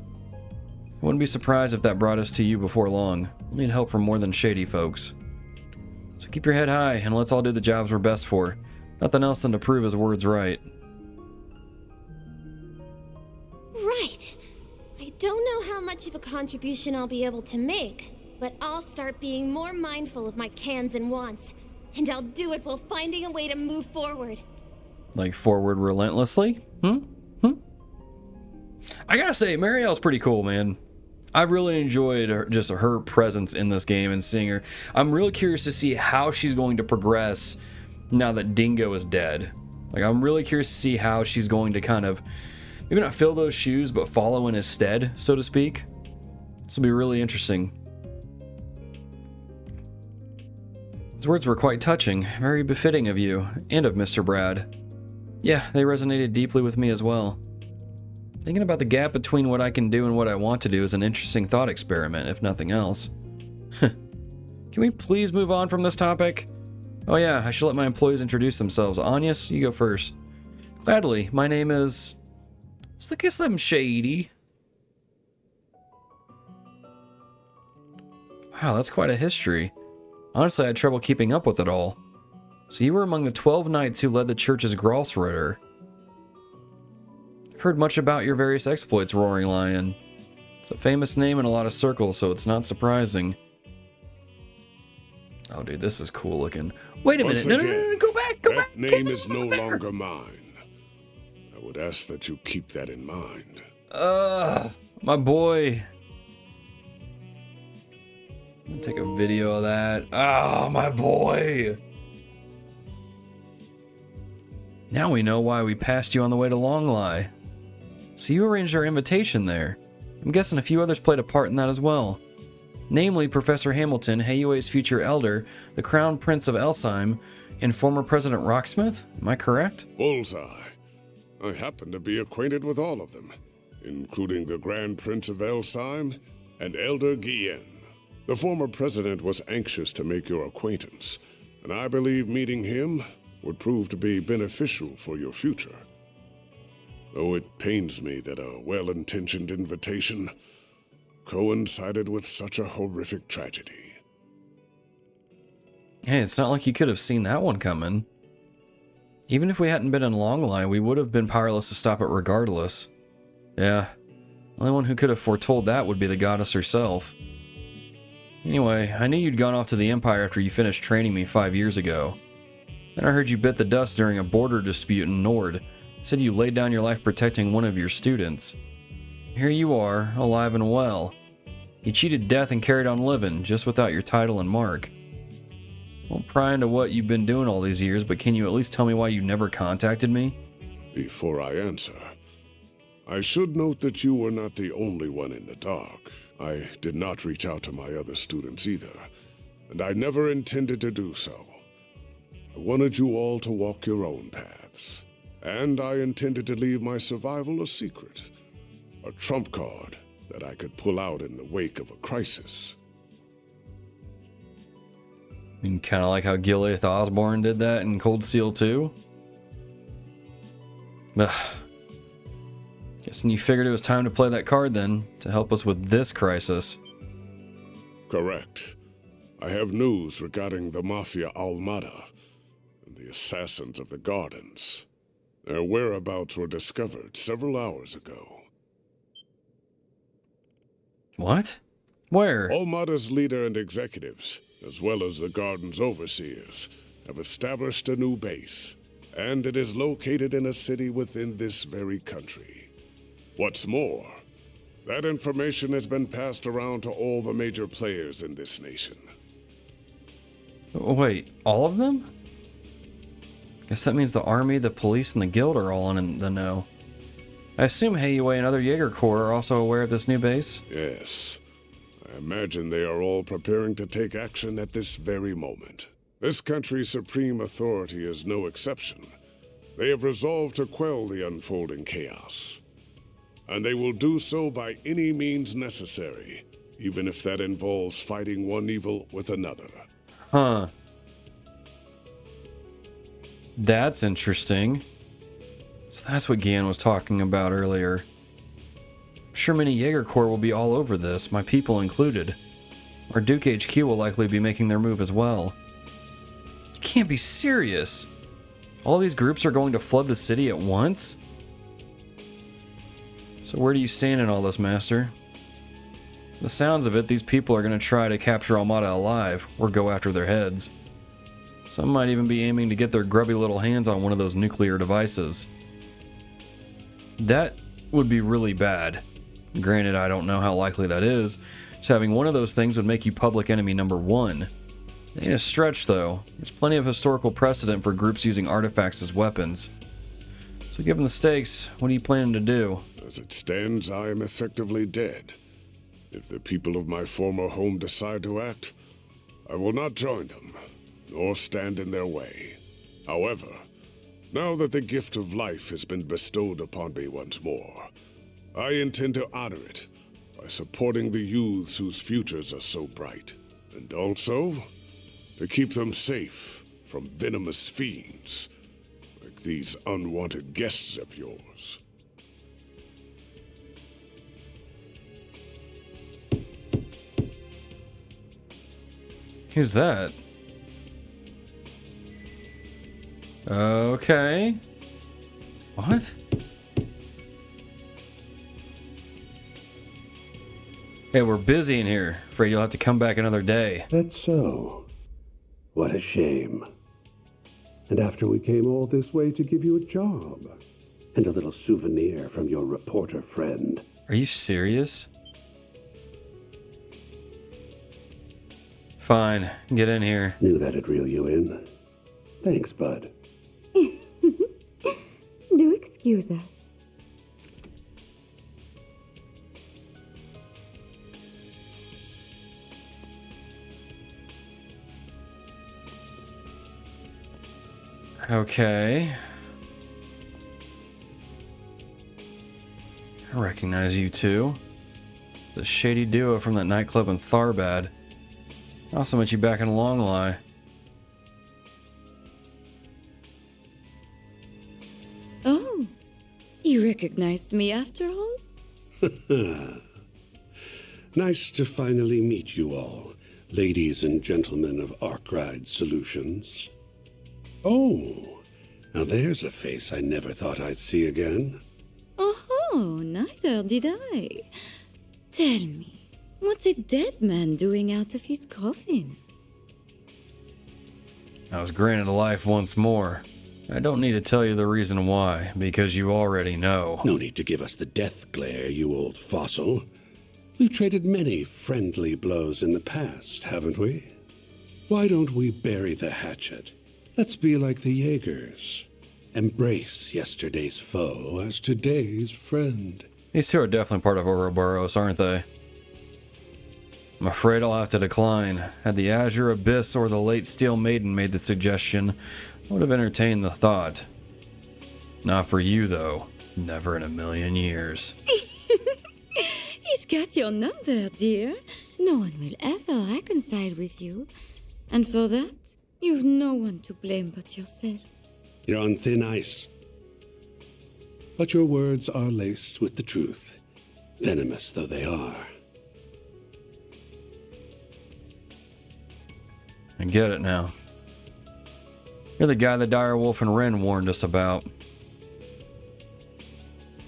I wouldn't be surprised if that brought us to you before long. We'll need help from more than shady folks. So keep your head high, and let's all do the jobs we're best for. Nothing else than to prove his words right. Right. I don't know how much of a contribution I'll be able to make, but I'll start being more mindful of my cans and wants, and I'll do it while finding a way to move forward. Like forward relentlessly? I gotta say, Marielle's pretty cool, man. I really enjoyed her presence in this game and seeing her. I'm really curious to see how she's going to progress now that Dingo is dead. Like, I'm really curious to see how she's going to kind of, maybe not fill those shoes, but follow in his stead, so to speak. This will be really interesting. His words were quite touching, very befitting of you, and of Mr. Brad. Yeah, they resonated deeply with me as well. Thinking about the gap between what I can do and what I want to do is an interesting thought experiment, if nothing else. Can we please move on from this topic? Oh yeah, I should let my employees introduce themselves. Anyas, you go first. Gladly, my name is... Slicky Slim Shady. Wow, that's quite a history. Honestly, I had trouble keeping up with it all. So you were among the 12 knights who led the church's Gralsritter. I've heard much about your various exploits, Roaring Lion. It's a famous name in a lot of circles, so it's not surprising. Oh, dude, this is cool looking. Wait a minute. No, go back, go back. That name is no longer mine. I would ask that you keep that in mind. My boy. I'm gonna take a video of that. Oh, my boy. Now we know why we passed you on the way to Longlie. So you arranged our invitation there. I'm guessing a few others played a part in that as well. Namely, Professor Hamilton, Hayue's future elder, the Crown Prince of Elsheim, and former President Rocksmith? Am I correct? Bullseye. I happen to be acquainted with all of them, including the Grand Prince of Elsheim and Elder Guillen. The former president was anxious to make your acquaintance, and I believe meeting him would prove to be beneficial for your future. Though it pains me that a well-intentioned invitation coincided with such a horrific tragedy. Hey, it's not like you could have seen that one coming. Even if we hadn't been in Longline, we would have been powerless to stop it regardless. Yeah, the only one who could have foretold that would be the goddess herself. Anyway, I knew you'd gone off to the Empire after you finished training me 5 years ago. Then I heard you bit the dust during a border dispute in Nord. Said you laid down your life protecting one of your students. Here you are, alive and well. You cheated death and carried on living, just without your title and mark. Won't pry into what you've been doing all these years, but can you at least tell me why you never contacted me? Before I answer, I should note that you were not the only one in the dark. I did not reach out to my other students either, and I never intended to do so. I wanted you all to walk your own paths, and I intended to leave my survival a secret, a trump card that I could pull out in the wake of a crisis. I mean, kind of like how Gileath Osborne did that in Cold Steel 2? Ugh. Guessing you figured it was time to play that card then, to help us with this crisis. Correct. I have news regarding the Mafia Almata and the assassins of the Gardens. Their whereabouts were discovered several hours ago. What? Where? Almata's leader and executives, as well as the Garden's overseers, have established a new base, and it is located in a city within this very country. What's more, that information has been passed around to all the major players in this nation. Wait, all of them? Guess that means the army, the police, and the guild are all in the know. I assume Heiwei and other Jaeger Corps are also aware of this new base? Yes. I imagine they are all preparing to take action at this very moment. This country's supreme authority is no exception. They have resolved to quell the unfolding chaos. And they will do so by any means necessary, even if that involves fighting one evil with another. Huh. That's interesting. So that's what Gian was talking about earlier. I'm sure many Jaeger Corps will be all over this, my people included. Our Duke HQ will likely be making their move as well. You can't be serious. All these groups are going to flood the city at once? So where do you stand in all this, Master? The sounds of it, these people are going to try to capture Almata alive, or go after their heads. Some might even be aiming to get their grubby little hands on one of those nuclear devices. That would be really bad. Granted, I don't know how likely that is. Just having one of those things would make you public enemy number 1. It ain't a stretch, though. There's plenty of historical precedent for groups using artifacts as weapons. So given the stakes, what are you planning to do? As it stands, I am effectively dead. If the people of my former home decide to act, I will not join them, nor stand in their way. However, now that the gift of life has been bestowed upon me once more, I intend to honor it by supporting the youths whose futures are so bright, and also to keep them safe from venomous fiends, like these unwanted guests of yours. Who's that? Okay. What? Hey, we're busy in here. Afraid you'll have to come back another day. That's so. What a shame. And after we came all this way to give you a job. And a little souvenir from your reporter friend. Are you serious? Fine, get in here. Knew that'd reel you in. Thanks, bud. Do excuse us. Okay. I recognize you two. The shady duo from that nightclub in Tharbad. I also met you back in Longlie. Oh, you recognized me after all? Nice to finally meet you all, ladies and gentlemen of Arkride Solutions. Oh, now there's a face I never thought I'd see again. Oh, neither did I. Tell me, what's a dead man doing out of his coffin? I was granted life once more. I don't need to tell you the reason why, because you already know. No need to give us the death glare, you old fossil. We've traded many friendly blows in the past, haven't we? Why don't we bury the hatchet? Let's be like the Jaegers. Embrace yesterday's foe as today's friend. These two are definitely part of Ouroboros, aren't they? I'm afraid I'll have to decline. Had the Azure Abyss or the late Steel Maiden made the suggestion, I would have entertained the thought. Not for you, though. Never in a million years. He's got your number, dear. No one will ever reconcile with you. And for that, you've no one to blame but yourself. You're on thin ice. But your words are laced with the truth, venomous though they are. I get it now. You're the guy the Direwolf and Wren warned us about.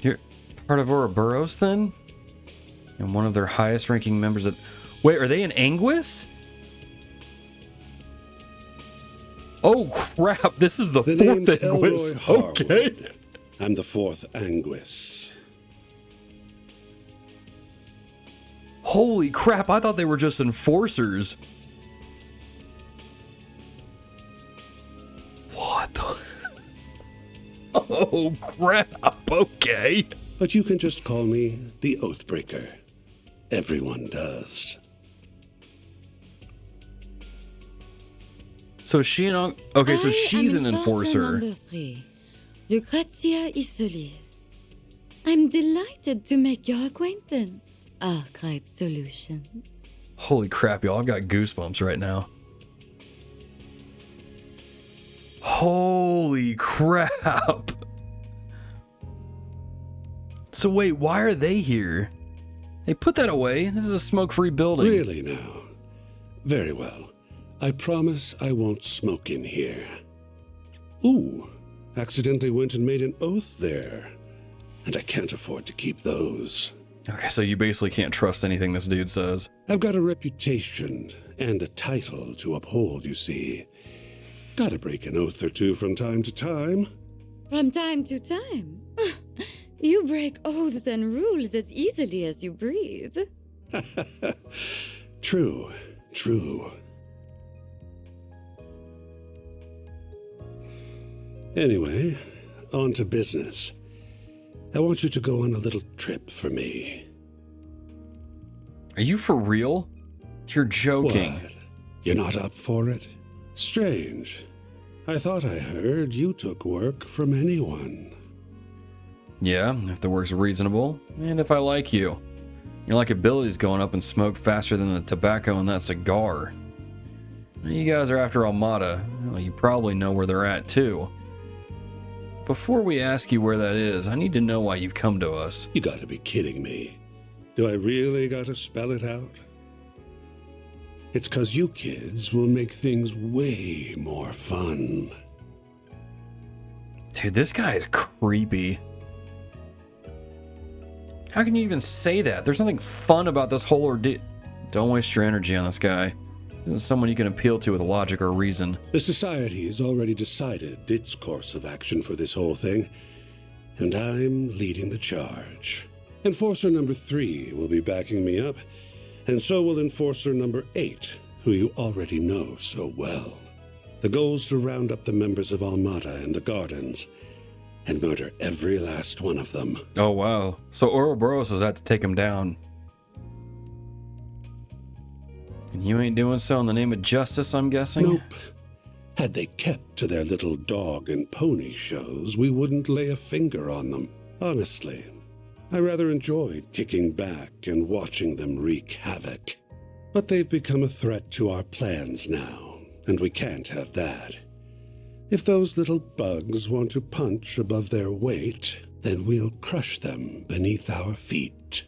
You're part of Ouroboros, then? And one of their highest ranking members of... Wait, are they in Anguis? Oh crap, this is the fourth Anguis. Okay. I'm the fourth Anguis. Holy crap, I thought they were just enforcers. What the... Oh crap, okay. But you can just call me the Oathbreaker. Everyone does. So is she an... Okay, so she's an enforcer. enforcer. Number 3, Lucrezia Isolir. I'm delighted to make your acquaintance, Arkride Solutions. Holy crap, y'all, I've got goosebumps right now. Holy crap. So wait, why are they here? They put that away. This is a smoke-free building. Really now? Very well. I promise I won't smoke in here. Ooh, accidentally went and made an oath there. And I can't afford to keep those. Okay, so you basically can't trust anything this dude says. I've got a reputation and a title to uphold, you see. Gotta break an oath or two from time to time. From time to time? You break oaths and rules as easily as you breathe. True, true. Anyway, on to business. I want you to go on a little trip for me. Are you for real? You're joking. What? You're not up for it? Strange. I thought I heard you took work from anyone. Yeah, if the work's reasonable, and if I like you. Your likability's going up in smoke faster than the tobacco in that cigar. You guys are after Almata. Well, you probably know where they're at, too. Before we ask you where that is, I need to know why you've come to us. You gotta be kidding me. Do I really gotta spell it out? It's 'cause you kids will make things way more fun. Dude, this guy is creepy. How can you even say that? There's nothing fun about this whole ordeal. Don't waste your energy on this guy. This is someone you can appeal to with logic or reason. The Society's already decided its course of action for this whole thing, and I'm leading the charge. Enforcer number 3 will be backing me up, and so will Enforcer number 8, who you already know so well. The goal's to round up the members of Almata and the Gardens, and murder every last one of them. Oh wow, so Ouroboros has had to take him down. And you ain't doing so in the name of justice, I'm guessing? Nope. Had they kept to their little dog and pony shows, we wouldn't lay a finger on them. Honestly, I rather enjoyed kicking back and watching them wreak havoc. But they've become a threat to our plans now, and we can't have that. If those little bugs want to punch above their weight, then we'll crush them beneath our feet.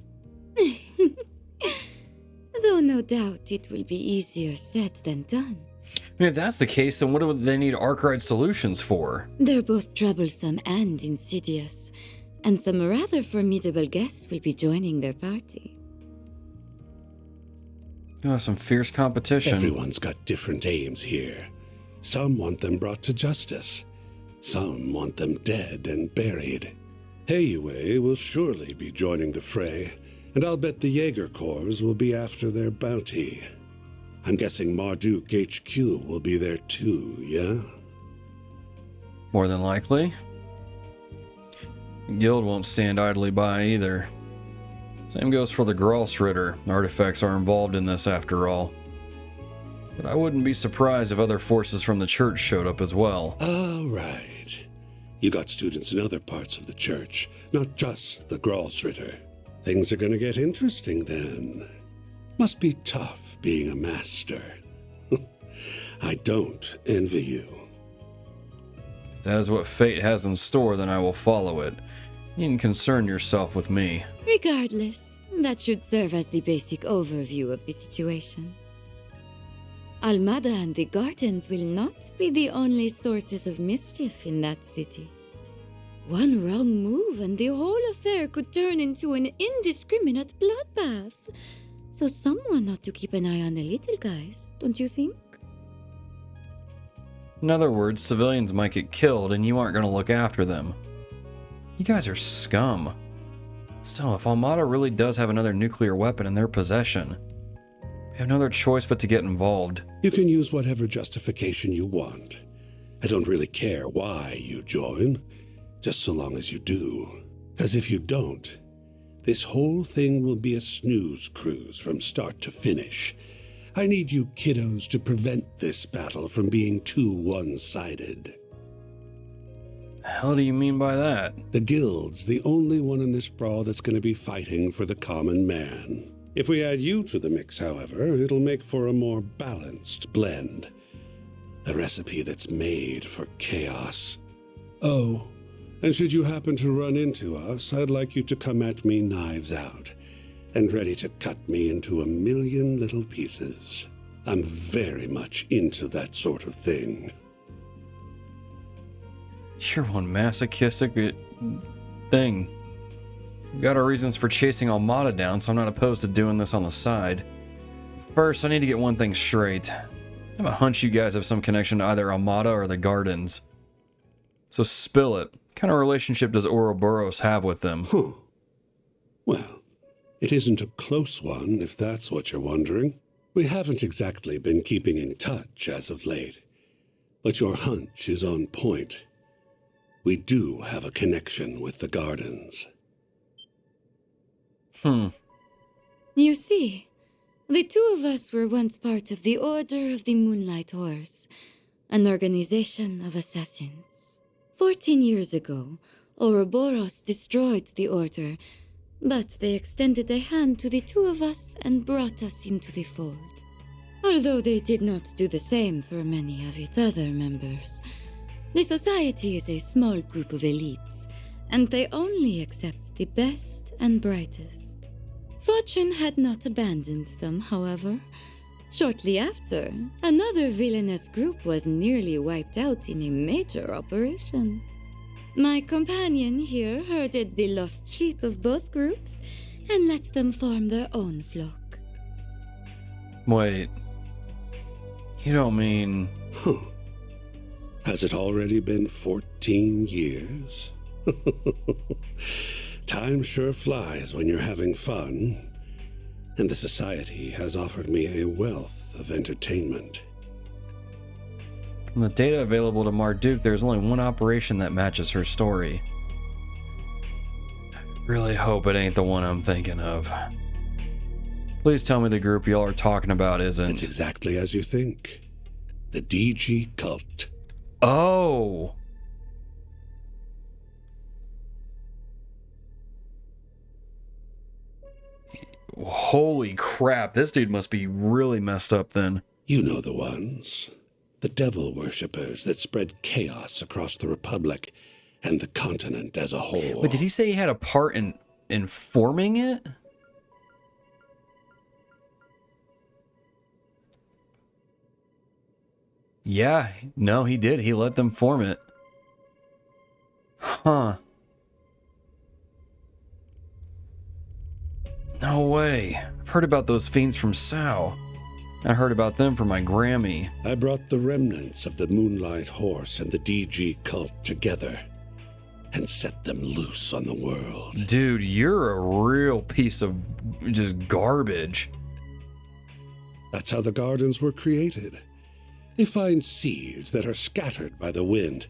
Though no doubt it will be easier said than done. I mean, if that's the case, then what do they need Arkride Solutions for? They're both troublesome and insidious, and some rather formidable guests will be joining their party. Oh, some fierce competition. Everyone's got different aims here. Some want them brought to justice. Some want them dead and buried. Heiue will surely be joining the fray, and I'll bet the Jaeger Corps will be after their bounty. I'm guessing Marduk HQ will be there too, yeah? More than likely. The guild won't stand idly by either. Same goes for the Gralsritter. Artifacts are involved in this after all. But I wouldn't be surprised if other forces from the church showed up as well. All right. You got students in other parts of the church, not just the Gralsritter. Things are gonna get interesting then. Must be tough being a master. I don't envy you. If that is what fate has in store, then I will follow it. You needn't concern yourself with me. Regardless, that should serve as the basic overview of the situation. Almata and the gardens will not be the only sources of mischief in that city. One wrong move and the whole affair could turn into an indiscriminate bloodbath. So someone ought to keep an eye on the little guys, don't you think? In other words, civilians might get killed and you aren't going to look after them. You guys are scum. Still, if Almata really does have another nuclear weapon in their possession, we have no other choice but to get involved. You can use whatever justification you want. I don't really care why you join, just so long as you do. Because if you don't, this whole thing will be a snooze cruise from start to finish. I need you kiddos to prevent this battle from being too one-sided. The hell do you mean by that? The guild's the only one in this brawl that's going to be fighting for the common man. If we add you to the mix, however, it'll make for a more balanced blend. A recipe that's made for chaos. Oh, and should you happen to run into us, I'd like you to come at me knives out, and ready to cut me into a million little pieces. I'm very much into that sort of thing. You're one masochistic thing. We've got our reasons for chasing Almata down, so I'm not opposed to doing this on the side. First, I need to get one thing straight. I have a hunch you guys have some connection to either Almata or the Gardens. So spill it. What kind of relationship does Ouroboros have with them? Huh. Well, it isn't a close one, if that's what you're wondering. We haven't exactly been keeping in touch as of late. But your hunch is on point. We do have a connection with the Gardens. You see, the two of us were once part of the Order of the Moonlight Horse, an organization of assassins. 14 years ago, Ouroboros destroyed the Order, but they extended a hand to the two of us and brought us into the fold. Although they did not do the same for many of its other members. The society is a small group of elites, and they only accept the best and brightest. Fortune had not abandoned them, however. Shortly after, another villainous group was nearly wiped out in a major operation. My companion here herded the lost sheep of both groups and let them form their own flock. Wait. You don't mean... Huh. Has it already been 14 years? Time sure flies when you're having fun, and the society has offered me a wealth of entertainment. From the data available to Marduk, there's only one operation that matches her story. I really hope it ain't the one I'm thinking of. Please tell me the group y'all are talking about isn't. It's exactly as you think. the DG cult. Oh. Holy crap, this dude must be really messed up then. You know the ones. The devil worshippers that spread chaos across the Republic and the continent as a whole. But did he say he had a part in forming it? Yeah, no, he did. He let them form it. Huh. No way. I've heard about those fiends from Sao. I heard about them from my Grammy. I brought the remnants of the Moonlight Horse and the DG cult together and set them loose on the world. Dude, you're a real piece of just garbage. That's how the gardens were created. They find seeds that are scattered by the wind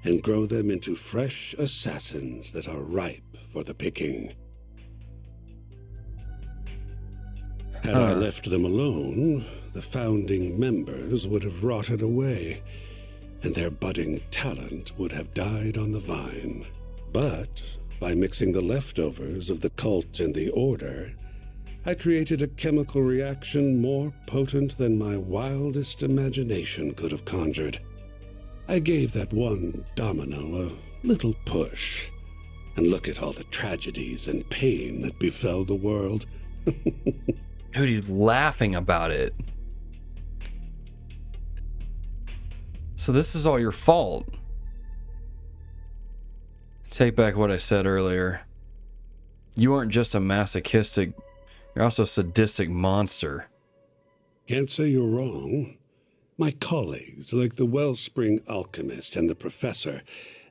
and grow them into fresh assassins that are ripe for the picking. Had I left them alone, the founding members would have rotted away, and their budding talent would have died on the vine. But by mixing the leftovers of the cult and the order, I created a chemical reaction more potent than my wildest imagination could have conjured. I gave that one domino a little push, and look at all the tragedies and pain that befell the world. Dude, he's laughing about it. So this is all your fault. Take back what I said earlier. You aren't just a masochistic, you're also a sadistic monster. Can't say you're wrong. My colleagues, like the Wellspring Alchemist and the Professor,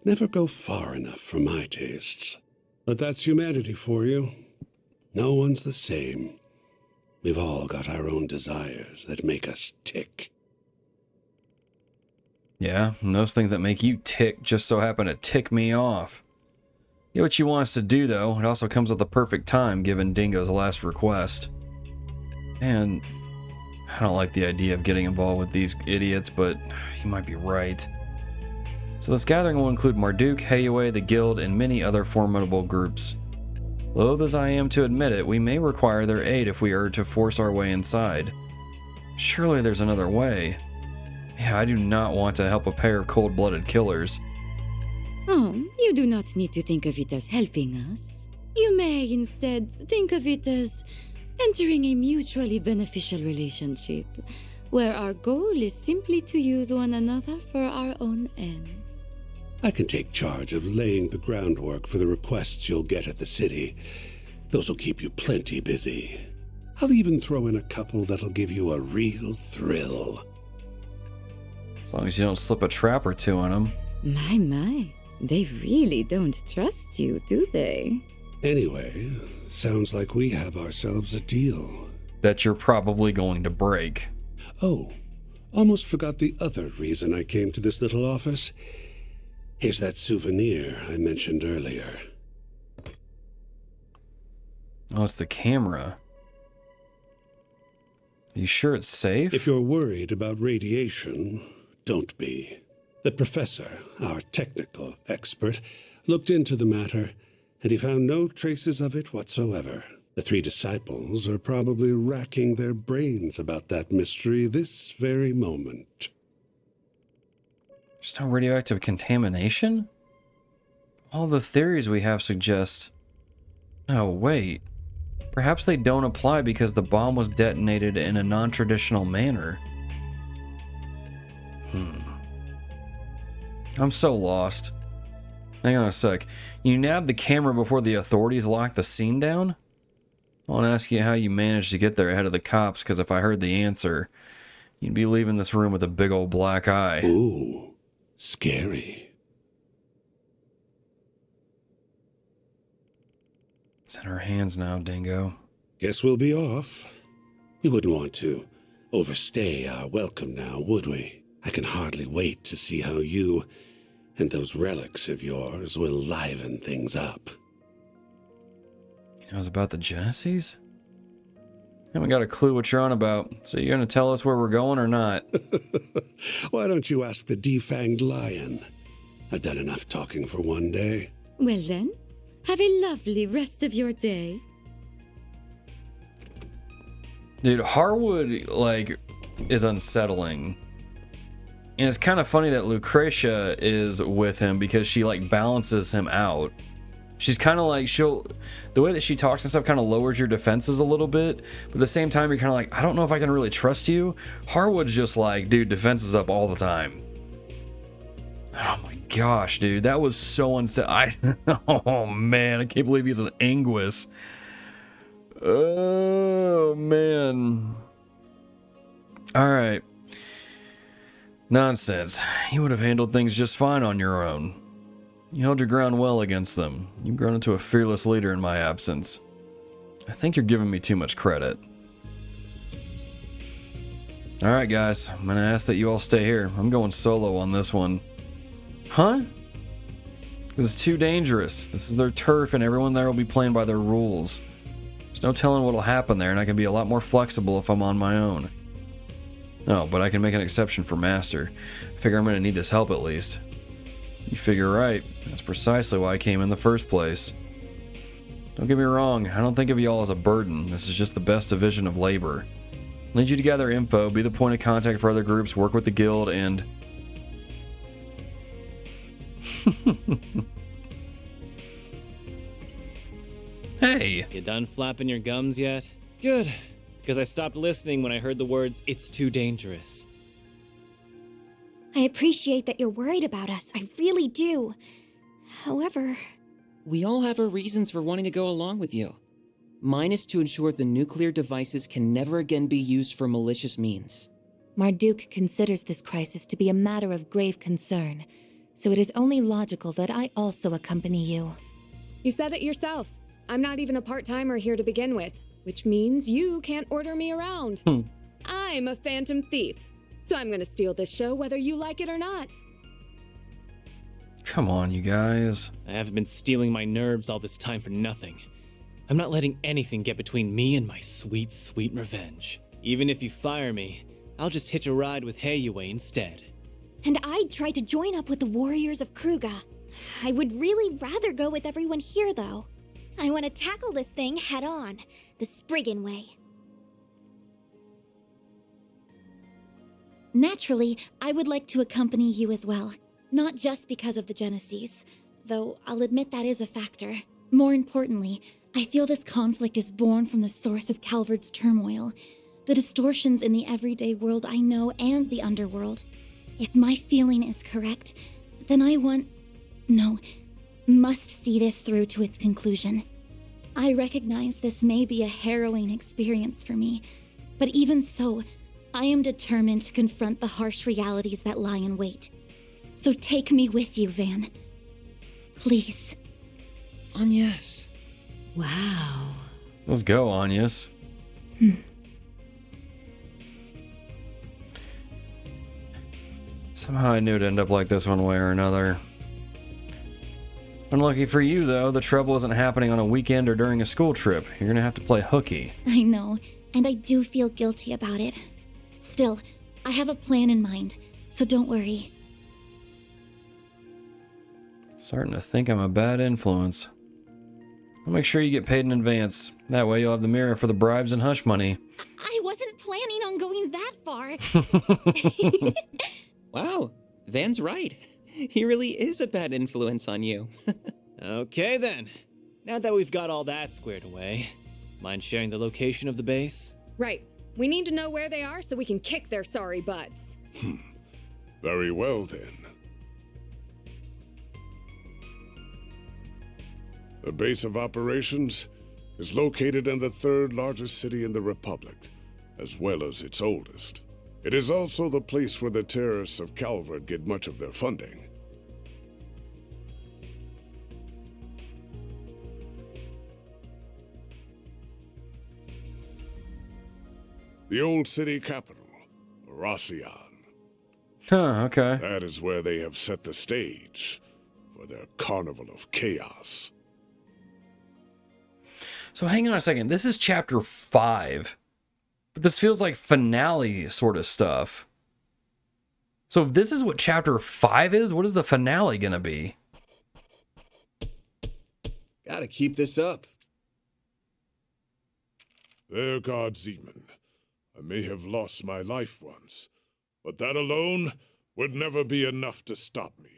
never go far enough for my tastes. But that's humanity for you. No one's the same. We've all got our own desires that make us tick. Yeah, and those things that make you tick just so happen to tick me off. Get what you want us to do, though. It also comes at the perfect time, given Dingo's last request. And I don't like the idea of getting involved with these idiots, but he might be right. So this gathering will include Marduk, Hayue, the Guild, and many other formidable groups. Loath as I am to admit it, we may require their aid if we are to force our way inside. Surely there's another way. Yeah, I do not want to help a pair of cold-blooded killers. Oh, you do not need to think of it as helping us. You may instead think of it as entering a mutually beneficial relationship, where our goal is simply to use one another for our own ends. I can take charge of laying the groundwork for the requests you'll get at the city. Those will keep you plenty busy. I'll even throw in a couple that'll give you a real thrill. As long as you don't slip a trap or two on them. My. They really don't trust you, do they? Anyway, sounds like we have ourselves a deal. That you're probably going to break. Oh, almost forgot the other reason I came to this little office. Here's that souvenir I mentioned earlier. Oh, it's the camera. Are you sure it's safe? If you're worried about radiation, don't be. The professor, our technical expert, looked into the matter, and he found no traces of it whatsoever. The three disciples are probably racking their brains about that mystery this very moment. There's no radioactive contamination? All the theories we have suggest... Oh, wait. Perhaps they don't apply because the bomb was detonated in a non-traditional manner. I'm so lost. Hang on a sec. You nabbed the camera before the authorities locked the scene down? I want to ask you how you managed to get there ahead of the cops, because if I heard the answer, you'd be leaving this room with a big old black eye. Ooh, scary. It's in our hands now, Dingo. Guess we'll be off. We wouldn't want to overstay our welcome now, would we? I can hardly wait to see how you and those relics of yours will liven things up. He knows about the Genesis? Haven't got a clue what you're on about. So you're gonna tell us where we're going or not? Why don't you ask the defanged lion? I've done enough talking for one day. Well then, have a lovely rest of your day. Dude, Harwood, like, is unsettling. And it's kind of funny that Lucretia is with him because she, like, balances him out. She's kind of like, the way that she talks and stuff kind of lowers your defenses a little bit. But at the same time, you're kind of like, I don't know if I can really trust you. Harwood's just like, dude, defenses up all the time. Oh my gosh, dude. That was so unsettling. Oh man, I can't believe he's an Anguis. Oh man. Alright. Nonsense. You would have handled things just fine on your own. You held your ground well against them. You've grown into a fearless leader in my absence. I think you're giving me too much credit. Alright guys, I'm gonna ask that you all stay here. I'm going solo on this one. Huh? This is too dangerous. This is their turf and everyone there will be playing by their rules. There's no telling what'll happen there, and I can be a lot more flexible if I'm on my own. Oh, but I can make an exception for Master. I figure I'm gonna need this help at least. You figure right. That's precisely why I came in the first place. Don't get me wrong, I don't think of y'all as a burden. This is just the best division of labor. I need you to gather info, be the point of contact for other groups, work with the guild, and... Hey! You done flapping your gums yet? Good, because I stopped listening when I heard the words, "It's too dangerous." I appreciate that you're worried about us. I really do. However... We all have our reasons for wanting to go along with you. Mine is to ensure the nuclear devices can never again be used for malicious means. Marduk considers this crisis to be a matter of grave concern, so it is only logical that I also accompany you. You said it yourself. I'm not even a part-timer here to begin with, which means you can't order me around. I'm a phantom thief, so I'm gonna steal this show whether you like it or not. Come on, you guys. I haven't been stealing my nerves all this time for nothing. I'm not letting anything get between me and my sweet, sweet revenge. Even if you fire me, I'll just hitch a ride with Heiyue instead. And I'd try to join up with the warriors of Kruga. I would really rather go with everyone here, though. I want to tackle this thing head on, the Spriggan way. Naturally, I would like to accompany you as well. Not just because of the Genesis, though I'll admit that is a factor. More importantly, I feel this conflict is born from the source of Calvard's turmoil, the distortions in the everyday world I know and the underworld. If my feeling is correct, then I must see this through to its conclusion. I recognize this may be a harrowing experience for me, but even so, I am determined to confront the harsh realities that lie in wait. So take me with you, Van. Please. Agnes. Wow. Let's go, Agnes. Somehow I knew it'd end up like this one way or another. Unlucky for you, though, the trouble isn't happening on a weekend or during a school trip. You're gonna have to play hooky. I know, and I do feel guilty about it. Still, I have a plan in mind, so don't worry. Starting to think I'm a bad influence. I'll make sure you get paid in advance. That way you'll have the mirror for the bribes and hush money. I wasn't planning on going that far. Wow, Van's right. He really is a bad influence on you. Okay then. Now that we've got all that squared away, mind sharing the location of the base? Right. We need to know where they are so we can kick their sorry butts. Very well then. The base of operations is located in the third largest city in the Republic, as well as its oldest. It is also the place where the terrorists of Calvard get much of their funding. The old city capital, Oracion. Huh, okay. That is where they have set the stage for their carnival of chaos. So hang on a second. This is chapter 5. But this feels like finale sort of stuff. So if this is what chapter 5 is, what is the finale gonna be? Gotta keep this up. There, God Zeman. I may have lost my life once, but that alone would never be enough to stop me.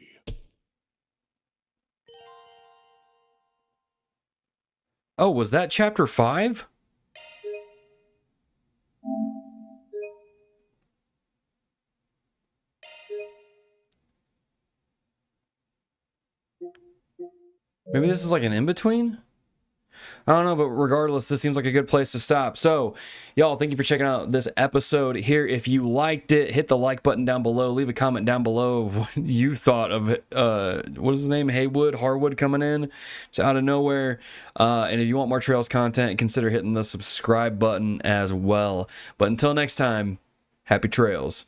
Oh, was that chapter 5? Maybe this is like an in-between? I don't know, but regardless, this seems like a good place to stop. So, y'all, thank you for checking out this episode here. If you liked it, hit the like button down below. Leave a comment down below of what you thought of, what is his name? Harwood coming in just out of nowhere. And if you want more Trails content, consider hitting the subscribe button as well. But until next time, happy trails.